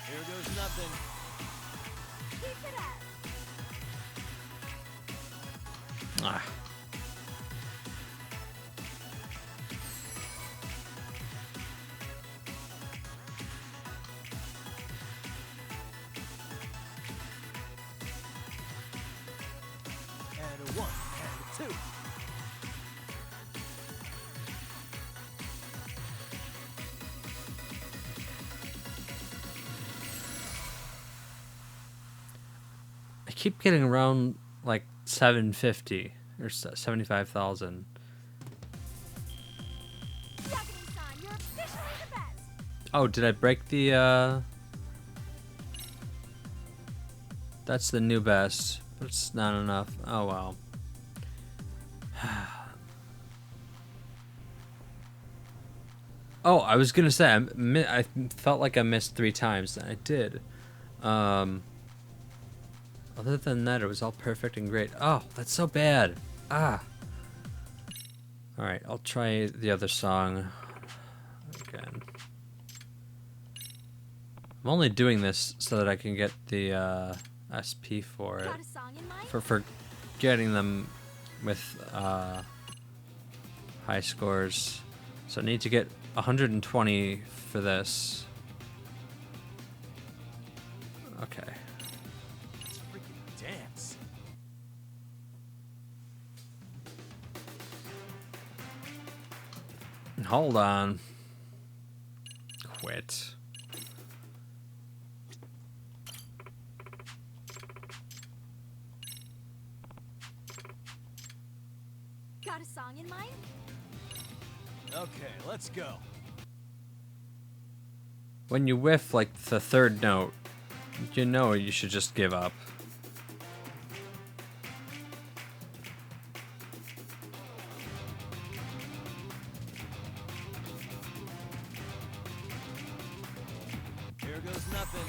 Here goes nothing. Keep it up. Ah. And a 1, and a 2. I keep getting around like 750 or 75,000. Yagami-san, you're officially the best. Oh, did I break the that's the new best, but it's not enough. Oh well. Oh, I was gonna say I felt like I missed 3 times, and I did. Other than that, it was all perfect and great. Oh, that's so bad. Ah. All right, I'll try the other song again. I'm only doing this so that I can get the SP for it. Got a song in mind? For getting them with high scores. So I need to get 120 for this. Okay. Let's freaking dance. Hold on. Quit. Got a song in mind? Okay, let's go. When you whiff like the 3rd note, you know you should just give up. Here goes nothing.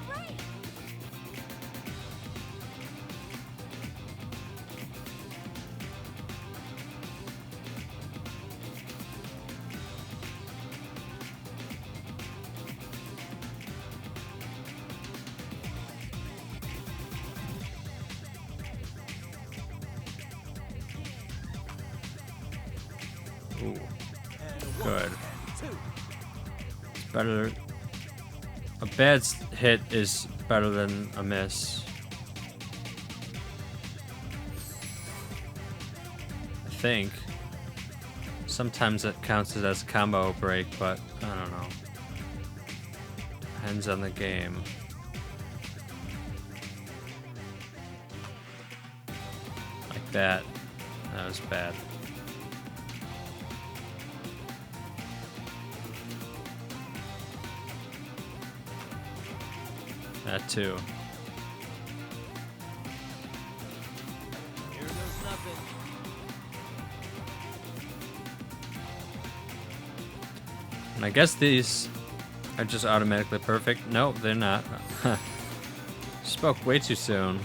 Great. Ooh, And a 1, good. and 2. It's better. A bad hit is better than a miss. I think. Sometimes it counts as a combo break, but I don't know. Depends on the game. Like that. That was bad. That too. Here goes nothing. And I guess these are just automatically perfect. Nope, they're not. Spoke way too soon.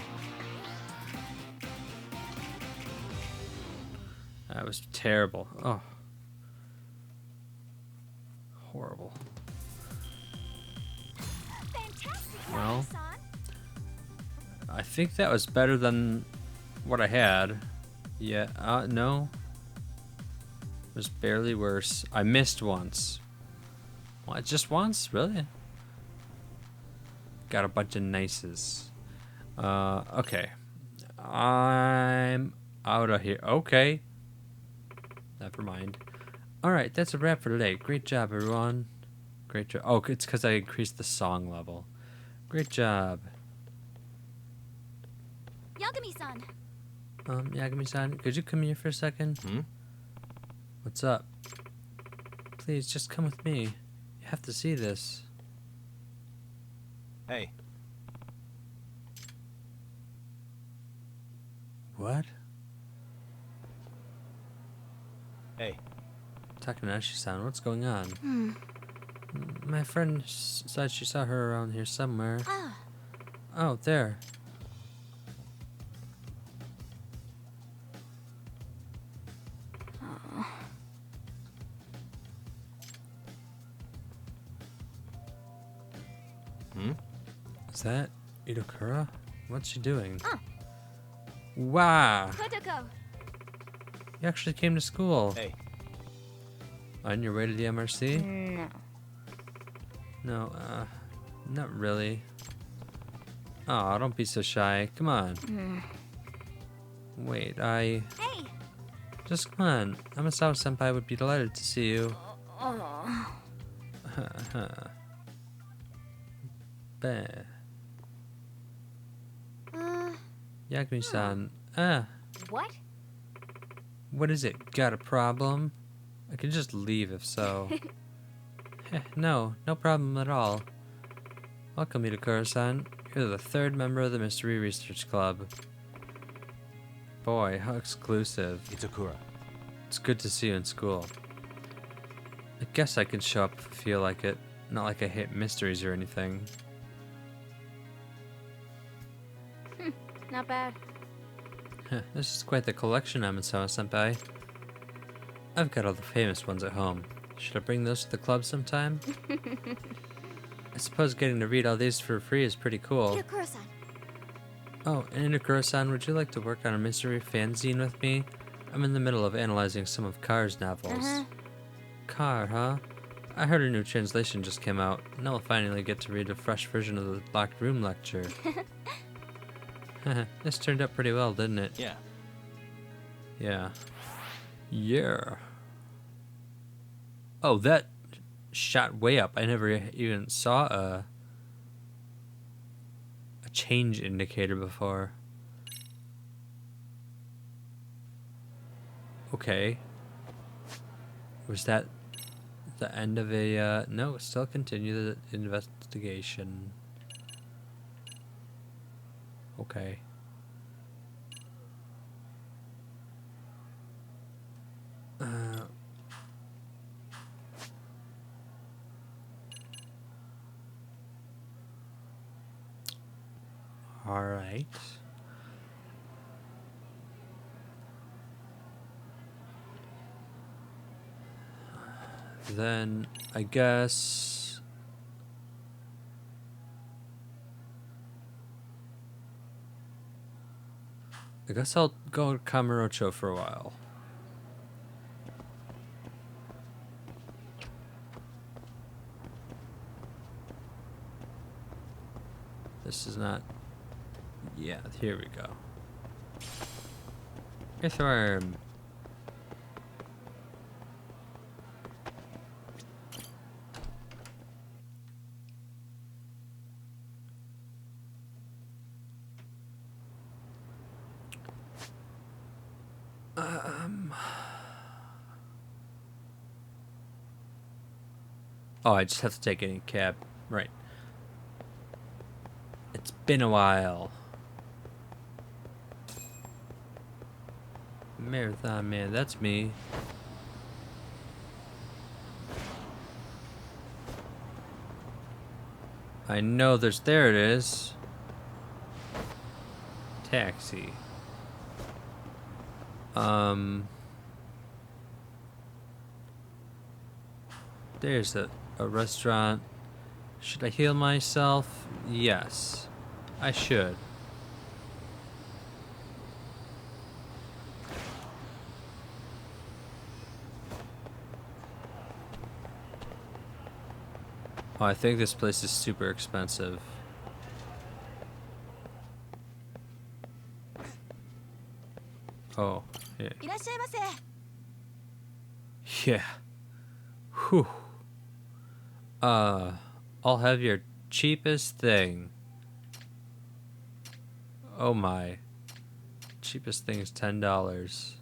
was terrible. Oh. Horrible. Fantastic, Well. Yagami-san. I think that was better than what I had. Yeah, no. It was barely worse. I missed once. What, just once? Really? Got a bunch of nices. Okay. I'm out of here. Okay. Never mind. Alright, that's a wrap for today. Great job, everyone. Great job. Oh, it's because I increased the song level. Great job. Yagami-san. Yagami-san, could you come here for a second? Hmm? What's up? Please, just come with me. You have to see this. Hey, What? hey, Takanashi-san, what's going on? My friend said she saw her around here somewhere. Ah, Oh, there. hmm? Is that Idokura? What's she doing? Ah. Wow! Kotoko. You actually came to school. Hey, On your way to the MRC? No. No, not really. Oh, don't be so shy. Come on. Wait, Hey. Just come on. Amasawa-senpai would be delighted to see you. Oh. Bah. Uh, Yagami-san. what? What is it? Got a problem? I can just leave if so. No problem at all. Welcome, Idokura-san. You're the third member of the Mystery Research Club. Boy, how exclusive. Itakura. It's good to see you in school. I guess I can show up if I feel like it. Not like I hate mysteries or anything. Not bad. This is quite the collection, Amasawa-senpai. I've got all the famous ones at home. Should I bring those to the club sometime? I suppose getting to read all these for free is pretty cool. Yokuro-san. Oh, and Idokura-san, would you like to work on a mystery fanzine with me? I'm in the middle of analyzing some of Car's novels. Car, huh? I heard a new translation just came out. Now we'll finally get to read a fresh version of the Locked Room lecture. This turned out pretty well, didn't it? Yeah. Yeah. Yeah. Oh, that shot way up. I never even saw a change indicator before. Okay. Was that the end of a, no, still continue the investigation. Okay. All right. Then I guess I'll go to Kamurocho for a while. This is not. Yeah, here we go. Earthworm. Oh, I just have to take any cab. Right. It's been a while. Marathon Man, that's me. I know there it is. Taxi. There's a restaurant. Should I heal myself? Yes. I should. Oh, I think this place is super expensive. Oh, yeah. いらっしゃいませ。 Yeah. Whew. I'll have your cheapest thing. Oh my. Cheapest thing is $10.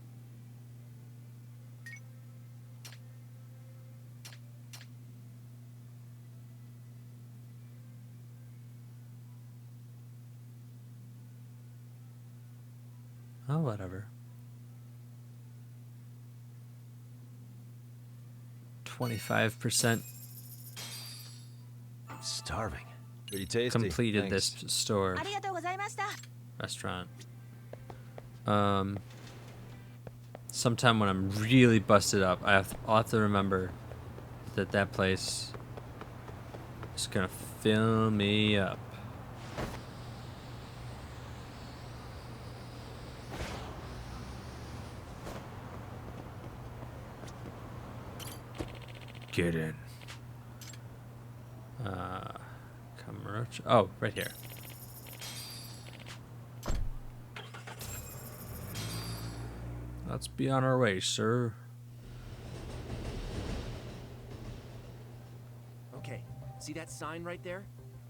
Oh, whatever. 25% Starving. Pretty tasty. completed Thanks. this store ありがとうございました。 restaurant. Sometime when I'm really busted up, I'll have to remember that place is gonna fill me up. Get in. Camaroch. Oh, right here. Let's be on our way, sir. Okay, see that sign right there?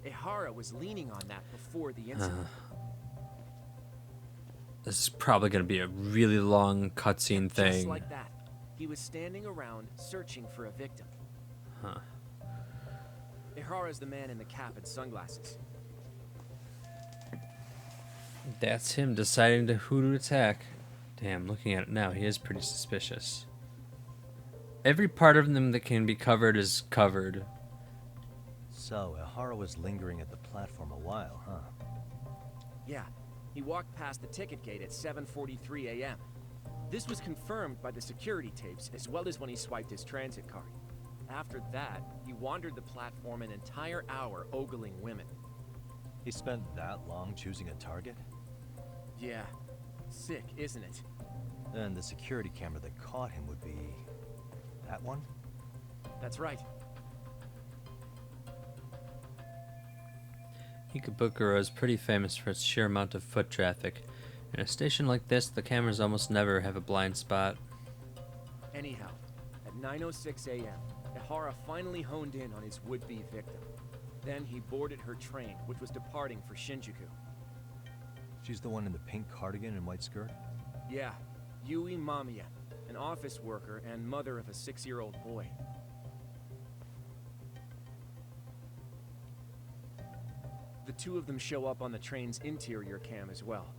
Ihara was leaning on that before the incident. This is probably gonna be a really long cutscene Just thing. like that. He was standing around searching for a victim. Huh. Ihara's the man in the cap and sunglasses. That's him deciding who to attack. Damn, looking at it now, he is pretty suspicious. Every part of them that can be covered is covered. So, Ihara was lingering at the platform a while, huh? Yeah, he walked past the ticket gate at 7:43 a.m. This was confirmed by the security tapes as well as when he swiped his transit card. After that, he wandered the platform an entire hour ogling women. He spent that long choosing a target? Yeah, sick, isn't it? Then the security camera that caught him would be... that one? That's right. Ikebukuro is pretty famous for its sheer amount of foot traffic. In a station like this, the cameras almost never have a blind spot. Anyhow, at 9:06 a.m., Ihara finally honed in on his would-be victim. Then he boarded her train, which was departing for Shinjuku. She's the one in the pink cardigan and white skirt? Yeah, Yui Mamiya, an office worker and mother of a 6-year-old boy. The two of them show up on the train's interior cam as well.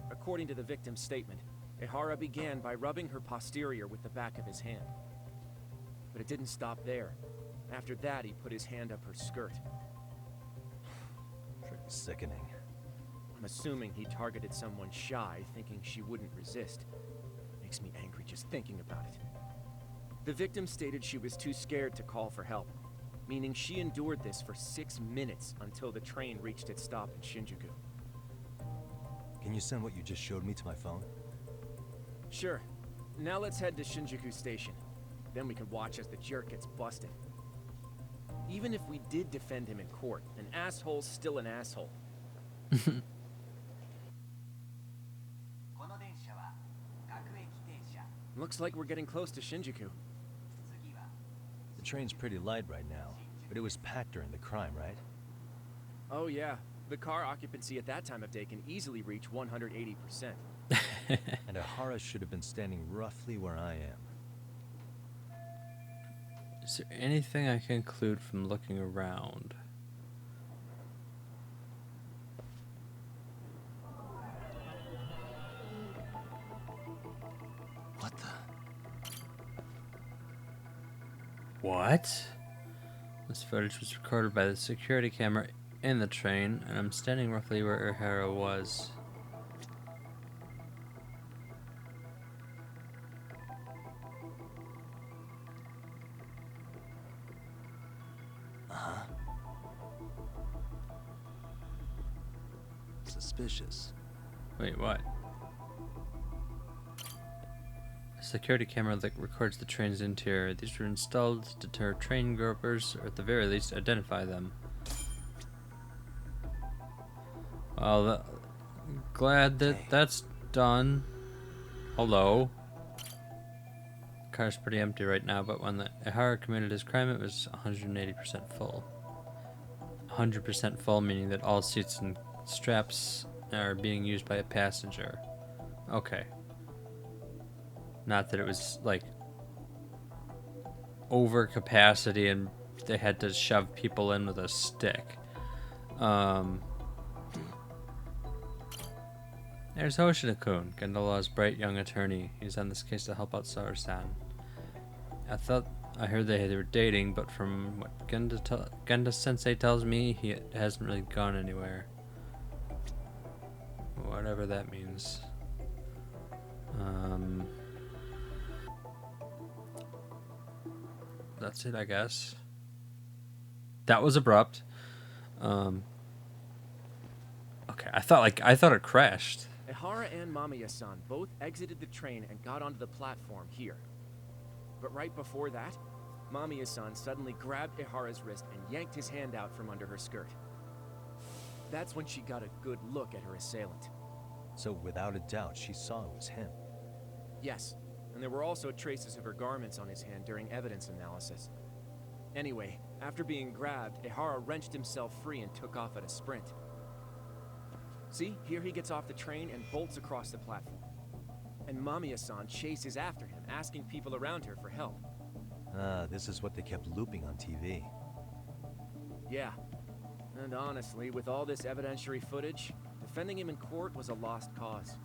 According to the victim's statement, Ihara began by rubbing her posterior with the back of his hand. But it didn't stop there. After that, he put his hand up her skirt. Pretty sickening. I'm assuming he targeted someone shy, thinking she wouldn't resist. Makes me angry just thinking about it. The victim stated she was too scared to call for help, meaning she endured this for 6 minutes until the train reached its stop in Shinjuku. Can you send what you just showed me to my phone? Sure. Now let's head to Shinjuku Station. Then we can watch as the jerk gets busted. Even if we did defend him in court, an asshole's still an asshole. Looks like we're getting close to Shinjuku. The train's pretty light right now, but it was packed during the crime, right? Oh yeah, the car occupancy at that time of day can easily reach 180%. And Ihara should have been standing roughly where I am. Is there anything I can conclude from looking around? What the? What? This footage was recorded by the security camera in the train, and I'm standing roughly where Ihara was. Uh-huh. Suspicious. Wait, what? A security camera that records the train's interior. These were installed to deter train gropers, or at the very least, identify them. Well, glad that that's done. Hello. The car's pretty empty right now, but when the Ihara committed his crime, it was 180% full. 100% full, meaning that all seats and straps are being used by a passenger. Okay. Not that it was like over capacity and they had to shove people in with a stick. There's Hoshino-kun, Gendala's bright young attorney. He's on this case to help out Saru-san. I heard they were dating, but from what Genda-sensei tells me, he hasn't really gone anywhere. Whatever that means. That's it, I guess. That was abrupt. Okay, I thought it crashed. Ihara and Mamiya-san both exited the train and got onto the platform here. But right before that, Mamiya-san suddenly grabbed Ihara's wrist and yanked his hand out from under her skirt. That's when she got a good look at her assailant. So without a doubt, she saw it was him. Yes, and there were also traces of her garments on his hand during evidence analysis. Anyway, after being grabbed, Ihara wrenched himself free and took off at a sprint. See, here he gets off the train and bolts across the platform. And Mamiya-san chases after him, asking people around her for help. Ah, this is what they kept looping on TV. Yeah. And honestly, with all this evidentiary footage, defending him in court was a lost cause.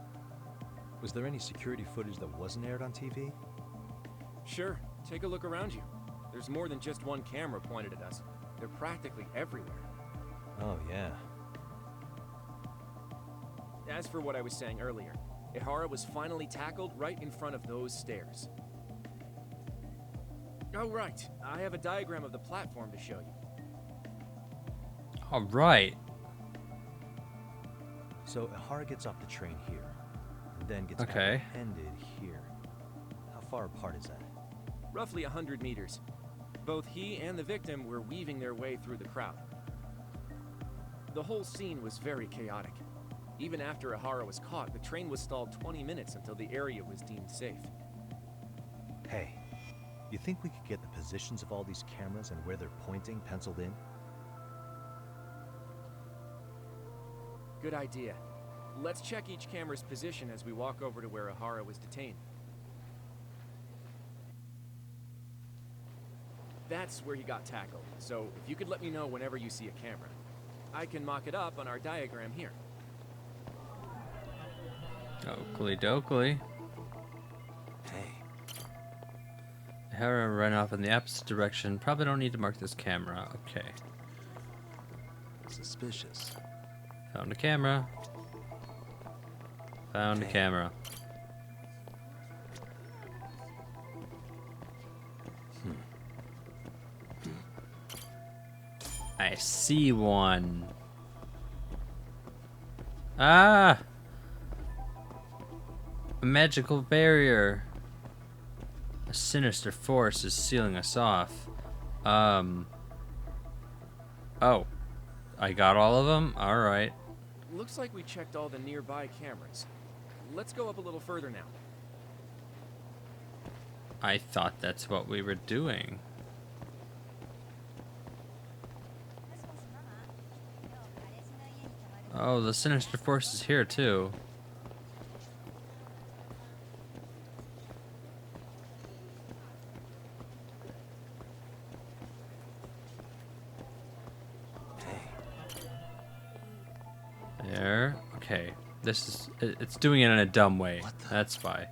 Was there any security footage that wasn't aired on TV? Sure, take a look around you. There's more than just one camera pointed at us. They're practically everywhere. Oh, yeah. As for what I was saying earlier, Ihara was finally tackled right in front of those stairs. Oh, right. I have a diagram of the platform to show you. All right. So Ihara gets off the train here, and then gets Okay. apprehended here. How far apart is that? Roughly 100 meters. Both he and the victim were weaving their way through the crowd. The whole scene was very chaotic. Even after Ihara was caught, the train was stalled 20 minutes until the area was deemed safe. Hey, you think we could get the positions of all these cameras and where they're pointing penciled in? Good idea. Let's check each camera's position as we walk over to where Ihara was detained. That's where he got tackled, so if you could let me know whenever you see a camera. I can mock it up on our diagram here. Oakley dokley. Hey. Ihara ran off in the opposite direction. Probably don't need to mark this camera. Okay. Suspicious. Found a camera. Found a Okay. camera. I see one. Ah! A magical barrier. A sinister force is sealing us off. Oh. I got all of them? Alright. Looks like we checked all the nearby cameras. Let's go up a little further now. I thought that's what we were doing. Oh, the sinister force is here too. There. Okay. This is... It's doing it in a dumb way. What the- That's why.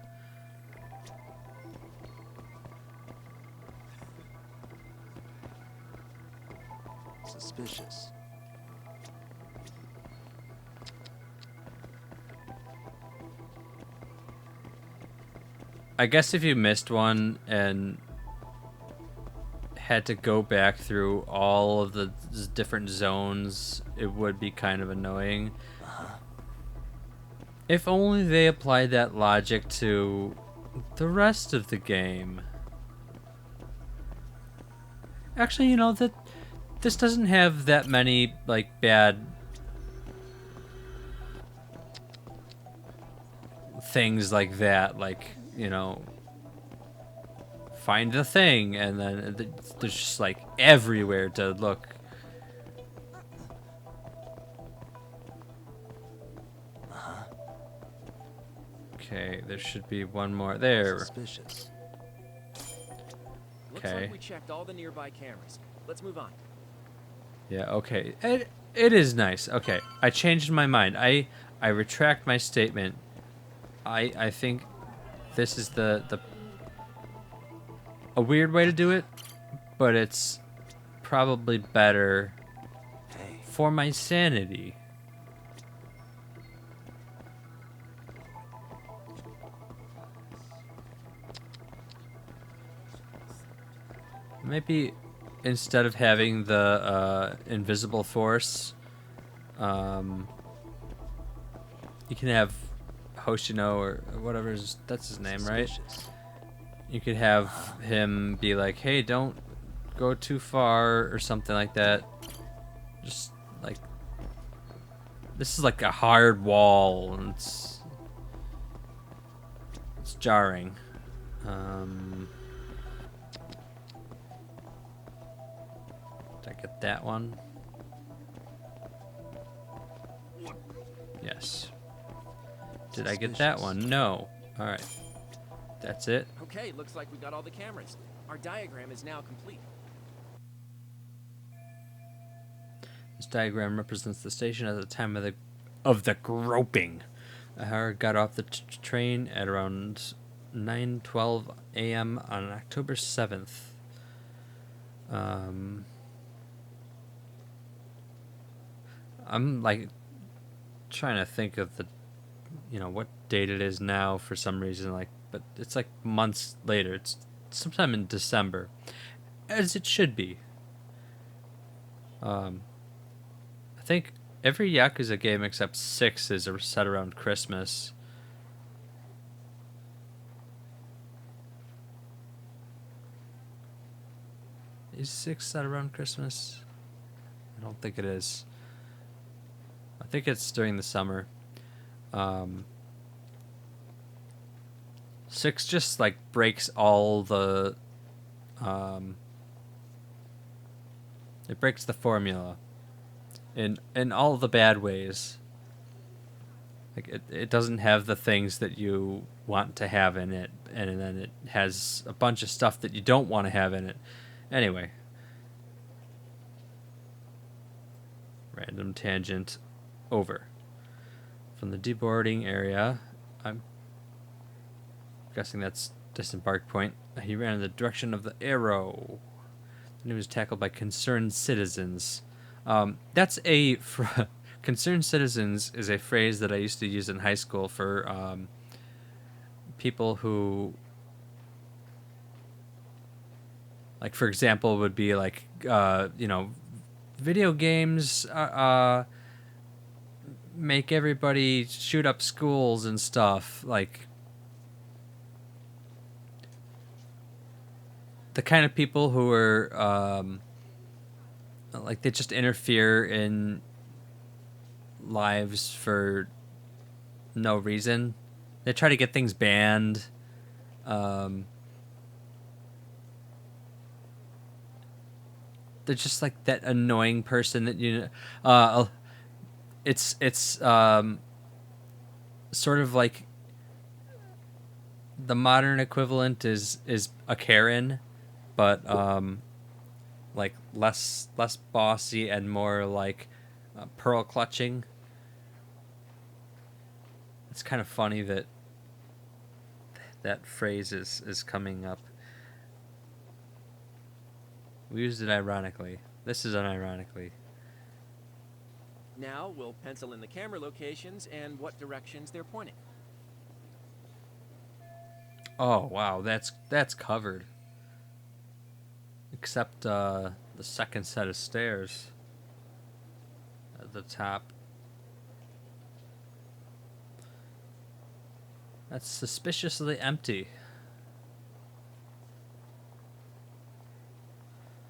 Suspicious. I guess if you missed one and had to go back through all of the different zones, it would be kind of annoying. If only they applied that logic to the rest of the game. Actually, you know, that this doesn't have that many like bad things like that, like, you know, find the thing and then there's just like everywhere to look. Okay, there should be one more there. Suspicious. Looks Okay. like we checked all the nearby cameras. Let's move on. Yeah, okay. It is nice. Okay, I changed my mind. I retract my statement. I think this is the a weird way to do it, but it's probably better Hey, for my sanity. Maybe instead of having the invisible force, you can have Hoshino or whatever that's his name, right? suspicious. You could have him be like, "Hey, don't go too far," or something like that. Just like this is like a hard wall, and it's jarring. Did I get that one? Yes. Did I get that one? No. All right. That's it. Okay, looks like we got all the cameras. Our diagram is now complete. This diagram represents the station at the time of the groping. Ahara got off the train at around 9:12 a.m. on October 7th. I'm like trying to think of the, you know, what date it is now for some reason, like, but it's like months later. It's sometime in December, as it should be. I think every Yakuza game except 6 is set around Christmas. Is 6 set around Christmas? I don't think it is. I think it's during the summer. 6 just like breaks all the it breaks the formula in all the bad ways. Like it doesn't have the things that you want to have in it, and then it has a bunch of stuff that you don't want to have in it. Anyway, random tangent over. From the deboarding area, I'm guessing that's disembark point. He ran in the direction of the arrow. Then he was tackled by concerned citizens. That's a concerned citizens is a phrase that I used to use in high school for people who, like, for example, would be like, you know, video games make everybody shoot up schools and stuff. Like, the kind of people who are, like, they just interfere in lives for no reason. They try to get things banned. They're just like that annoying person that it's sort of like the modern equivalent is a Karen, but like less bossy and more like pearl clutching. It's kind of funny that that phrase is coming up. We used it ironically. This is unironically. Now we'll pencil in the camera locations and what directions they're pointing. Oh wow, that's covered. Except the second set of stairs at the top. That's suspiciously empty.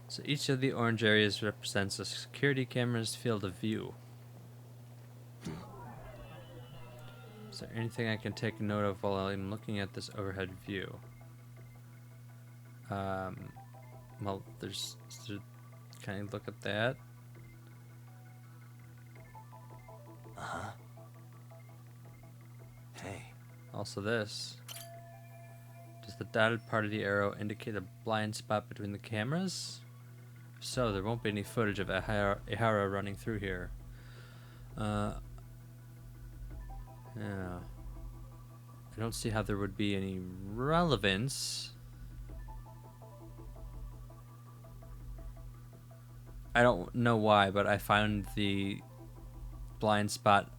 So each of the orange areas represents a security camera's field of view. Is there anything I can take note of while I'm looking at this overhead view? Well, can I look at that? Uh-huh. Hey. Also this. Does the dotted part of the arrow indicate a blind spot between the cameras? If so, there won't be any footage of Ihara running through here. Yeah. I don't see how there would be any relevance. I don't know why, but I found the blind spot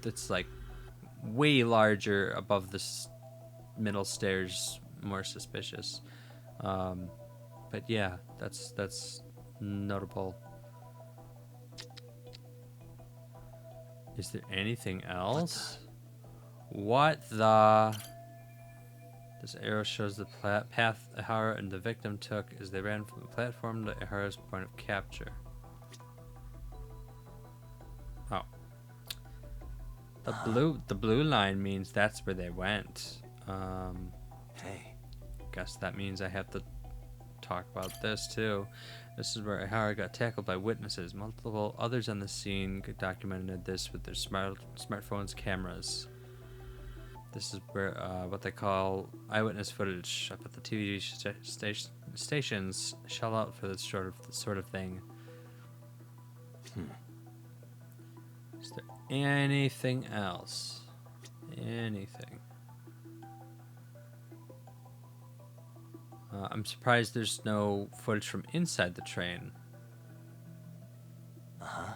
that's like way larger above the middle stairs more suspicious. But yeah, that's notable. Is there anything else? What the? This arrow shows the path Ihara and the victim took as they ran from the platform to Ihara's point of capture. Oh. The blue line means that's where they went. Hey. Guess that means I have to talk about this too. This is where Ihara got tackled by witnesses. Multiple others on the scene documented this with their smartphones' cameras. This is where what they call eyewitness footage up at the TV stations shell out for this sort of thing. Is there anything else? Anything? I'm surprised there's no footage from inside the train. Uh-huh.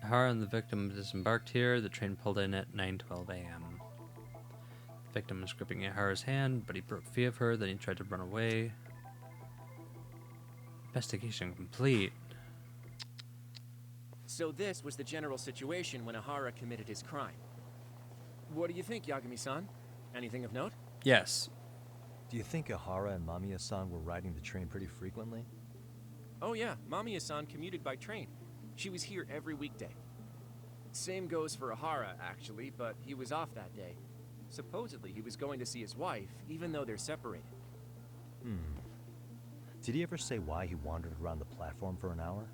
Ihara and the victim disembarked here. The train pulled in at 9:12 a.m. The victim was gripping Ihara's hand, but he broke free of her. Then he tried to run away. Investigation complete. So this was the general situation when Ihara committed his crime. What do you think, Yagami-san? Anything of note? Yes. Do you think Ihara and Mamiya-san were riding the train pretty frequently? Oh yeah, Mamiya-san commuted by train. She was here every weekday. Same goes for Ihara, actually, but he was off that day. Supposedly, he was going to see his wife, even though they're separated. Did he ever say why he wandered around the platform for an hour?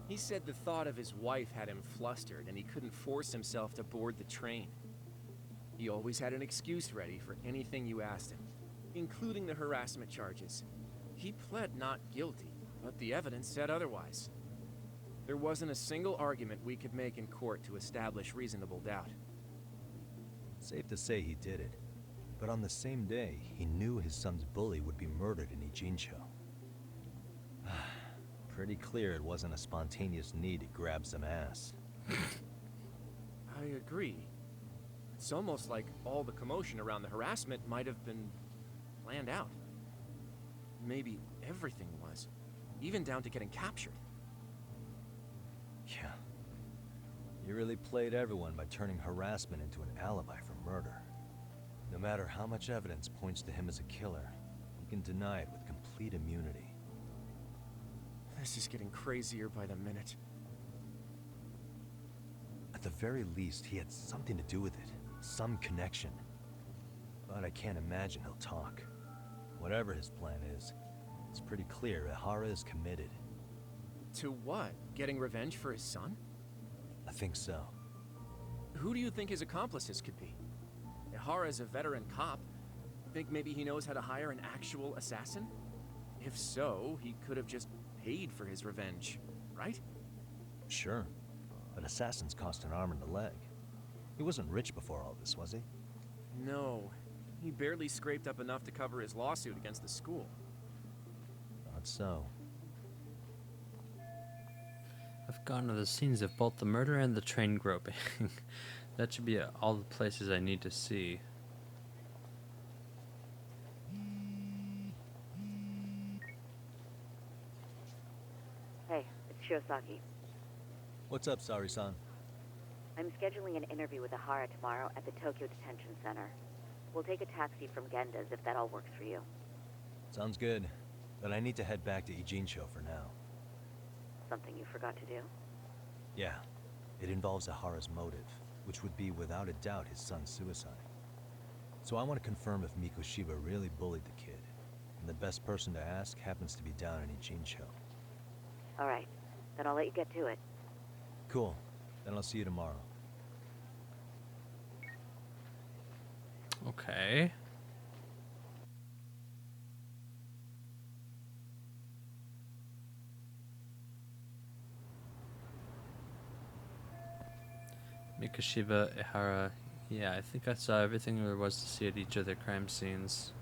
He said the thought of his wife had him flustered, and he couldn't force himself to board the train. He always had an excuse ready for anything you asked him, including the harassment charges. He pled not guilty, but the evidence said otherwise. There wasn't a single argument we could make in court to establish reasonable doubt. Safe to say he did it. But on the same day, he knew his son's bully would be murdered in Ijincho. Pretty clear it wasn't a spontaneous need to grab some ass. I agree. It's almost like all the commotion around the harassment might have been planned out. Maybe everything was, even down to getting captured. Yeah. You really played everyone by turning harassment into an alibi for murder. No matter how much evidence points to him as a killer, you can deny it with complete immunity. This is getting crazier by the minute. At the very least, he had something to do with it. Some connection. But I can't imagine he'll talk. Whatever his plan is, it's pretty clear Ihara is committed. To what? Getting revenge for his son? I think so. Who do you think his accomplices could be? Ihara's a veteran cop. Think maybe he knows how to hire an actual assassin? If so, he could have just paid for his revenge, right? Sure. But assassins cost an arm and a leg. He wasn't rich before all this, was he? No. He barely scraped up enough to cover his lawsuit against the school. Not so. I've gone to the scenes of both the murder and the train groping. That should be all the places I need to see. Hey, it's Shirosaki. What's up, Sari-san? I'm scheduling an interview with Ahara tomorrow at the Tokyo Detention Center. We'll take a taxi from Genda's if that all works for you. Sounds good. But I need to head back to Ijincho for now. Something you forgot to do? Yeah. It involves Ahara's motive, which would be without a doubt his son's suicide. So I want to confirm if Mikoshiba really bullied the kid. And the best person to ask happens to be down in Ijincho. Alright, then I'll let you get to it. Cool. Then I'll see you tomorrow. Okay. Mikoshiba, Ihara. Yeah, I think I saw everything there was to see at each of their crime scenes.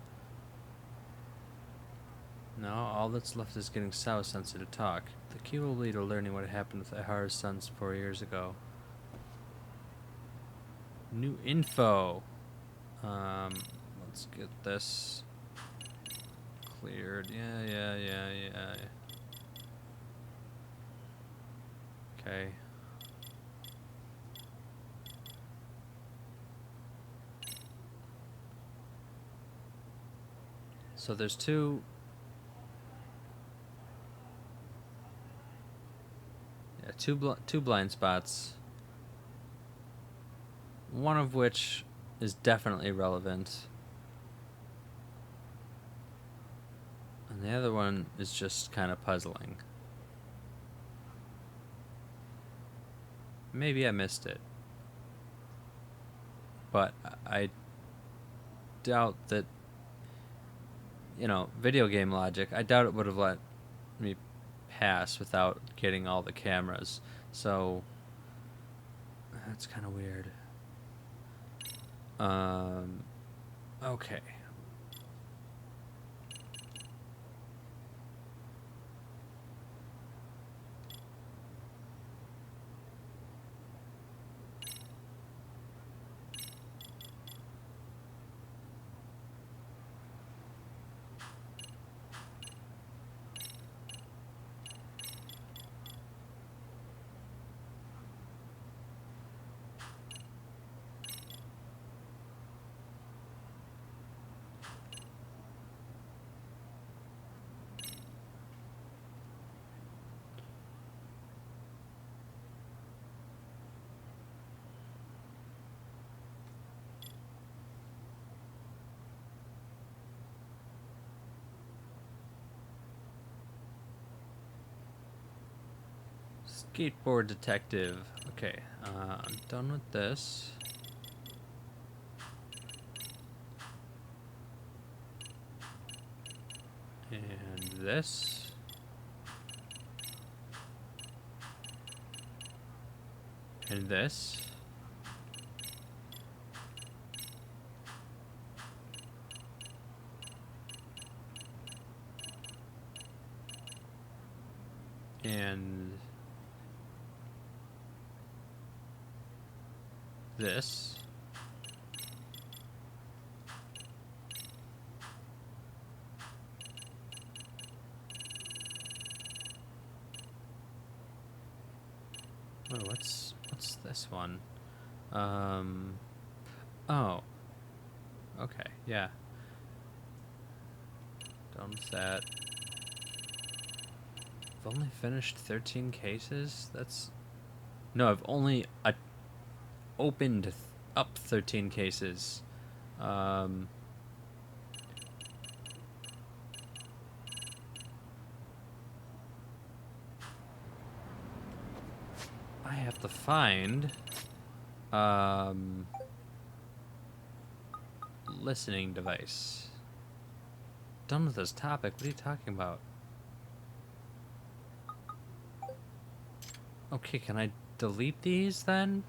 Now, all that's left is getting Sao-sensei to talk. The key will be to learning what happened with Ihara's sons 4 years ago. New info. Let's get this cleared. Yeah. Okay. So there's two blind spots. One of which is definitely relevant. And the other one is just kind of puzzling. Maybe I missed it. But I doubt that, video game logic, I doubt it would have let me pass without getting all the cameras. So that's kind of weird. Okay. Skateboard detective. Okay, I'm done with this. And this. And this. And this. Oh, what's this one? Oh. Okay, yeah. Done with that. I've only finished 13 cases? That's... No, I've only opened up 13 cases. I have to find listening device. Done with this topic. What are you talking about? Okay, can I delete these then?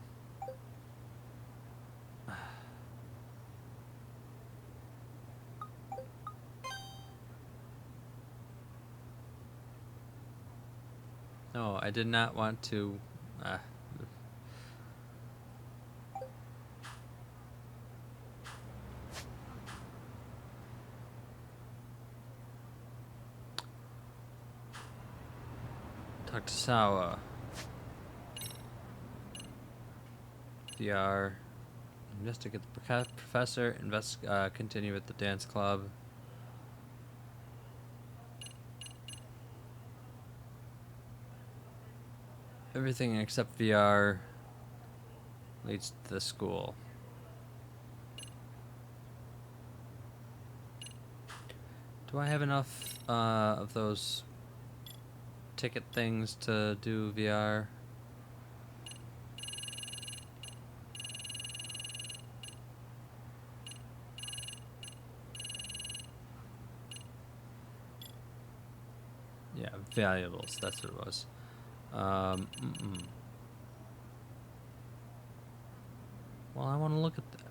No, I did not want to. Talk to Sawa. VR. Investigate the professor. Continue with the dance club. Everything except VR leads to the school. Do I have enough of those ticket things to do VR? Yeah, valuables, that's what it was. Well, I want to look at that.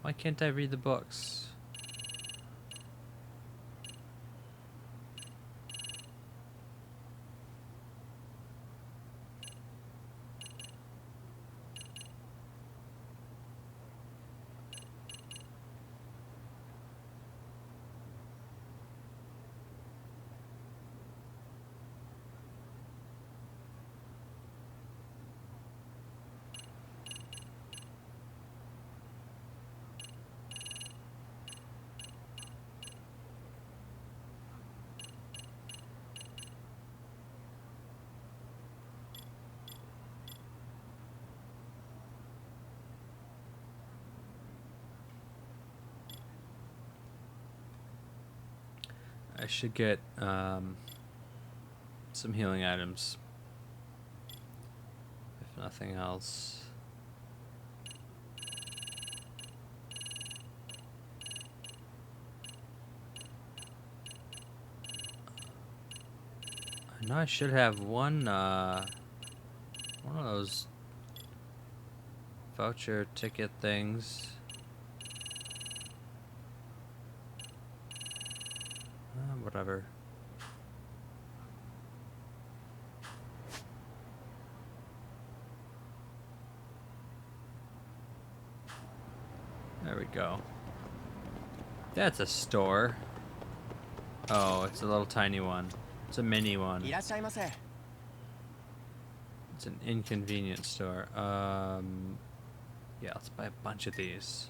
Why can't I read the books? I should get some healing items, if nothing else. I know I should have one of those voucher ticket things. Whatever. There we go. That's a store. Oh, it's a little tiny one. It's a mini one. It's an inconvenience store. Yeah, let's buy a bunch of these.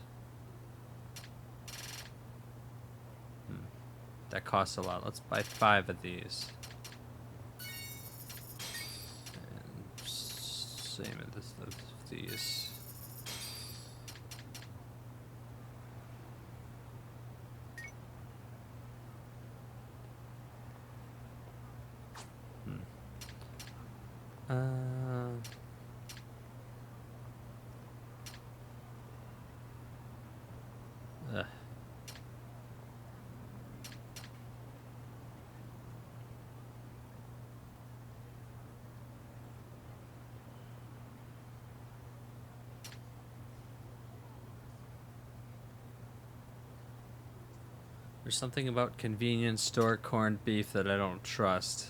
That costs a lot. Let's buy 5 of these. And same of these. There's something about convenience store corned beef that I don't trust.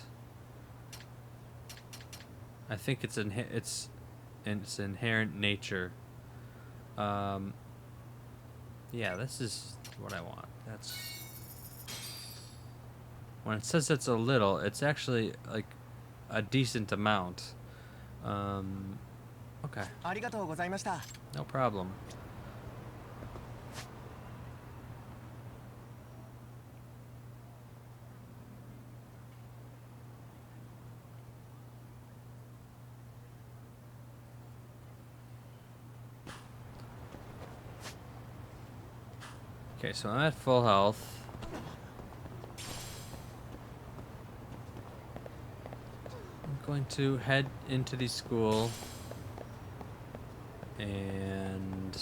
I think it's its inherent nature. Yeah, this is what I want. That's when it says it's a little, it's actually like a decent amount. Okay. No problem. Okay, so I'm at full health. I'm going to head into the school and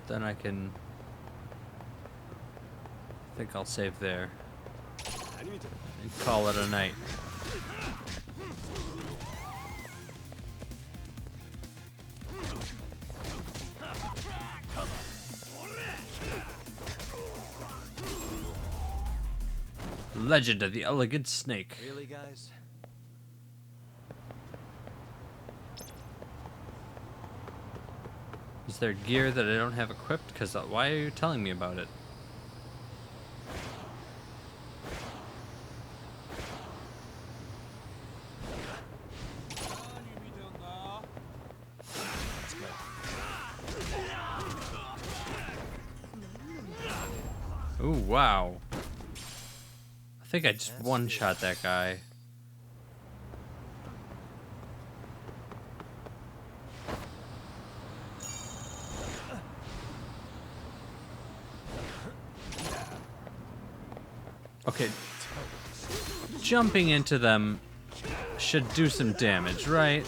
then I think I'll save there and call it a night. Legend of the Elegant Snake. Really, guys? Is there gear that I don't have equipped? Because why are you telling me about it? Ooh, wow. I think I just one-shot that guy. Okay. Jumping into them should do some damage, right?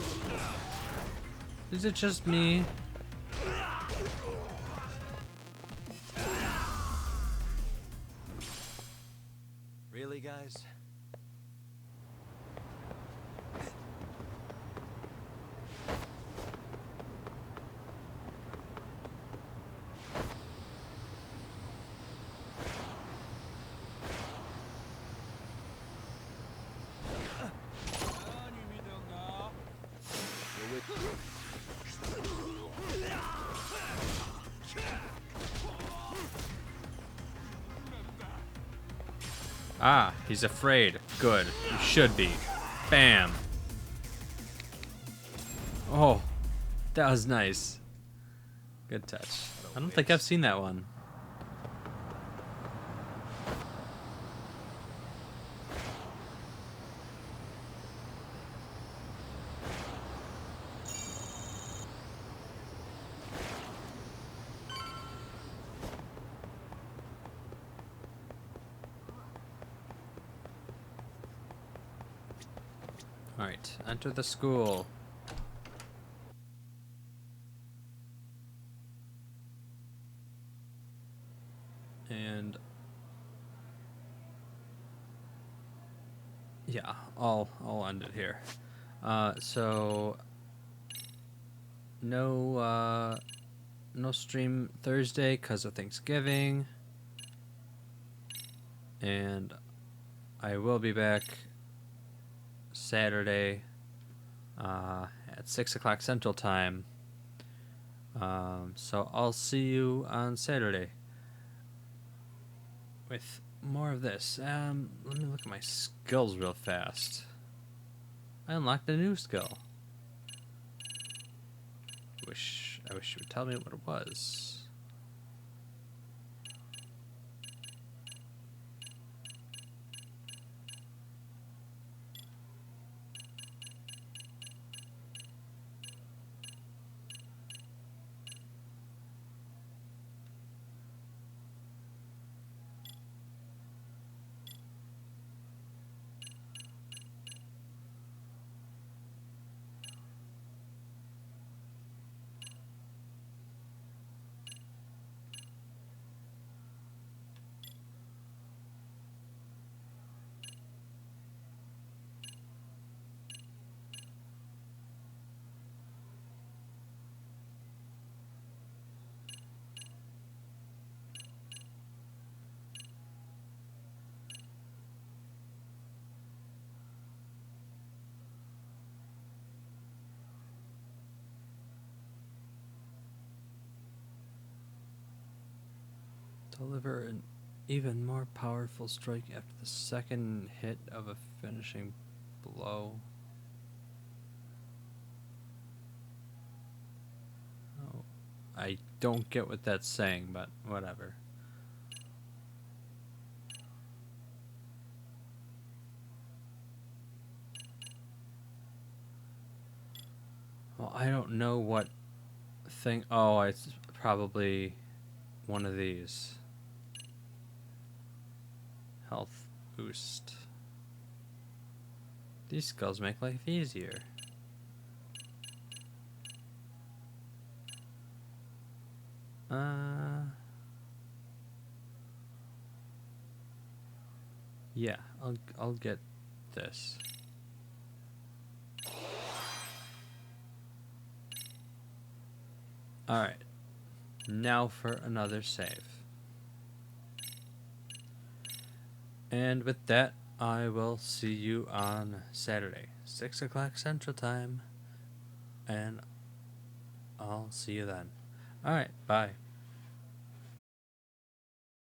Is it just me? Really, guys? Ah, he's afraid. Good. You should be. Bam. Oh, that was nice. Good touch. I don't think I've seen that one. Alright, enter the school. And yeah, I'll end it here. So no stream Thursday because of Thanksgiving. And I will be back Saturday at 6 o'clock Central Time. So I'll see you on Saturday with more of this. Let me look at my skills real fast. I unlocked a new skill. I wish you would tell me what it was. Deliver an even more powerful strike after the second hit of a finishing blow. Oh, I don't get what that's saying, but whatever. Well, I don't know what thing. Oh, it's probably one of these. Health boost. These skills make life easier. Yeah, I'll get this. All right. Now for another save. And with that, I will see you on Saturday, 6 o'clock Central Time. And I'll see you then. Alright, bye.